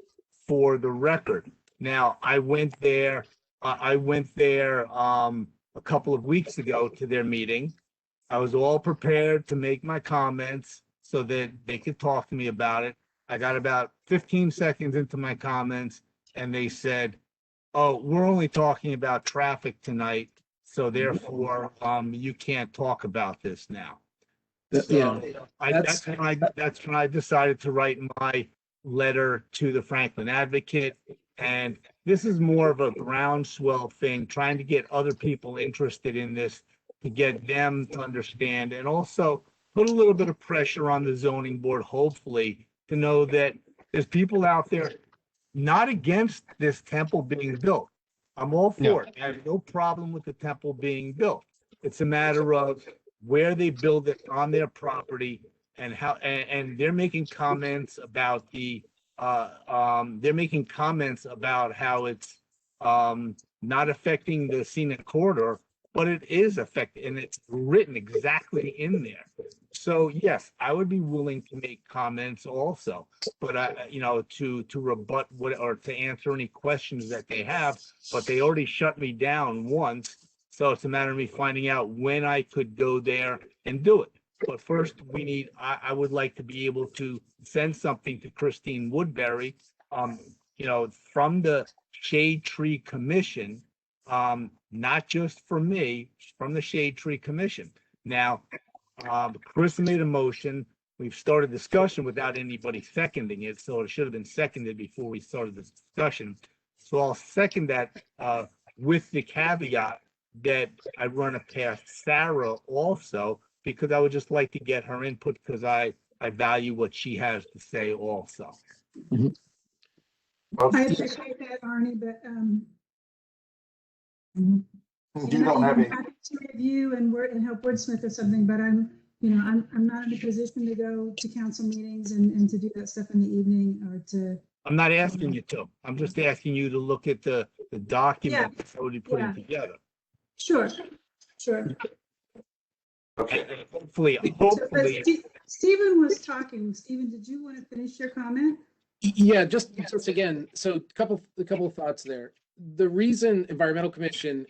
for the record. Now, I went there a couple of weeks ago to their meeting. I was all prepared to make my comments so that they could talk to me about it. I got about 15 seconds into my comments and they said, "Oh, we're only talking about traffic tonight, so therefore you can't talk about this now." So that's when I decided to write my letter to the Franklin Advocate. And this is more of a groundswell thing, trying to get other people interested in this, to get them to understand, and also put a little bit of pressure on the zoning board, hopefully, to know that there's people out there not against this temple being built. I'm all for it. I have no problem with the temple being built. It's a matter of where they build it on their property and how, and they're making comments about how it's not affecting the scenic corridor, but it is affecting, and it's written exactly in there. So yes, I would be willing to make comments also, but to rebut what, or to answer any questions that they have, but they already shut me down once. So it's a matter of me finding out when I could go there and do it. But first I would like to be able to send something to Christine Woodbury, from the Shade Tree Commission, not just for me, from the Shade Tree Commission. Now, Chris made a motion. We've started discussion without anybody seconding it, so it should have been seconded before we started this discussion. So I'll second that with the caveat that I run it past Sarah also, because I would just like to get her input, because I value what she has to say also. I appreciate that, Arnie, but You don't have any. I'm happy to review and help wordsmith or something, but I'm not in a position to go to council meetings and to do that stuff in the evening or to. I'm not asking you to. I'm just asking you to look at the document that's already putting together. Sure. Okay. Hopefully, But Stephen was talking. Stephen, did you want to finish your comment? Yeah, just again, so a couple of thoughts there. The reason Environmental Commission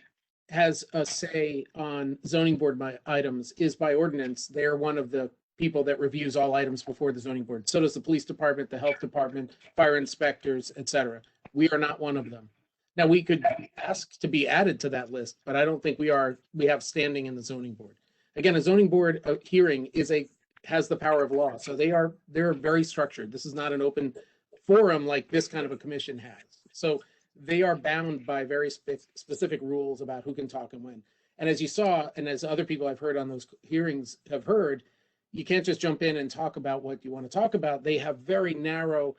has a say on zoning board items is by ordinance. They're one of the people that reviews all items before the zoning board. So does the police department, the health department, fire inspectors, etc. We are not one of them. Now, we could ask to be added to that list, but I don't think we have standing in the zoning board. Again, a zoning board hearing has the power of law. So they're very structured. This is not an open forum like this kind of a commission has. So they are bound by very specific rules about who can talk and when. And as you saw, and as other people I've heard on those hearings have heard, you can't just jump in and talk about what you want to talk about. They have very narrow,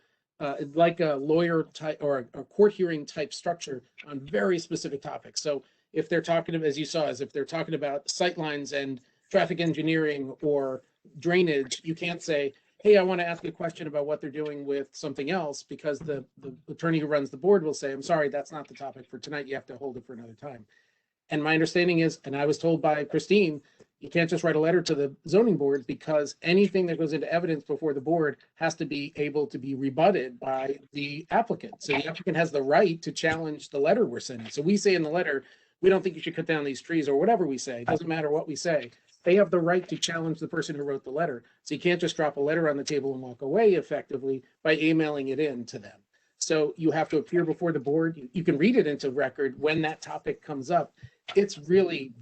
like a lawyer type or a court hearing type structure on very specific topics. So if they're talking about, as you saw, if they're talking about sightlines and traffic engineering or drainage, you can't say, hey, I want to ask a question about what they're doing with something else, because the attorney who runs the board will say, I'm sorry, that's not the topic for tonight. You have to hold it for another time. And my understanding is, and I was told by Christine, you can't just write a letter to the zoning board, because anything that goes into evidence before the board has to be able to be rebutted by the applicant. So the applicant has the right to challenge the letter we're sending. So we say in the letter, we don't think you should cut down these trees, or whatever we say. It doesn't matter what we say. They have the right to challenge the person who wrote the letter. So you can't just drop a letter on the table and walk away effectively by emailing it in to them. So you have to appear before the board. You can read it into record when that topic comes up. It's really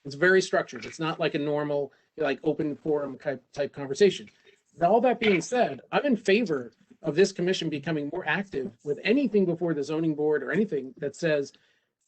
it's very structured. It's not like a normal, like open forum type conversation. Now, all that being said, I'm in favor of this commission becoming more active with anything before the zoning board, or anything that says,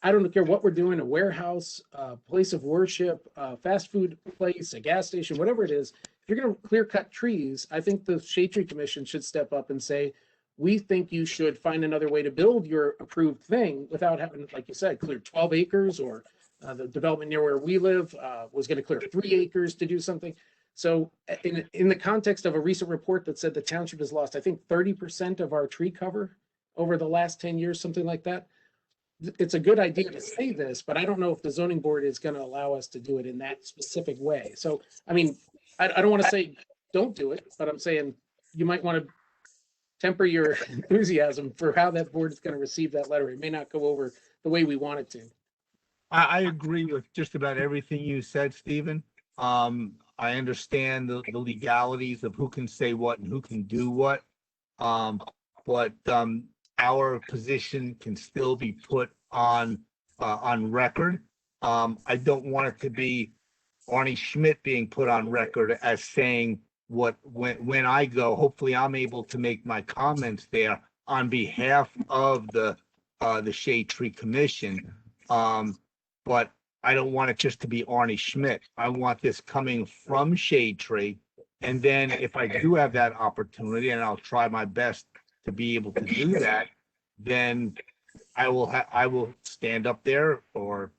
I don't care what we're doing, a warehouse, a place of worship, a fast food place, a gas station, whatever it is. If you're going to clear cut trees, I think the Shade Tree Commission should step up and say, we think you should find another way to build your approved thing without having, like you said, clear 12 acres, or the development near where we live was going to clear 3 acres to do something. So in the context of a recent report that said the township has lost, I think 30% of our tree cover over the last 10 years, something like that. It's a good idea to say this, but I don't know if the zoning board is going to allow us to do it in that specific way. So, I mean, I don't want to say don't do it, but I'm saying you might want to temper your enthusiasm for how that board is going to receive that letter. It may not go over the way we want it to. I agree with just about everything you said, Stephen. I understand the legalities of who can say what and who can do what. But our position can still be put on record. I don't want it to be Arnie Schmidt being put on record as saying what when I go. Hopefully, I'm able to make my comments there on behalf of the Shade Tree Commission. But I don't want it just to be Arnie Schmidt. I want this coming from Shade Tree. And then if I do have that opportunity, and I'll try my best to be able to do that, then I will stand up there or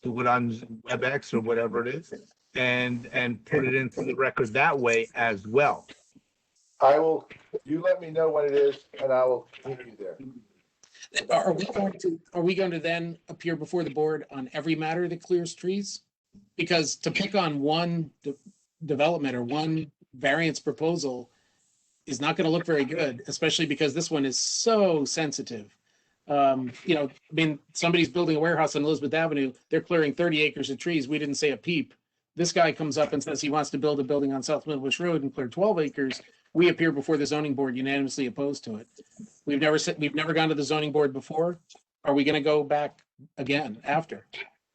do it on WebEx or whatever it is, and put it into the record that way as well. You let me know when it is, and I will meet you there. Are we going to then appear before the board on every matter that clears trees? Because to pick on one development or one variance proposal is not going to look very good, especially because this one is so sensitive. I mean, somebody's building a warehouse on Elizabeth Avenue. They're clearing 30 acres of trees. We didn't say a peep. This guy comes up and says he wants to build a building on South Middlebush Road and clear 12 acres. We appear before the zoning board unanimously opposed to it. We've never gone to the zoning board before. Are we going to go back again after?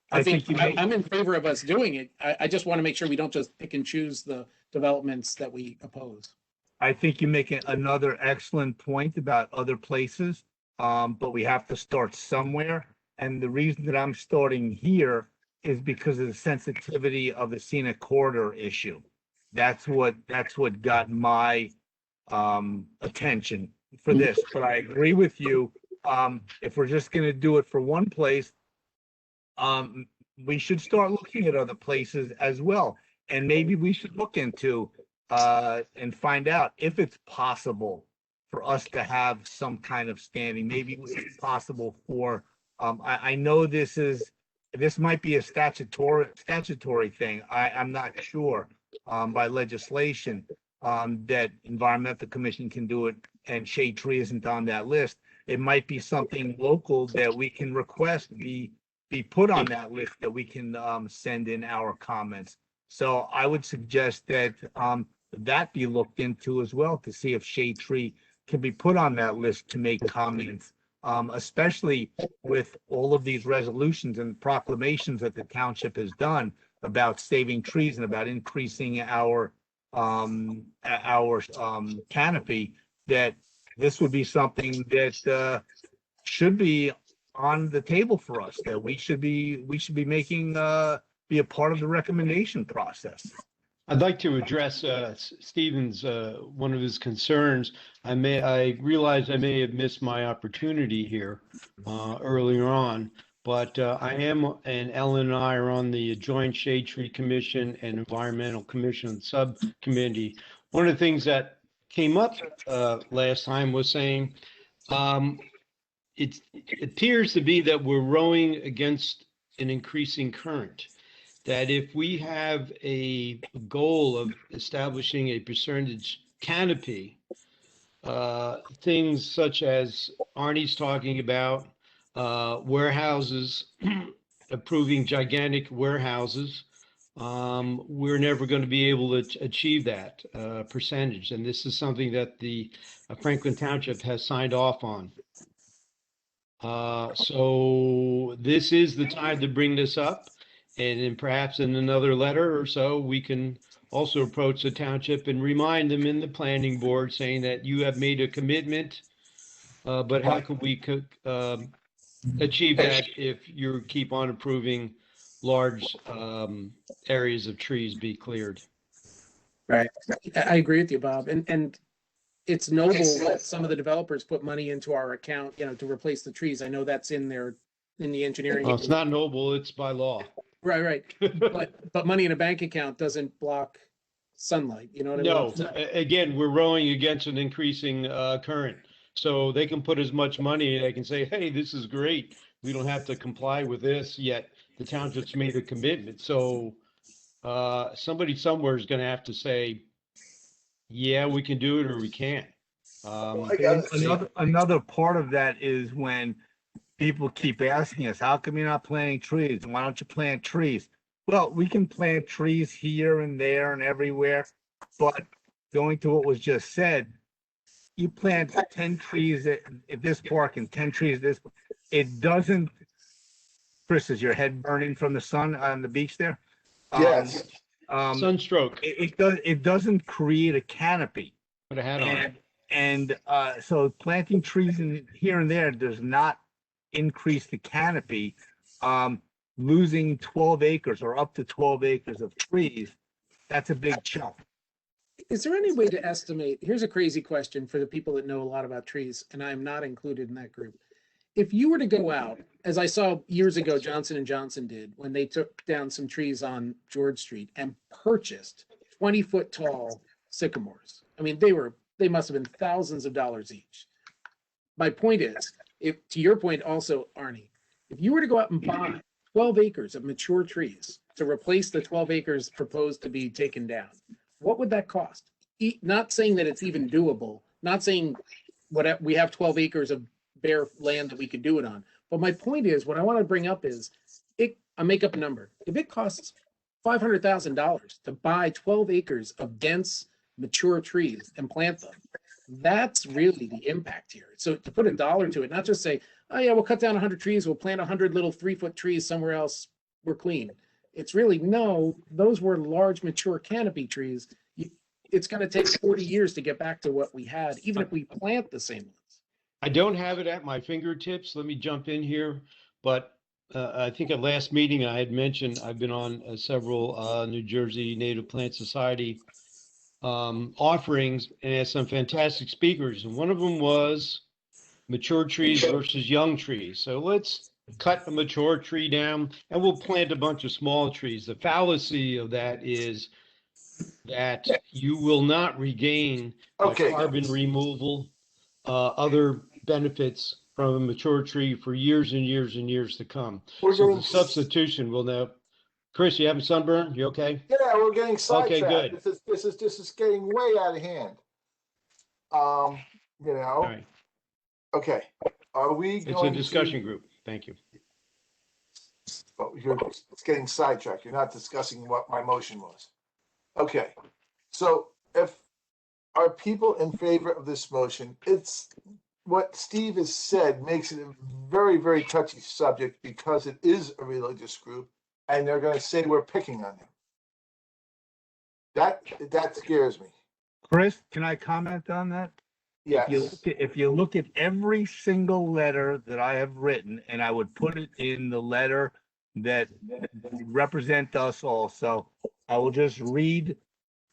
I think I'm in favor of us doing it. I just want to make sure we don't just pick and choose the developments that we oppose. I think you make another excellent point about other places, but we have to start somewhere. And the reason that I'm starting here is because of the sensitivity of the scenic corridor issue. That's what got my attention for this. But I agree with you. If we're just going to do it for one place, we should start looking at other places as well. And maybe we should look into and find out if it's possible for us to have some kind of standing. Maybe it's possible for, I know this is this might be a statutory thing. I'm not sure, by legislation, that environmental commission can do it and shade tree isn't on that list. It might be something local that we can request be put on that list, that we can, send in our comments. So I would suggest that, that be looked into as well, to see if shade tree can be put on that list to make comments. Especially with all of these resolutions and proclamations that the township has done about saving trees and about increasing our canopy, that this would be something that should be on the table for us, that we should be making be a part of the recommendation process. I'd like to address Stephen's one of his concerns. I realize I may have missed my opportunity here earlier on, but I am, and Ellen and I are on the Joint Shade Tree Commission and Environmental Commission subcommittee. One of the things that came up last time was saying it appears to be that we're rowing against an increasing current. That if we have a goal of establishing a percentage canopy, things such as Arnie's talking about, warehouses, approving gigantic warehouses, we're never going to be able to achieve that percentage. And this is something that the Franklin Township has signed off on. So this is the time to bring this up. And then perhaps in another letter or so, we can also approach the township and remind them in the planning board saying that you have made a commitment, but how could we achieve that if you keep on approving large areas of trees be cleared? Right. I agree with you, Bob. And it's noble that some of the developers put money into our account, to replace the trees. I know that's in the engineering. Well, it's not noble, it's by law. Right. But money in a bank account doesn't block sunlight. You know what I No, mean? again, we're rowing against an increasing current. So they can put as much money, they can say, hey, this is great. We don't have to comply with this, yet the township's made a commitment. So somebody somewhere is going to have to say, yeah, we can do it or we can't. Another part of that is when people keep asking us, how come you're not planting trees? Why don't you plant trees? Well, we can plant trees here and there and everywhere, but going to what was just said, you plant 10 trees at this park and 10 trees this, it doesn't, Chris, is your head burning from the sun on the beach there? Yes. Sunstroke. It doesn't create a canopy. Put a hat on. And so planting trees in here and there does not increase the canopy. Losing 12 acres or up to 12 acres of trees, that's a big chunk. Is there any way to estimate? Here's a crazy question for the people that know a lot about trees, and I'm not included in that group. If you were to go out, as I saw years ago, Johnson & Johnson did, when they took down some trees on George Street and purchased 20-foot tall sycamores. I mean, they must have been thousands of dollars each. My point is, to your point also, Arnie, if you were to go out and buy 12 acres of mature trees to replace the 12 acres proposed to be taken down, what would that cost? Not saying that it's even doable, not saying we have 12 acres of bare land that we could do it on. But my point is, what I want to bring up is, I make up a number. If it costs $500,000 to buy 12 acres of dense, mature trees and plant them, that's really the impact here. So to put a dollar to it, not just say, oh yeah, we'll cut down 100 trees, we'll plant 100 little 3-foot trees somewhere else, we're clean. It's really, no, those were large, mature canopy trees. It's going to take 40 years to get back to what we had, even if we plant the same ones. I don't have it at my fingertips. Let me jump in here. But I think at last meeting I had mentioned I've been on several New Jersey Native Plant Society offerings and had some fantastic speakers. And one of them was mature trees versus young trees. So let's cut a mature tree down and we'll plant a bunch of small trees. The fallacy of that is that you will not regain carbon removal, other benefits from a mature tree for years and years and years to come. We're So the getting- substitution will now, Chris, you having sunburn? You okay? Yeah, we're getting sidetracked. good. This is getting way out of hand. You All know, right. okay. Are we It's a going discussion to, group. Thank you. oh, it's getting sidetracked. You're not discussing what my motion was. Okay, so if, are people in favor of this motion? It's, what Steve has said makes it a very, very touchy subject because it is a religious group and they're gonna say we're picking on them. That scares me. Chris, can I comment on that? Yes, If you look at every single letter that I have written, and I would put it in the letter that represent us also, I will just read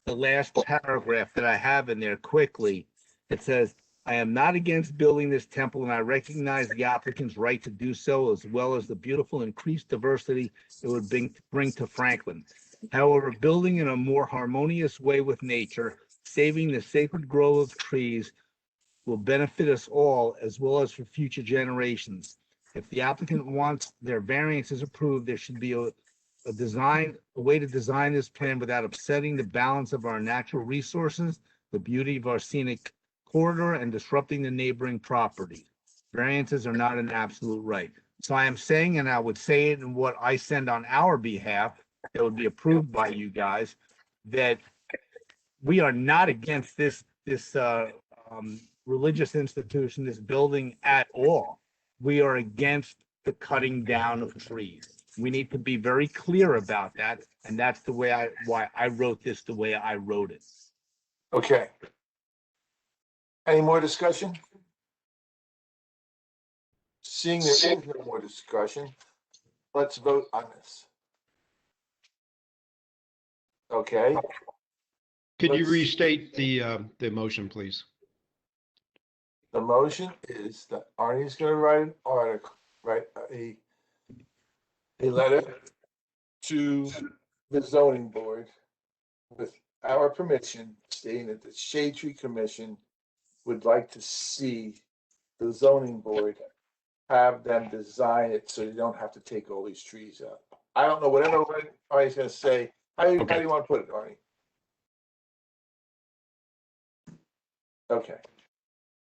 the last paragraph that I have in there quickly. It says, I am not against building this temple, and I recognize the applicant's right to do so, as well as the beautiful increased diversity it would bring to Franklin. However, building in a more harmonious way with nature, saving the sacred grove of trees, will benefit us all as well as for future generations. If the applicant wants their variances approved, there should be a way to design this plan without upsetting the balance of our natural resources, the beauty of our scenic corridor, and disrupting the neighboring property. Variances are not an absolute right. So I am saying, and I would say it in what I send on our behalf, that would be approved by you guys, that we are not against this religious institution, this building at all. We are against the cutting down of trees. We need to be very clear about that, and that's the way why I wrote this the way I wrote it. okay. Any more discussion? Seeing there is no more discussion, let's vote on this. Okay, Could you Let's- restate the motion, please? the motion is that Arnie's gonna write an article, write a letter to the zoning board with our permission, stating that the Shade Tree Commission would like to see the zoning board have them design it so you don't have to take all these trees out. I don't know, whatever Arnie's gonna say. How do you want to put it, Arnie? Okay,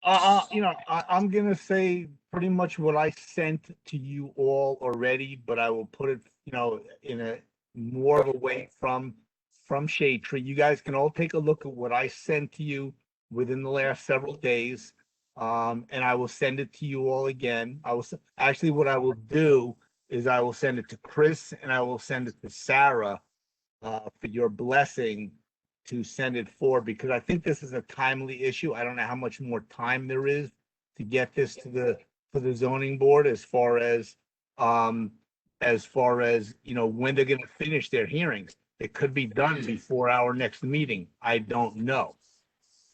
I'm gonna say pretty much what I sent to you all already, but I will put it, in a more of a way from Shade Tree. You guys can all take a look at what I sent to you within the last several days. And I will send it to you all again. Actually, what I will do is I will send it to Chris and I will send it to Sarah for your blessing to send it forward, because I think this is a timely issue. I don't know how much more time there is to get this to the zoning board as far as when they're gonna finish their hearings. It could be done before our next meeting. I don't know.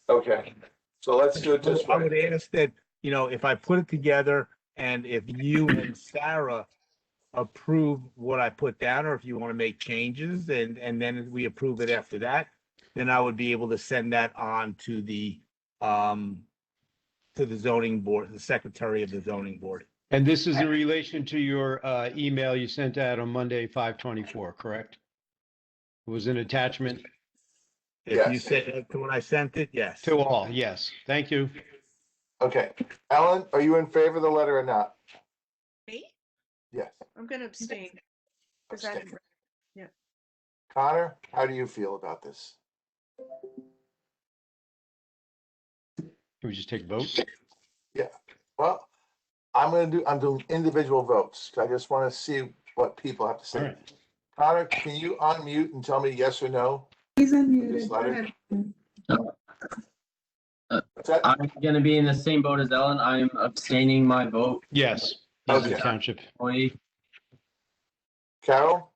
okay. So let's do it this I would way. ask that, if I put it together and if you and Sarah approve what I put down, or if you want to make changes and then we approve it after that, then I would be able to send that on to the zoning board, the secretary of the zoning board. And this is in relation to your email you sent out on Monday, 5/24, correct? It was an attachment If you Yes. said to when I sent it, yes. to all. Yes, thank you. Okay, Ellen, are you in favor of the letter or not? Me? Yes. I'm gonna abstain. 'Cause I Abstain. didn't- Connor, how do you feel about this? Can we just take a vote? Well, I'm doing individual votes. I just want to see what people have to All say. right. Connor, can you unmute and tell me yes or no? He's This unmuted. Go letter? ahead. What's that? I'm gonna be in the same boat as Ellen. I'm abstaining my vote. Yes, as as a a township. employee. Carol?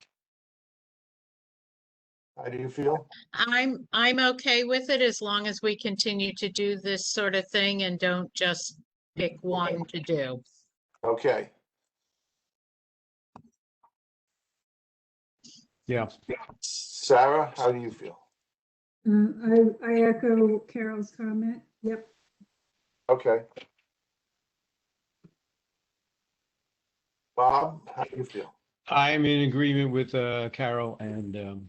How do you feel? I'm okay with it as long as we continue to do this sort of thing and don't just pick one to do. Okay, Yeah. Sarah, how do you feel? I echo Carol's comment. Yep. Okay. Bob, how do you feel? I'm in agreement with Carol and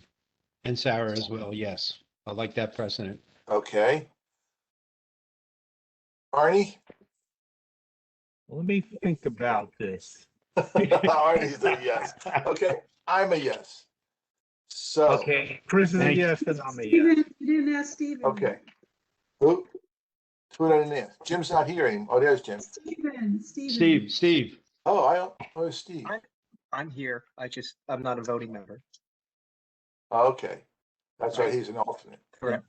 Sarah as well. Yes, I like that precedent. Okay. Arnie? Let me think about this. Arnie's a yes. Okay, I'm a yes. So, Okay, Chris is a Thank you. yes, and I'm a yes. Steven, you didn't ask Steven. okay. Who? Who did I didn't ask? Jim's not here anymore. Oh, there's Jim. Steven. Steve. Oh, Steve. I'm here. I'm not a voting member. Okay. That's right. He's an alternate. Correct.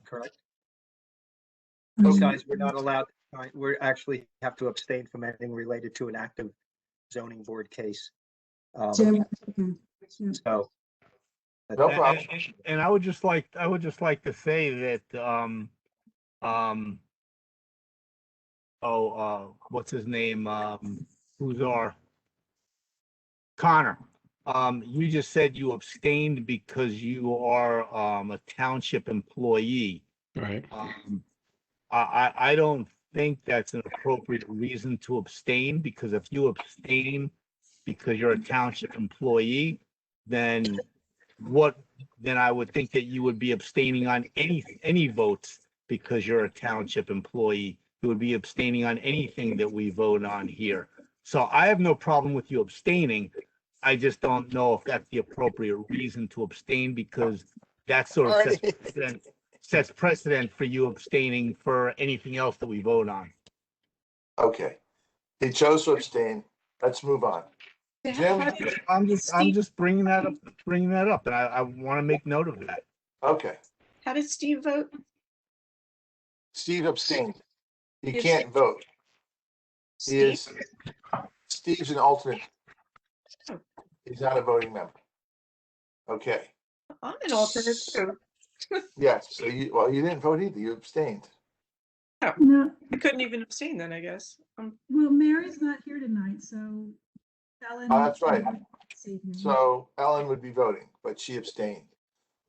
Um, You guys, we're not allowed, we're actually have to abstain from anything related to an active zoning board case. Jim, okay. Yeah. So. No problem. And I would just like to say that what's his name? Who's our Connor? You just said you abstained because you are a township employee. Right. I don't think that's an appropriate reason to abstain, because if you abstain because you're a township employee, then I would think that you would be abstaining on any votes because you're a township employee. You would be abstaining on anything that we vote on here. So I have no problem with you abstaining. I just don't know if that's the appropriate reason to abstain, because that sort of sets precedent for you abstaining for anything else that we vote on. Okay. He chose to abstain. Let's move on. Jim? I'm just bringing that up, and I want to make note of that. Okay. How did Steve vote? Steve abstained. He Is can't vote. He Steve? is, Steve's an alternate. Oh. He's not a voting member. Okay. I'm an alternate too. Yes. So you didn't vote either. You abstained. No, I couldn't even abstain then, I guess. well, Mary's not here tonight, so Ellen. Oh, that's right. This evening. So Ellen would be voting, but she abstained.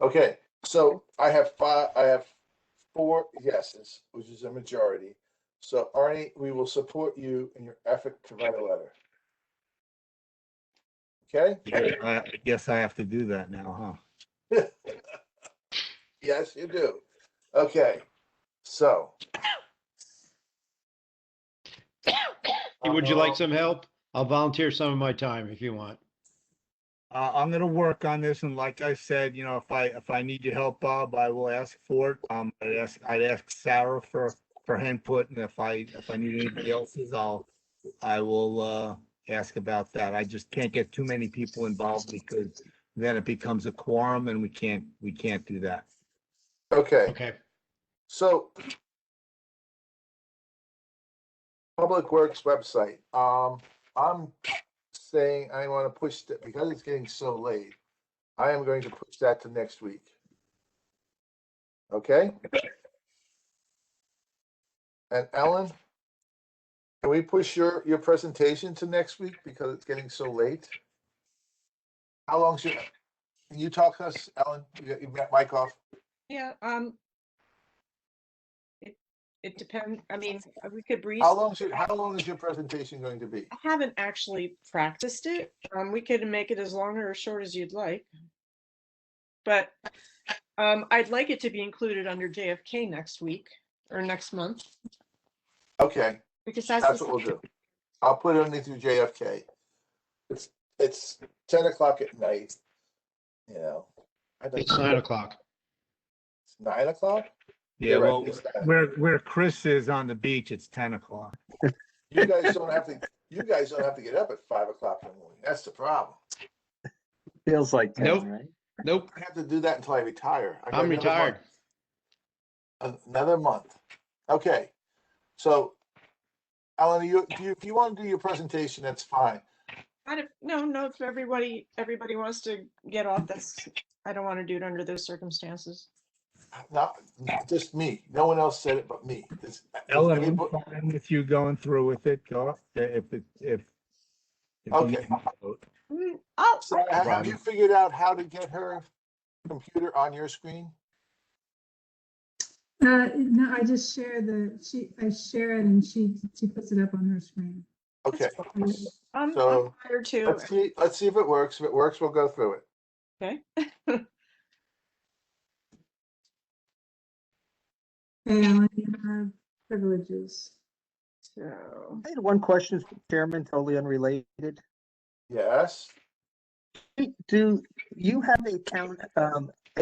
Okay. So I have 4 yeses, which is a majority. So Arnie, we will support you in your effort to write a letter. Okay? I guess I have to do that now, huh? Yes, you do. Okay. So. Would you like some help? I'll volunteer some of my time if you want. I'm gonna work on this, and like I said, if I need your help, Bob, I will ask for it. I'd ask Sarah for input, and if I need anybody else's, I will ask about that. I just can't get too many people involved, because then it becomes a quorum, and we can't do that. Okay. Okay. So. Public Works website. I'm saying I want to push that because it's getting so late. I am going to push that to next week. Okay? And Ellen, can we push your presentation to next week because it's getting so late? How long can you talk to us, Ellen? You got mic off? Yeah, it depends. I mean, we could breeze. How long is your presentation going to be? I haven't actually practiced it. We could make it as long or as short as you'd like. But I'd like it to be included under JFK next week or next month. Okay. Because that's what we'll do. I'll put it underneath your JFK. It's 10 o'clock at night. You know. It's 9 o'clock. It's 9 o'clock? Yeah, Right, well, where Chris is on the beach, it's 10 o'clock. You guys don't have to get up at 5 o'clock in the morning. That's the problem. Feels like 10, Nope. right? Nope. I have to do that until I retire. I got I'm another retired. Another month. Okay. So, Alan, if you want to do your presentation, that's fine. No, if everybody wants to get off, I don't want to do it under those circumstances. Not just me. No one else said it but me. Ellen, I'm fine with you going through with it. Go if you Okay. need to vote. So have you figured out how to get her computer on your screen? No, I just share I share it and she puts it up on her screen. Okay, I'm so tired too. let's see if it works. If it works, we'll go through it. Okay. And you have privileges. So, I had one question, Chairman, totally unrelated. Yes, Do you have a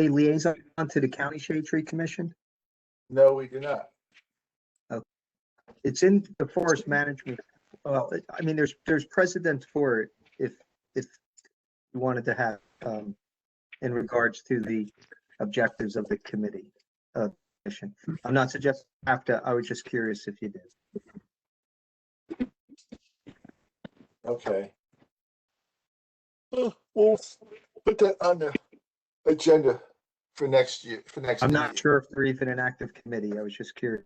liaison to the County Shade Tree Commission? no, we do not. It's in the forest management. Well, I mean, there's precedent for it if you wanted to have, in regards to the objectives of the committee, commission. I'm not suggesting after, I was just curious if you did. Okay. We'll put that on the agenda for next year, for next I'm meeting. not sure if they're even an active committee. I was just curious.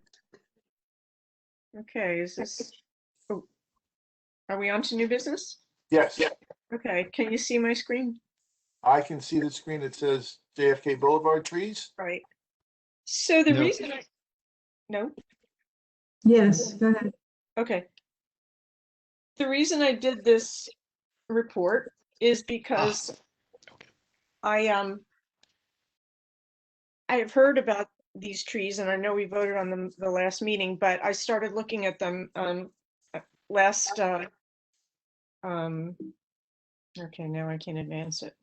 okay, is this, oh, are we on to new business? Yes, Okay, can you see my screen? I can see the screen that says JFK Boulevard trees. Right. So the No. reason no? Yes, go ahead. Okay. The reason I did this report is because I have heard about these trees and I know we voted on them the last meeting, but I started looking at them last okay, now I can't advance it.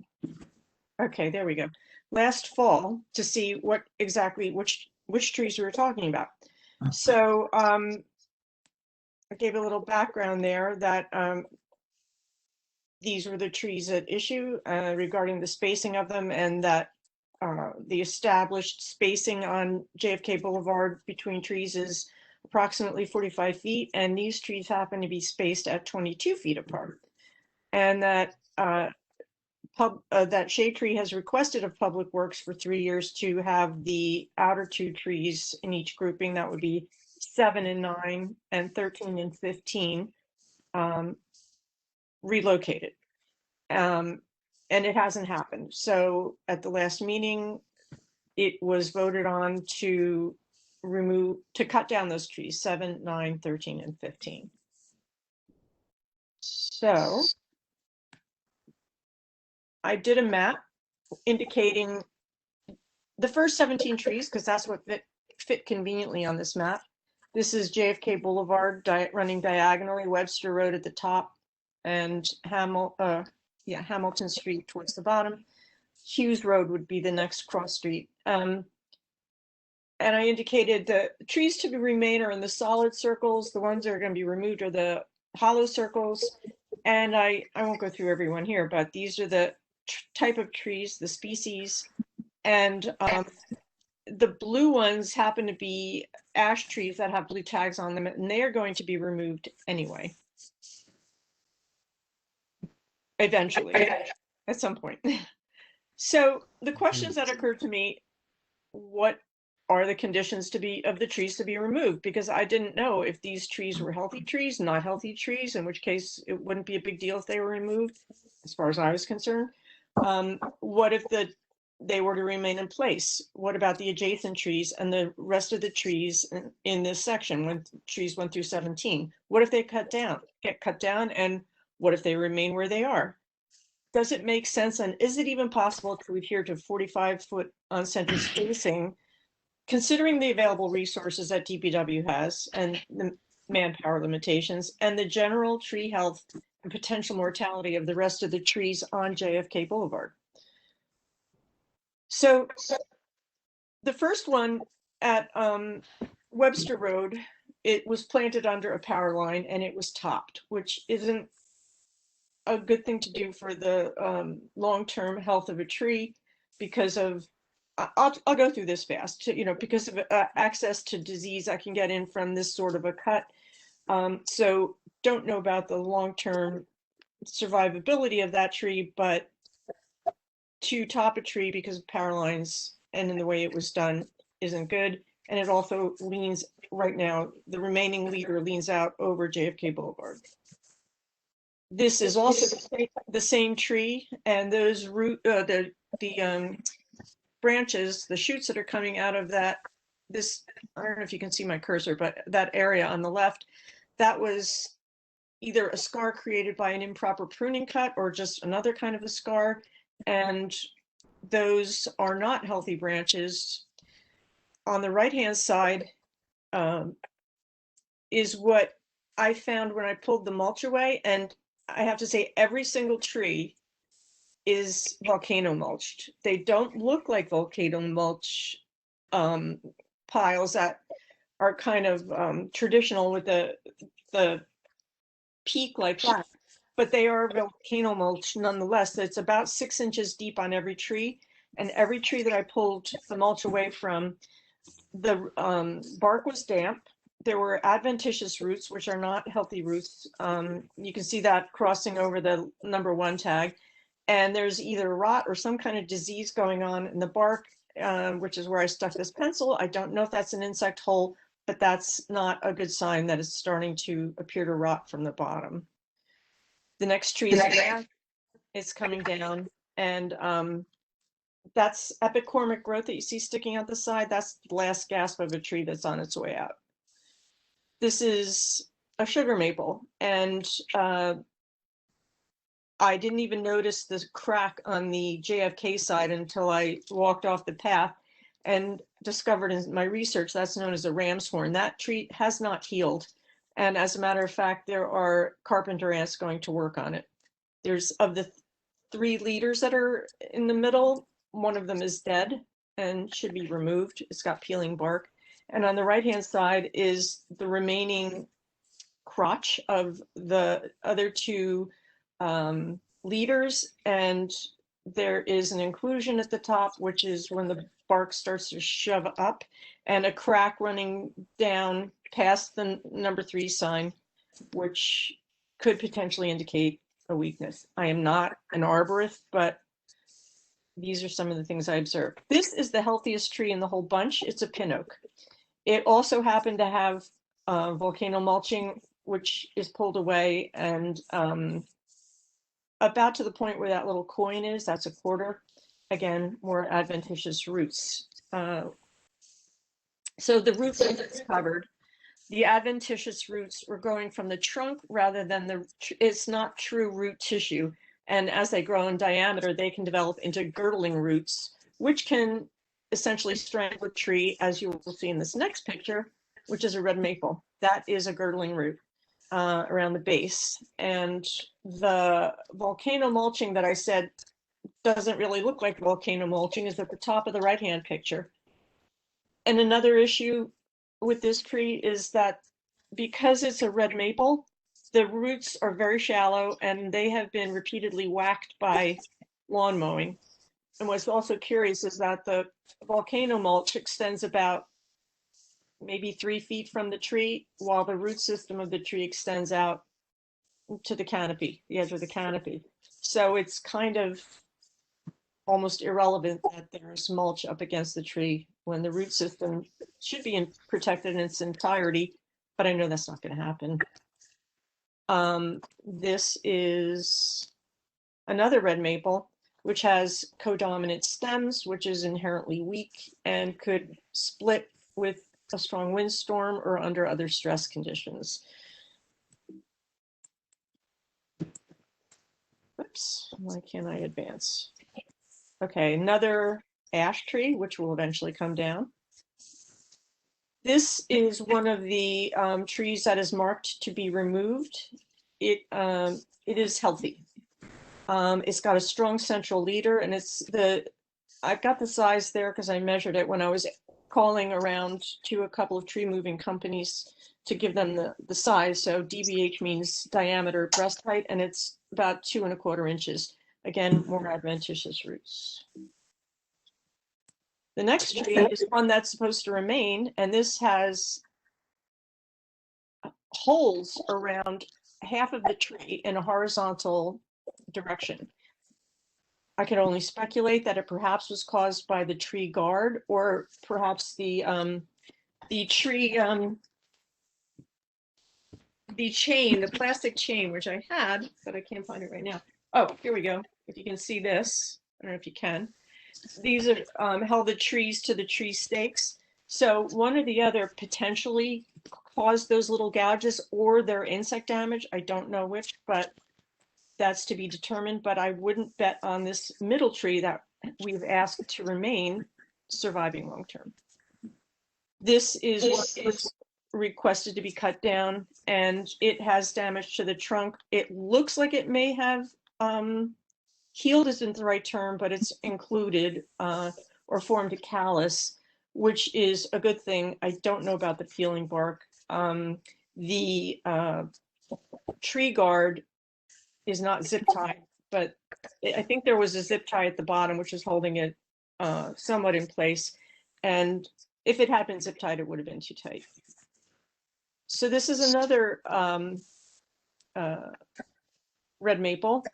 Okay, there we go. Last fall to see what exactly which trees we were talking about. So I gave a little background there that these were the trees at issue regarding the spacing of them, and that the established spacing on JFK Boulevard between trees is approximately 45 feet, and these trees happen to be spaced at 22 feet apart. And that that Shade Tree has requested of Public Works for 3 years to have the outer two trees in each grouping, that would be 7 and 9 and 13 and 15, relocated. And it hasn't happened. So at the last meeting, it was voted on to cut down those trees, 7, 9, 13, and 15. So I did a map indicating the first 17 trees, because that's what fit conveniently on this map. This is JFK Boulevard running diagonally, Webster Road at the top, and Hamilton Street towards the bottom. Hughes Road would be the next cross street. And I indicated the trees to remain are in the solid circles. The ones that are going to be removed are the hollow circles. And I won't go through everyone here, but these are the type of trees, the species. And the blue ones happen to be ash trees that have blue tags on them, and they are going to be removed anyway. Eventually, at some point. So the questions that occurred to me, what are the conditions of the trees to be removed? Because I didn't know if these trees were healthy trees, not healthy trees, in which case it wouldn't be a big deal if they were removed, as far as I was concerned. What if they were to remain in place? What about the adjacent trees and the rest of the trees in this section, when trees 1 through 17? What if they get cut down, and what if they remain where they are? Does it make sense, and is it even possible to adhere to 45-foot on-center spacing, considering the available resources that DPW has and the manpower limitations and the general tree health and potential mortality of the rest of the trees on JFK Boulevard? So the first one at Webster Road, it was planted under a power line and it was topped, which isn't a good thing to do for the long-term health of a tree, because of I'll go through this fast, because of access to disease that can get in from this sort of a cut. So don't know about the long-term survivability of that tree, but to top a tree because of power lines and in the way it was done isn't good. And it also leans, right now, the remaining leader leans out over JFK Boulevard. This is also the same tree, and those the branches, the shoots that are coming out of I don't know if you can see my cursor, but that area on the left, that was either a scar created by an improper pruning cut or just another kind of a scar. And those are not healthy branches. On the right-hand side is what I found when I pulled the mulch away. And I have to say, every single tree is volcano mulched. They don't look like volcano mulch piles that are kind of traditional with the peak like that, but they are volcano mulch nonetheless. It's about 6 inches deep on every tree, and every tree that I pulled the mulch away from, the bark was damp. There were adventitious roots, which are not healthy roots. You can see that crossing over the #1 tag. And there's either rot or some kind of disease going on in the bark, which is where I stuck this pencil. I don't know if that's an insect hole, but that's not a good sign that it's starting to appear to rot from the bottom. The next tree is down. It's coming down. And that's epicormic growth that you see sticking out the side. That's the last gasp of a tree that's on its way out. This is a sugar maple. And I didn't even notice the crack on the JFK side until I walked off the path and discovered in my research that's known as a ram's horn. That tree has not healed. And as a matter of fact, there are carpenter ants going to work on it. There's, of the 3 leaders that are in the middle, one of them is dead and should be removed. It's got peeling bark. And on the right-hand side is the remaining crotch of the other 2 leaders, and there is an inclusion at the top, which is when the bark starts to shove up, and a crack running down past the #3 sign, which could potentially indicate a weakness. I am not an arborist, but these are some of the things I observed. This is the healthiest tree in the whole bunch. It's a pin oak. It also happened to have volcano mulching, which is pulled away, and about to the point where that little coin is, that's a quarter. Again, more adventitious roots. So the root is covered. The adventitious roots were growing from the trunk rather than it's not true root tissue. And as they grow in diameter, they can develop into girdling roots, which can essentially strangle a tree, as you will see in this next picture, which is a red maple. That is a girdling root around the base. And the volcano mulching that I said doesn't really look like volcano mulching is at the top of the right-hand picture. And another issue with this tree is that because it's a red maple, the roots are very shallow and they have been repeatedly whacked by lawn mowing. And what's also curious is that the volcano mulch extends about maybe 3 feet from the tree, while the root system of the tree extends out to the canopy, the edge of the canopy. So it's kind of almost irrelevant that there's mulch up against the tree when the root system should be protected in its entirety, but I know that's not going to happen. This is another red maple, which has codominant stems, which is inherently weak and could split with a strong windstorm or under other stress conditions. Oops, why can't I advance? Okay, another ash tree, which will eventually come down. This is one of the trees that is marked to be removed. It is healthy. It's got a strong central leader, and I've got the size there because I measured it when I was calling around to a couple of tree moving companies to give them the size. So DBH means diameter breast height, and it's about 2 1/4 inches. Again, more adventitious roots. The next tree is one that's supposed to remain, and this has holes around half of the tree in a horizontal direction. I can only speculate that it perhaps was caused by the tree guard, or perhaps the tree, the chain, the plastic chain, which I had, but I can't find it right now. Oh, here we go. If you can see this, I don't know if you can. These are held the trees to the tree stakes. So one or the other potentially caused those little gouges or they're insect damage. I don't know which, but that's to be determined. But I wouldn't bet on this middle tree that we've asked to remain surviving long term. This is what was requested to be cut down, and it has damage to the trunk. It looks like it may have healed isn't the right term, but it's included or formed a callus, which is a good thing. I don't know about the peeling bark. The tree guard is not zip tied, but I think there was a zip tie at the bottom, which is holding it somewhat in place. And if it had been zip tied, it would have been too tight. So this is another red maple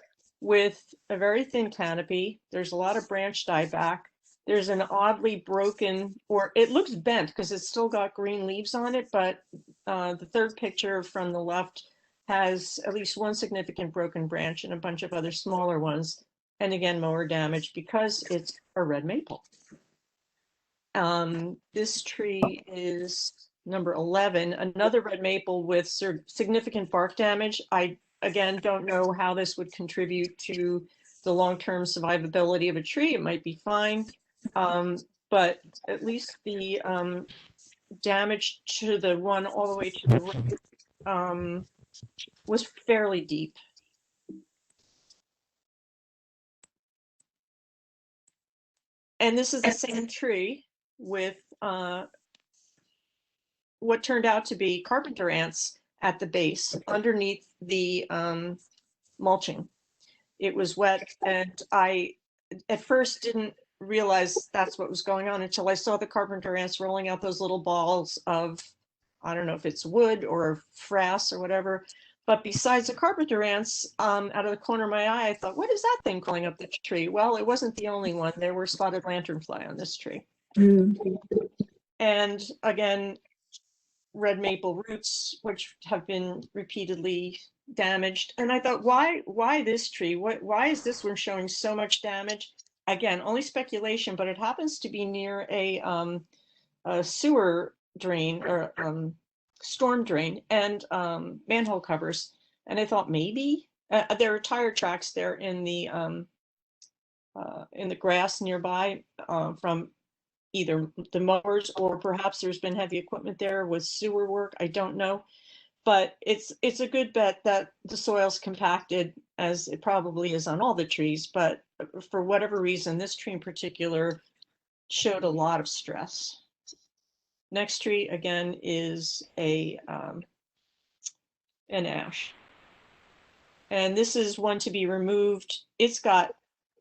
with a very thin canopy. There's a lot of branch dieback. There's an oddly broken, or it looks bent because it's still got green leaves on it, but the third picture from the left has at least one significant broken branch and a bunch of other smaller ones. And again, mower damage because it's a red maple. This tree is number 11, another red maple with significant bark damage. I, again, don't know how this would contribute to the long-term survivability of a tree. It might be fine, but at least the damage to the one all the way to the right was fairly deep. And this is the same tree with what turned out to be carpenter ants at the base underneath the mulching. It was wet, and I at first didn't realize that's what was going on until I saw the carpenter ants rolling out those little balls of, I don't know if it's wood or frass or whatever. But besides the carpenter ants, out of the corner of my eye, I thought, what is that thing crawling up the tree? Well, it wasn't the only one. There were spotted lanternfly on this tree. And again, red maple roots, which have been repeatedly damaged. And I thought, why this tree? Why is this one showing so much damage? Again, only speculation, but it happens to be near a sewer drain or storm drain and manhole covers. And I thought maybe there are tire tracks there in the grass nearby from either the mowers or perhaps there's been heavy equipment there with sewer work. I don't know, but it's a good bet that the soil's compacted, as it probably is on all the trees. But for whatever reason, this tree in particular showed a lot of stress. Next tree again is an ash. And this is one to be removed. It's got,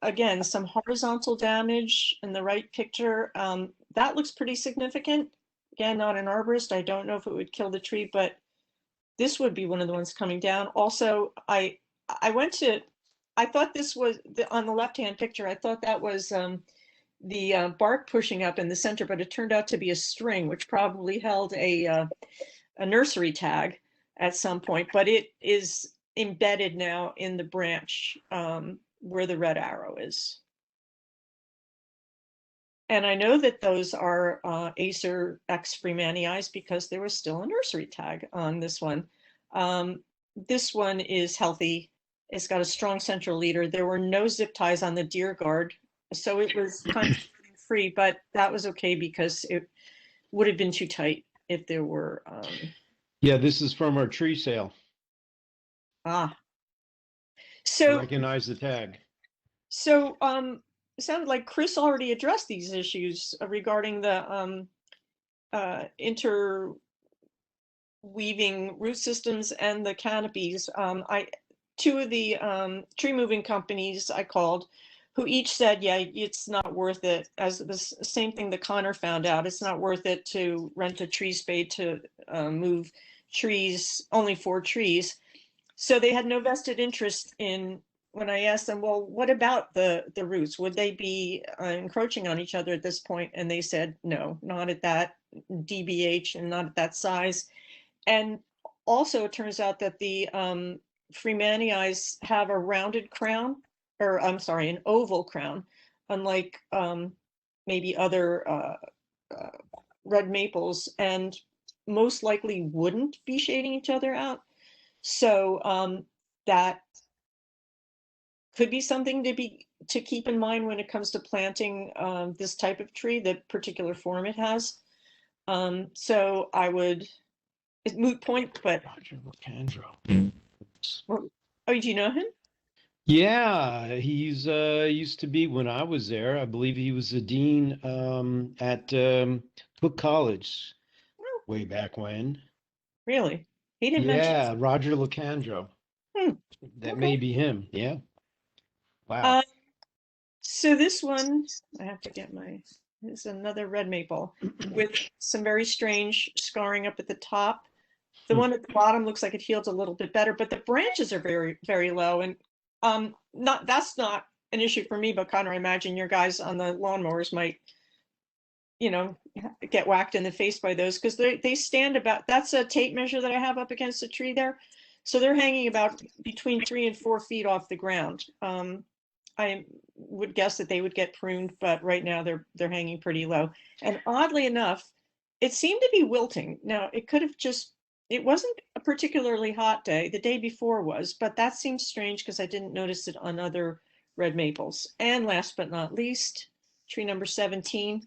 again, some horizontal damage in the right picture. That looks pretty significant. Again, not an arborist. I don't know if it would kill the tree, but this would be one of the ones coming down. Also, I thought this was, on the left-hand picture, I thought that was the bark pushing up in the center, but it turned out to be a string, which probably held a nursery tag at some point, but it is embedded now in the branch where the red arrow is. And I know that those are Acer X Freemanii because there was still a nursery tag on this one. This one is healthy. It's got a strong central leader. There were no zip ties on the deer guard, so it was kind of free, but that was okay because it would have been too tight if there were. Yeah, this is from our tree sale. So Recognize the tag. So it sounded like Chris already addressed these issues regarding the interweaving root systems and the canopies. Two of the tree moving companies I called, who each said, yeah, it's not worth it. As the same thing that Connor found out, it's not worth it to rent a tree spade to move trees, only 4 trees. So they had no vested interest in. When I asked them, well, what about the roots? Would they be encroaching on each other at this point? And they said, no, not at that DBH and not at that size. And also it turns out that the Freemanii have a rounded crown, or I'm sorry, an oval crown, unlike maybe other red maples. And most likely wouldn't be shading each other out. So that could be something to keep in mind when it comes to planting this type of tree, the particular form it has. So I would, it's moot point, but Roger Locandro. oh, do you know him? Yeah, he's used to be when I was there. I believe he was the dean at Cook College way back when. Really? He didn't mention. Yeah, Roger Locandro. Hmm, That okay. may be him. Yeah. Wow. So this one, I have to get this is another red maple with some very strange scarring up at the top. The one at the bottom looks like it healed a little bit better, but the branches are very, very low. And that's not an issue for me, but Connor, I imagine your guys on the lawnmowers might, get whacked in the face by those, because they stand about, that's a tape measure that I have up against the tree there. So they're hanging about between 3 and 4 feet off the ground. I would guess that they would get pruned, but right now they're hanging pretty low. And oddly enough, it seemed to be wilting. Now it could have it wasn't a particularly hot day. The day before was, but that seems strange because I didn't notice it on other red maples. And last but not least, tree number 17,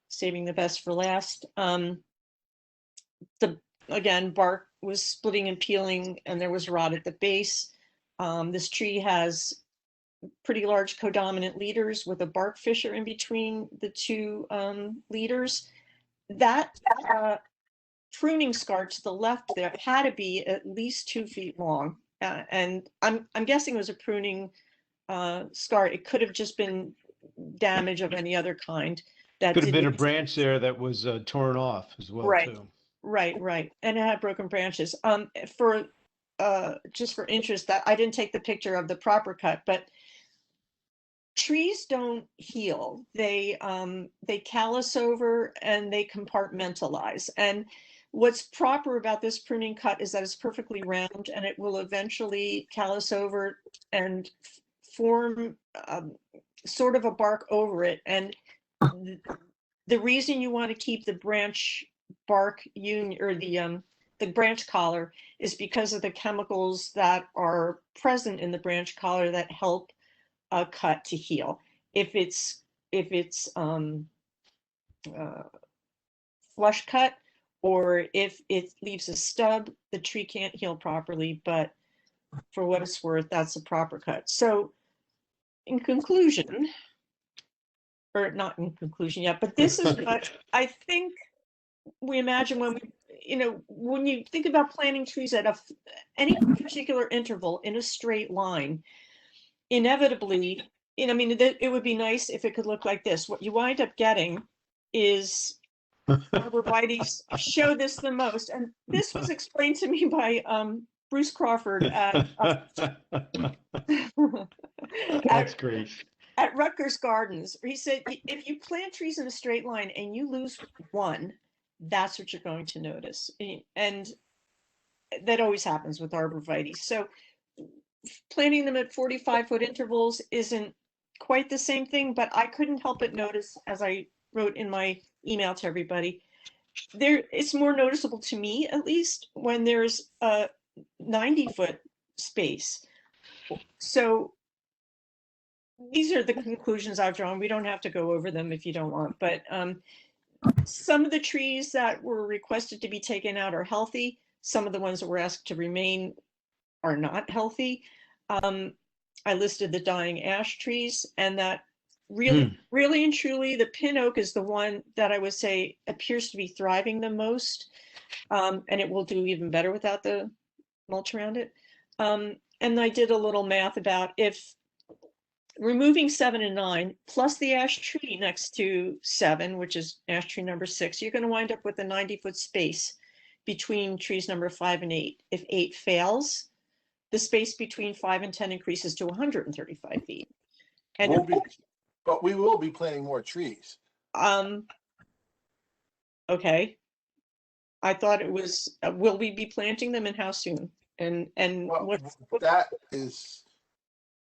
saving the best for last. Again, bark was splitting and peeling, and there was rot at the base. This tree has pretty large codominant leaders with a bark fissure in between the two leaders. That pruning scar to the left there had to be at least 2 feet long, and I'm guessing it was a pruning scar. It could have just been damage of any other kind. That Could have been a didn't- branch there that was torn off as well, Right. too. Right, and it had broken branches. For just for interest, that I didn't take the picture of the proper cut, but trees don't heal. They callus over and they compartmentalize. And what's proper about this pruning cut is that it's perfectly round, and it will eventually callus over and form sort of a bark over it. And the reason you want to keep the branch bark union, or the branch collar, is because of the chemicals that are present in the branch collar that help a cut to heal. If it's flush cut, or if it leaves a stub, the tree can't heal properly. But for what it's worth, that's a proper cut. So in conclusion, or not in conclusion yet, but this is what I think we imagine when when you think about planting trees at any particular interval in a straight line, inevitably, it would be nice if it could look like this. What you wind up getting is arborvitaes show this the most, and this was explained to me by Bruce Crawford at That's great. at Rutgers Gardens. He said, if you plant trees in a straight line and you lose one, that's what you're going to notice. And that always happens with arborvitaes. So planting them at 45-foot intervals isn't quite the same thing, but I couldn't help but notice, as I wrote in my email to everybody, it's more noticeable to me, at least, when there's a 90-foot space. So these are the conclusions I've drawn. We don't have to go over them if you don't want, but some of the trees that were requested to be taken out are healthy. Some of the ones that were asked to remain are not healthy. I listed the dying ash trees, and that really and truly, the pin oak is the one that I would say appears to be thriving the most, and it will do even better without the mulch around it. And I did a little math about if removing 7 and 9 plus the ash tree next to 7, which is ash tree number 6, you're going to wind up with a 90-foot space between trees number 5 and 8. If 8 fails, the space between 5 and 10 increases to 135 feet. And but we will be planting more trees. Okay. I thought it was, will we be planting them, and how soon? And Well, that is,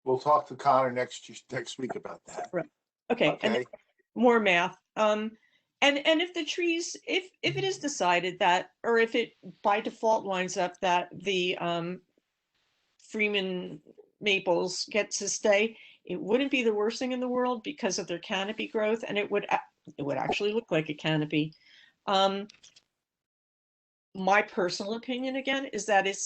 we'll talk to Connor next week about that. Right. Okay. Okay. And more math. And if the trees, if it is decided that, or if it by default winds up that the Freeman maples get to stay, it wouldn't be the worst thing in the world because of their canopy growth, and it would actually look like a canopy. My personal opinion again is that it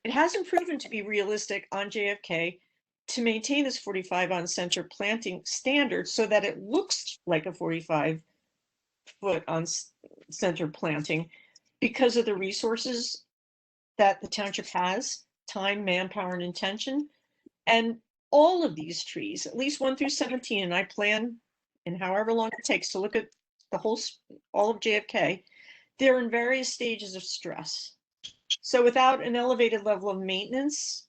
hasn't proven to be realistic on JFK to maintain this 45 on center planting standard so that it looks like a 45-foot on center planting because of the resources that the township has, time, manpower, and intention. And all of these trees, at least 1 through 17, and I plan in however long it takes to look at the whole, all of JFK, they're in various stages of stress. So without an elevated level of maintenance,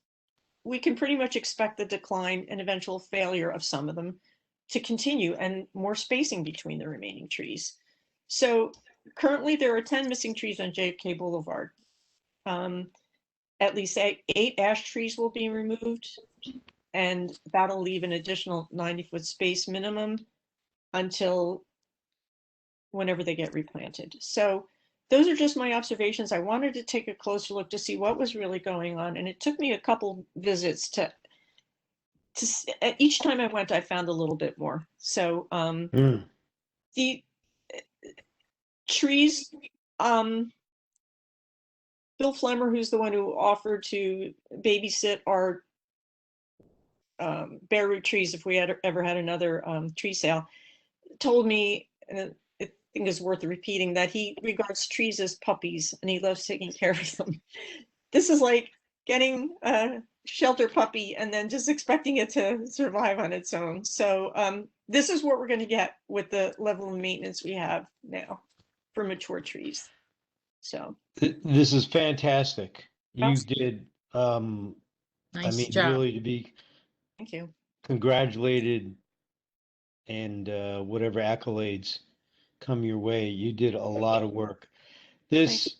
we can pretty much expect the decline and eventual failure of some of them to continue, and more spacing between the remaining trees. So currently there are 10 missing trees on JFK Boulevard. At least eight ash trees will be removed, and that'll leave an additional 90-foot space minimum until whenever they get replanted. So those are just my observations. I wanted to take a closer look to see what was really going on, and it took me a couple visits to each time I went, I found a little bit more. So the trees, Bill Flemmer, who's the one who offered to babysit our bare root trees if we had ever had another tree sale, told me, and I think it's worth repeating, that he regards trees as puppies and he loves taking care of them. This is like getting a shelter puppy and then just expecting it to survive on its own. So this is what we're going to get with the level of maintenance we have now for mature trees. So This is fantastic. You Yes. did, Nice job. really to be thank you. congratulated and whatever accolades come your way. You did a lot of work. This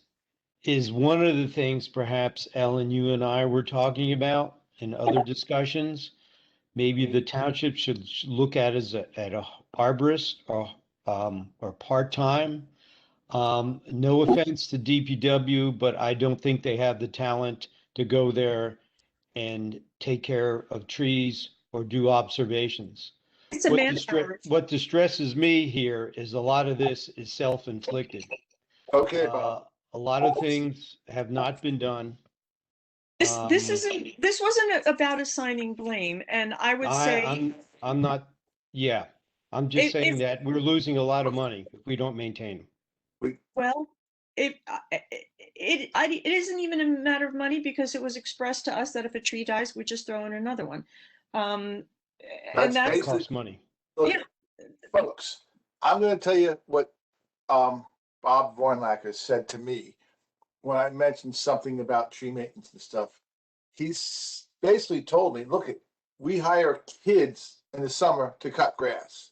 is one of the things perhaps, Ellen, you and I were talking about in other discussions. Maybe the township should look at as at a arborist or part-time. No offense to DPW, but I don't think they have the talent to go there and take care of trees or do observations. It's a manpower. What distresses me here is a lot of this is self-inflicted. Okay, Bob. A lot of things have not been done. This wasn't about assigning blame, and I would say I'm not. Yeah, I'm just saying that we're losing a lot of money if we don't maintain them. well, it isn't even a matter of money, because it was expressed to us that if a tree dies, we just throw in another one. And that's costs money. Look, yeah. folks, I'm going to tell you what Bob Vornlacker said to me when I mentioned something about tree maintenance and stuff. He's basically told me, look, we hire kids in the summer to cut grass.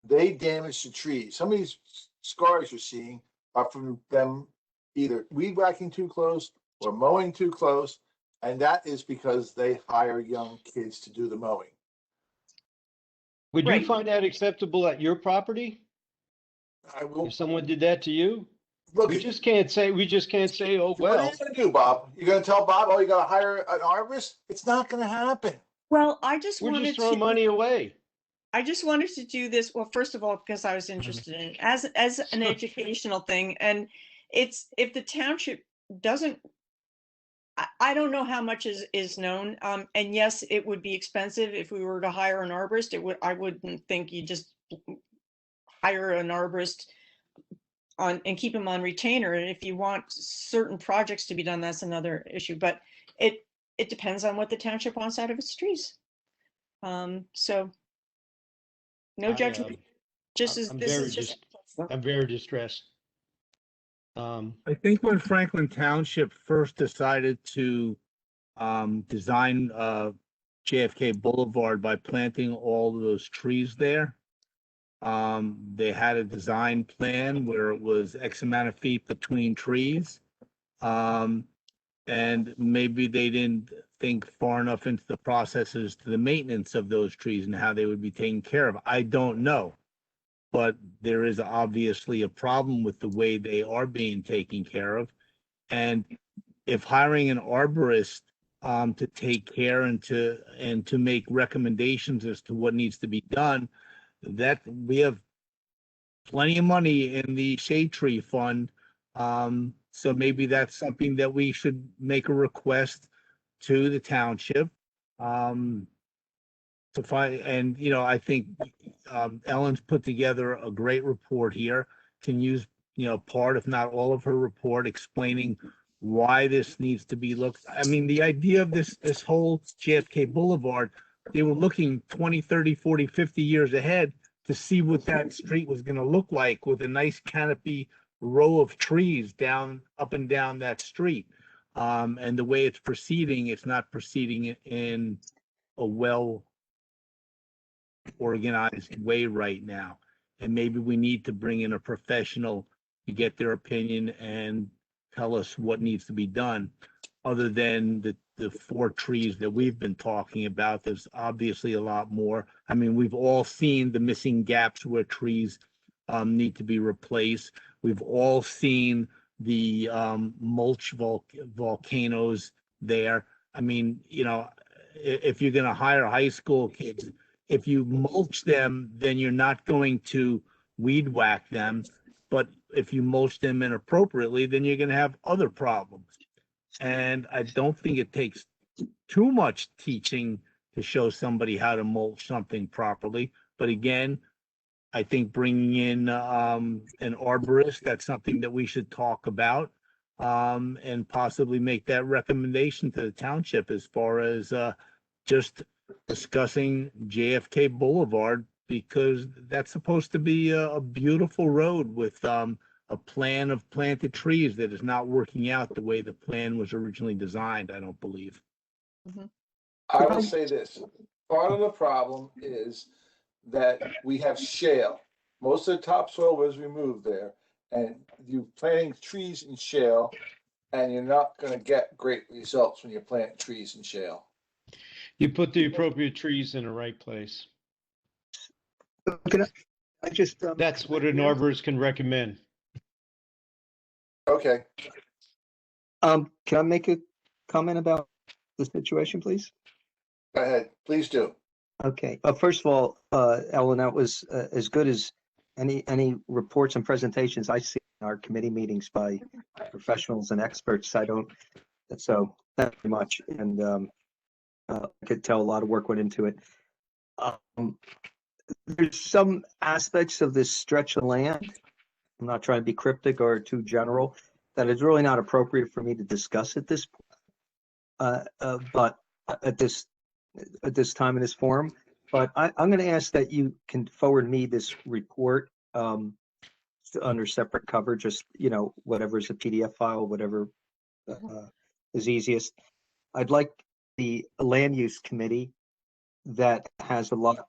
They damage the trees. Some of these scars you're seeing are from them either weed whacking too close or mowing too close, and that is because they hire young kids to do the mowing. Would Right. you find that acceptable at your property I will. if someone did that to you? Look, We just can't say, oh, what well. are you going to do, Bob? You're going to tell Bob, oh, you got to hire an arborist? It's not going to happen. Well, I just We're wanted just throwing to. money away. I just wanted to do this. Well, first of all, because I was interested in it as an educational thing, and it's if the township doesn't. I don't know how much is known, and yes, it would be expensive if we were to hire an arborist. I wouldn't think you just hire an arborist on and keep him on retainer. And if you want certain projects to be done, that's another issue. But it depends on what the township wants out of its trees. So no judgment. I'm very distressed. I think when Franklin Township first decided to design JFK Boulevard by planting all of those trees there, they had a design plan where it was X amount of feet between trees. And maybe they didn't think far enough into the processes to the maintenance of those trees and how they would be taken care of. I don't know. but there is obviously a problem with the way they are being taken care of. And if hiring an arborist to take care and to make recommendations as to what needs to be done, that we have plenty of money in the shade tree fund. So maybe that's something that we should make a request to the township. To find, and I think Ellen's put together a great report here. Can use part, if not all of her report, explaining why this needs to be looked. I mean, the idea of this whole JFK Boulevard, they were looking 20, 30, 40, 50 years ahead to see what that street was going to look like with a nice canopy row of trees up and down that street. And the way it's proceeding, it's not proceeding in a well organized way right now. And maybe we need to bring in a professional to get their opinion and tell us what needs to be done, other than the 4 trees that we've been talking about. There's obviously a lot more. I mean, we've all seen the missing gaps where trees need to be replaced. We've all seen the mulch volcanoes there. I mean, if you're going to hire high school kids, if you mulch them, then you're not going to weed whack them. But if you mulch them inappropriately, then you're going to have other problems. And I don't think it takes too much teaching to show somebody how to mulch something properly. But again, I think bringing in an arborist, that's something that we should talk about, and possibly make that recommendation to the township as far as just discussing JFK Boulevard, because that's supposed to be a beautiful road with a plan of planted trees that is not working out the way the plan was originally designed, I don't believe. I will say this, part of the problem is that we have shale. Most of the topsoil was removed there, and you're planting trees in shale, and you're not going to get great results when you plant trees in shale. You put the appropriate trees in the right place. Can I just, That's what an arborist can recommend. Okay. can I make a comment about the situation, please? Go ahead. Please do. Okay. First of all, Ellen, that was as good as any reports and presentations I see in our committee meetings by professionals and experts. So thank you very much. And I could tell a lot of work went into it. There's some aspects of this stretch of land, I'm not trying to be cryptic or too general, that is really not appropriate for me to discuss at this point. But at this time in this forum. But I'm going to ask that you can forward me this report under separate cover, just, whatever is a PDF file, whatever is easiest. I'd like the land use committee that has a lot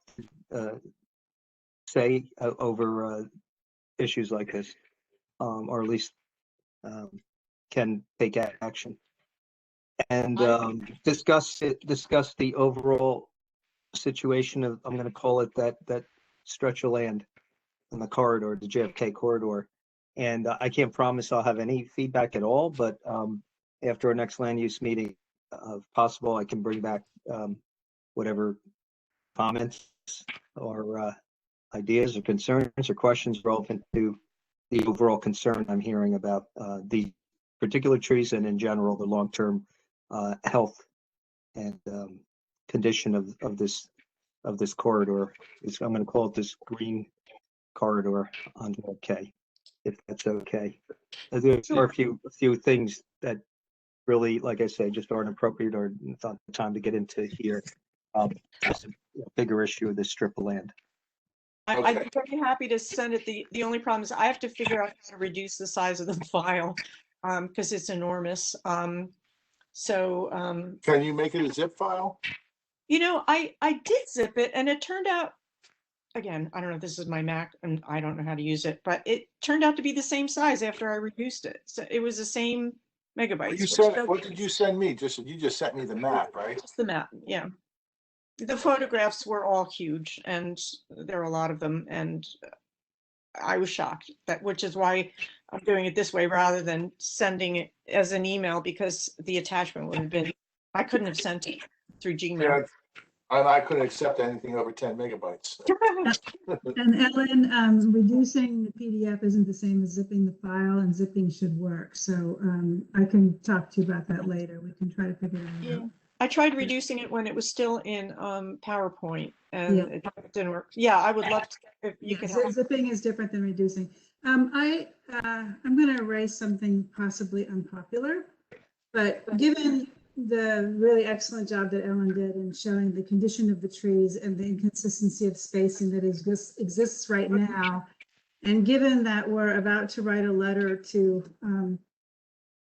say over issues like this, or at least can take action, and discuss the overall situation of, I'm going to call it that stretch of land in the corridor, the JFK corridor. And I can't promise I'll have any feedback at all, but after our next land use meeting, if possible, I can bring back whatever comments or ideas or concerns or questions relevant to the overall concern I'm hearing about the particular trees and in general the long-term health and condition of this corridor. I'm going to call it this green corridor on JFK, if that's okay. There are a few things that really, like I say, just aren't appropriate or not the time to get into here. Just a bigger issue of this strip of land. I'd be very happy to send it. The only problem is I have to figure out how to reduce the size of the file because it's enormous. Can you make it a zip file? I did zip it and it turned out, again, I don't know if this is my Mac and I don't know how to use it, but it turned out to be the same size after I reduced it. So it was the same megabytes. What did you send me? You just sent me the map, right? Just the map, yeah. The photographs were all huge and there are a lot of them, and I was shocked that, which is why I'm doing it this way rather than sending it as an email, because the attachment would have been, I couldn't have sent it through Gmail. Yeah, and I couldn't accept anything over 10 megabytes. And Ellen, reducing the PDF isn't the same as zipping the file, and zipping should work. So I can talk to you about that later. We can try to figure that Yeah. out. I tried reducing it when it was still in PowerPoint and Yeah. it didn't work. Yeah, I would love to, if you Yeah, could so help. zipping is different than reducing. I'm going to erase something possibly unpopular, but given the really excellent job that Ellen did in showing the condition of the trees and the inconsistency of spacing that exists right now, and given that we're about to write a letter to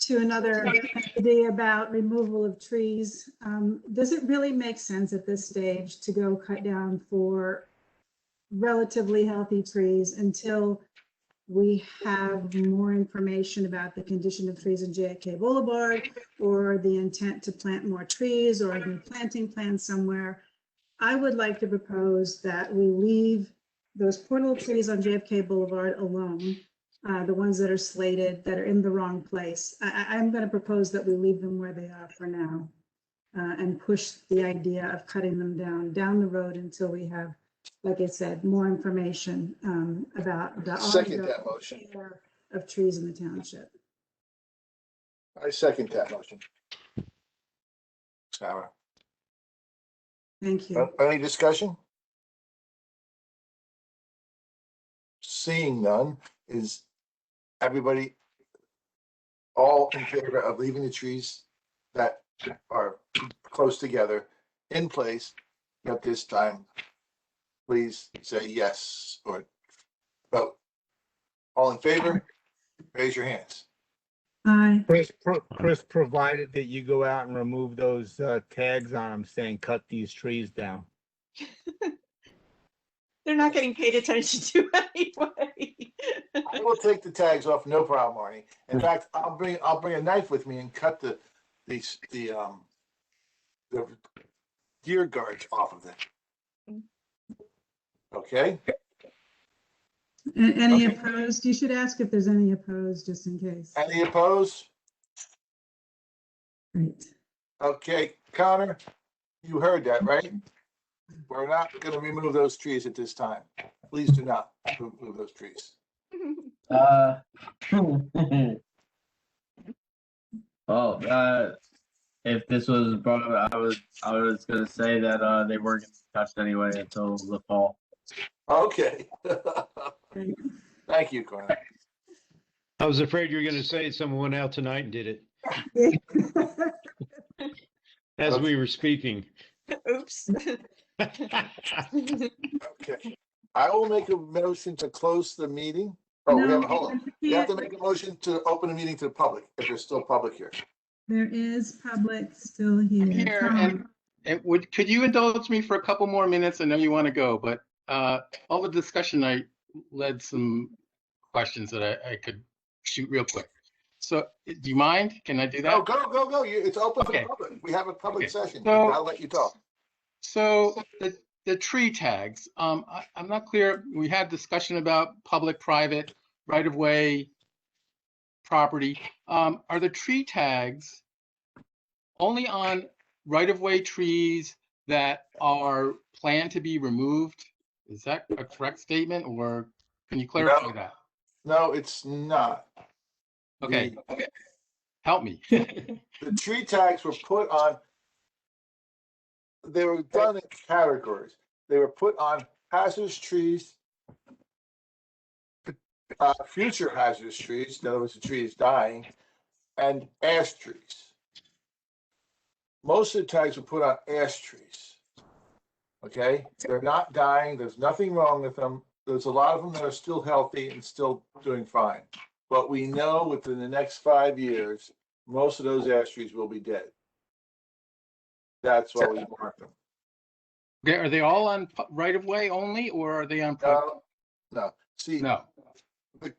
another entity about removal of trees, does it really make sense at this stage to go cut down for relatively healthy trees until we have more information about the condition of trees in JFK Boulevard, or the intent to plant more trees, or a new planting plan somewhere? I would like to propose that we leave those poor little trees on JFK Boulevard alone, the ones that are slated, that are in the wrong place. I'm going to propose that we leave them where they are for now, and push the idea of cutting them down the road until we have, like I said, more information about the Second that motion. care of trees in the township. I second that motion. Sarah, Thank you. any discussion? Seeing none, is everybody all in favor of leaving the trees that are close together in place at this time? Please say yes or vote. All in favor, raise your hands. Aye. Chris, provided that you go out and remove those tags on them saying, cut these trees down. They're not getting paid attention to anyway. I will take the tags off, no problem, Arnie. In fact, I'll bring a knife with me and cut the deer guards off of them. Okay? Any Okay. opposed? You should ask if there's any opposed, just in case. Any opposed? Great. Okay, Connor, you heard that, right? We're not gonna remove those trees at this time. Please do not remove those trees. Well, if this was brought up, I was gonna say that they weren't gonna be touched anyway until the fall. Okay. Thank you, Connor. I was afraid you were going to say someone went out tonight and did it as we were speaking. Oops. Okay. I will make a motion to close the meeting. Oh, No, hold on. We have to make a motion to open the meeting to the public, if there's still public here. There is public still here. Here, Tom, and could you indulge me for a couple more minutes? I know you want to go, but all the discussion, I led some questions that I could shoot real quick. So do you mind? Can I do that? Oh, go. It's open to the Okay. public. We have a public Okay. session. So- I'll let you talk. So the tree tags, I'm not clear. We had discussion about public, private, right-of-way, property. Are the tree tags only on right-of-way trees that are planned to be removed? Is that a correct statement, or can you clarify No. that? No, it's not. Okay, help me. The tree tags were put on, they were done in categories. They were put on hazardous trees, future hazardous trees, in other words, the tree is dying, and ash trees. Most of the tags were put on ash trees. Okay, they're not dying. There's nothing wrong with them. There's a lot of them that are still healthy and still doing fine. But we know within the next 5 years, most of those ash trees will be dead. That's why we mark them. Okay, are they all on right-of-way only, or are they on? private? No. See, No.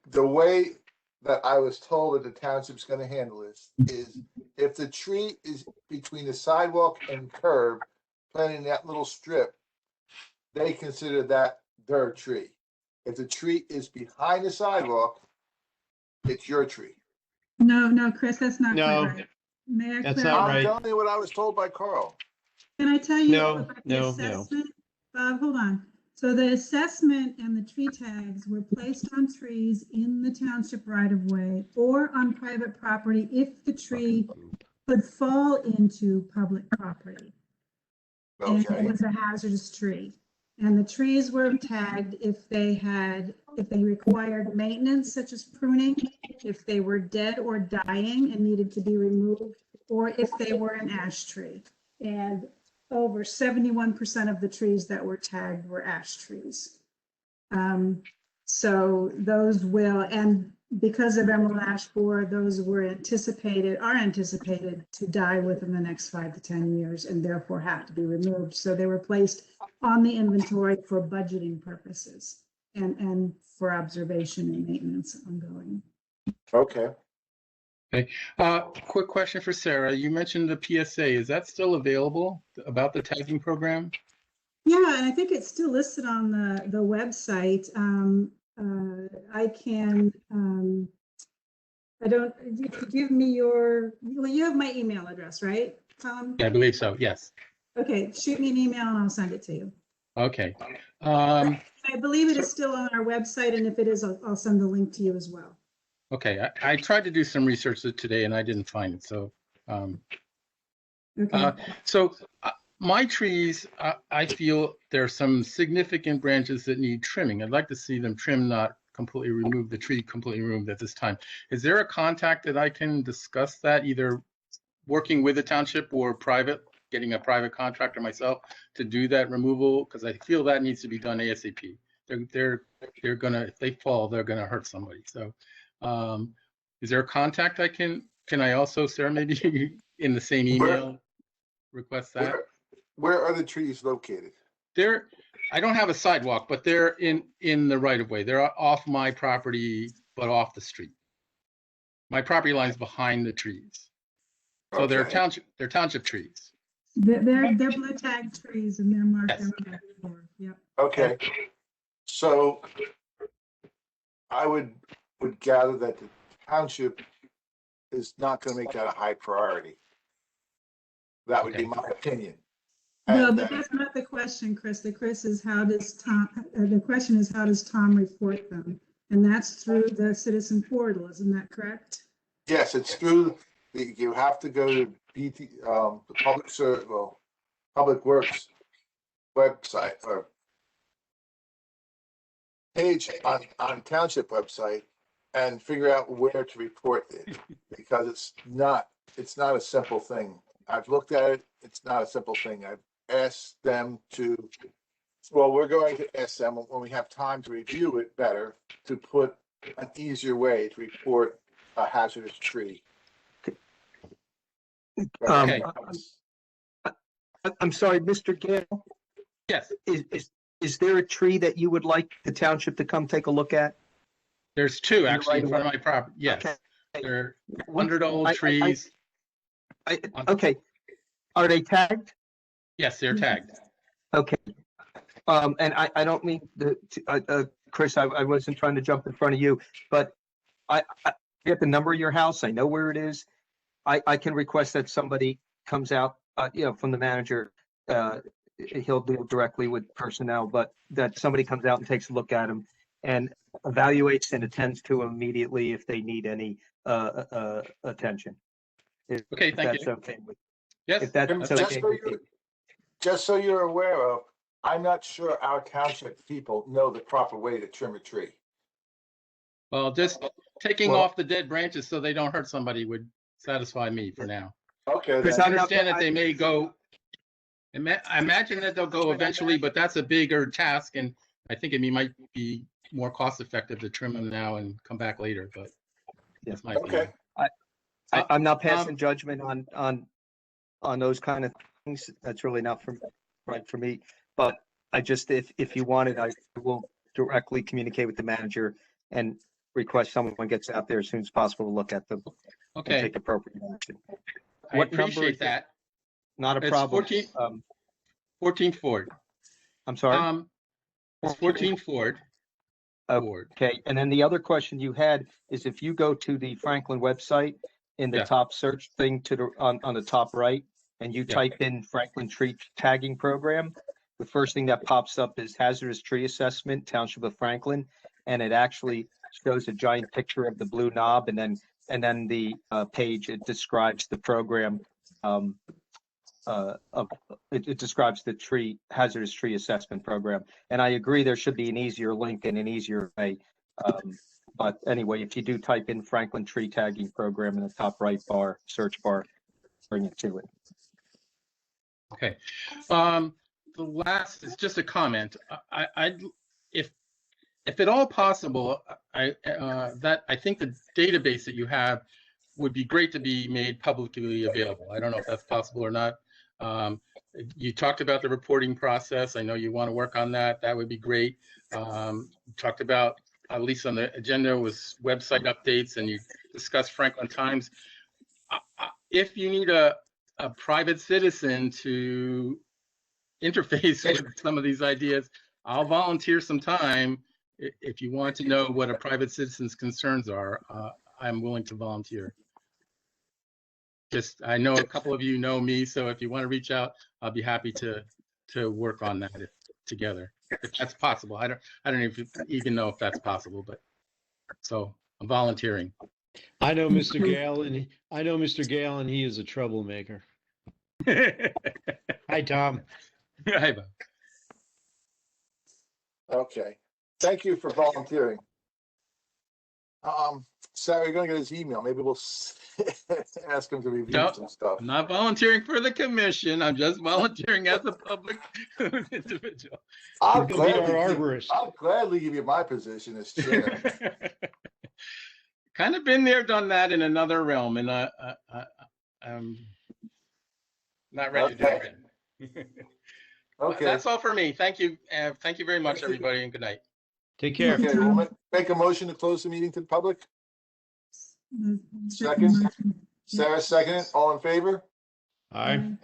the way that I was told that the township's gonna handle this is if the tree is between the sidewalk and curb, planting that little strip, they consider that their tree. If the tree is behind the sidewalk, it's your tree. No, Chris, that's not No, quite right. May I that's clarify? not I'm right. telling you what I was told by Carl. Can I tell you No, about the no, no. assessment? Hold on. So the assessment and the tree tags were placed on trees in the township right of way or on private property if the tree could fall into public property. And it Okay, was a hazardous tree. And the trees were tagged if they required maintenance such as pruning, if they were dead or dying and needed to be removed, or if they were an ash tree. And over 71% of the trees that were tagged were ash trees. So those will, and because of emerald ash borer, those are anticipated to die within the next 5 to 10 years and therefore have to be removed. So they were placed on the inventory for budgeting purposes and for observation and maintenance ongoing. okay. Quick question for Sarah. You mentioned the PSA. Is that still available about the tagging program? Yeah, and I think it's still listed on the website. I can, if you give me you have my email address, right, Tom? Yeah, I believe so. Yes. Okay, shoot me an email and I'll send it to you. Okay. I believe it is still on our website, and if it is, I'll send the link to you as well. Okay. I tried to do some research today and I didn't find it. So, Okay. My trees, I feel there are some significant branches that need trimming. I'd like to see them trimmed, not completely remove the tree completely removed at this time. Is there a contact that I can discuss that, either working with the township or getting a private contractor myself to do that removal? Because I feel that needs to be done ASAP. They're gonna, if they fall, they're gonna hurt somebody. So, is there a contact can I also, Sarah, maybe in the same email request that? Where are the trees located? I don't have a sidewalk, but they're in the right of way. They're off my property, but off the street. My property line's behind the trees. So they're Okay. township trees. They're blue tag trees and they're marked. Yes. Yep. Okay, so I would gather that the township is not gonna make that a high priority. That would be Okay. my opinion. No, And, but that's not the question, Chris. The question is how does Tom report them? And that's through the citizen portal, isn't that correct? yes, it's through, you have to go to the Public Works website or page on township website and figure out where to report it, because it's not a simple thing. I've looked at it, it's not a simple thing. I've asked them we're going to ask them when we have time to review it better, to put an easier way to report a hazardous tree. Okay. I'm sorry, Mr. Gale, Yes, is there a tree that you would like the township to come take a look at? there's two You're actually in right front of my property. Yes, Okay. they're What- 100-old trees. Okay, are they tagged? Yes, they're tagged. Okay. And I don't mean Chris, I wasn't trying to jump in front of you, but I get the number of your house. I know where it is. I can request that somebody comes out, from the manager. He'll deal directly with personnel, but that somebody comes out and takes a look at them and evaluates and attends to them immediately if they need any attention. Okay, thank That's you. okay with, Yes, if that's that's okay with you. Just so you're aware of, I'm not sure our township people know the proper way to trim a tree. well, just taking Well- off the dead branches so they don't hurt somebody would satisfy me for now. Okay, Chris, then. I understand that they may go, I imagine that they'll go eventually, but that's a bigger task, and I think it might be more cost effective to trim them now and come back later, but that's my opinion. Okay. I'm not passing judgment on those kind of things. That's really not right for me. But I just, if you want it, I will directly communicate with the manager and request someone gets out there as soon as possible to look at them and Okay, take appropriate action. I What number appreciate is it? that. Not a It's problem. 14 Ford. I'm sorry. It's 14 Ford. board. Okay, and then the other question you had is if you go to the Franklin website in the Yeah. top search thing to the on the top right, and you Yeah. type in Franklin Tree Tagging Program, the first thing that pops up is Hazardous Tree Assessment, Township of Franklin, and it actually shows a giant picture of the blue knob, and then the page it describes the program. It describes the hazardous tree assessment program, and I agree there should be an easier link and an easier way. But anyway, if you do type in Franklin Tree Tagging Program in the top right bar, search bar, bring it to it. Okay. The last is just a comment. I'd if at all possible, I think the database that you have would be great to be made publicly available. I don't know if that's possible or not. You talked about the reporting process. I know you want to work on that. That would be great. Talked about, at least on the agenda, was website updates, and you discussed Franklin Times. If you need a private citizen to interface with some of these ideas, I'll volunteer some time. If you want to know what a private citizen's concerns are, I'm willing to volunteer. I know a couple of you know me, so if you want to reach out, I'll be happy to work on that together, if that's possible. I don't even know if that's possible, but so I'm volunteering. I know Mr. Gale, and he is a troublemaker. Hi, Tom. Hi, Bob. Okay. Thank you for volunteering. Sarah, you're gonna get his email. Maybe we'll ask him to review some stuff. I'm not volunteering for the commission. I'm just volunteering as a public individual. I'll He'll be our gladly arborist. give you my position as chair. Kind of been there, done that in another realm, and I'm not ready to do it again. Okay. That's all for me. Thank you. Thank you very much, everybody, and good night. Take care. Okay, we'll make a motion to close the meeting to the public. Second. Sarah, second. All in favor? Aye.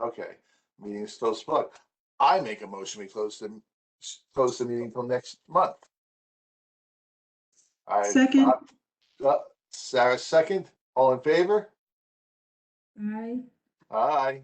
Okay. Meeting is still split. I make a motion, we close the meeting till next month. Second. Sarah, second. All in favor? Aye. Aye.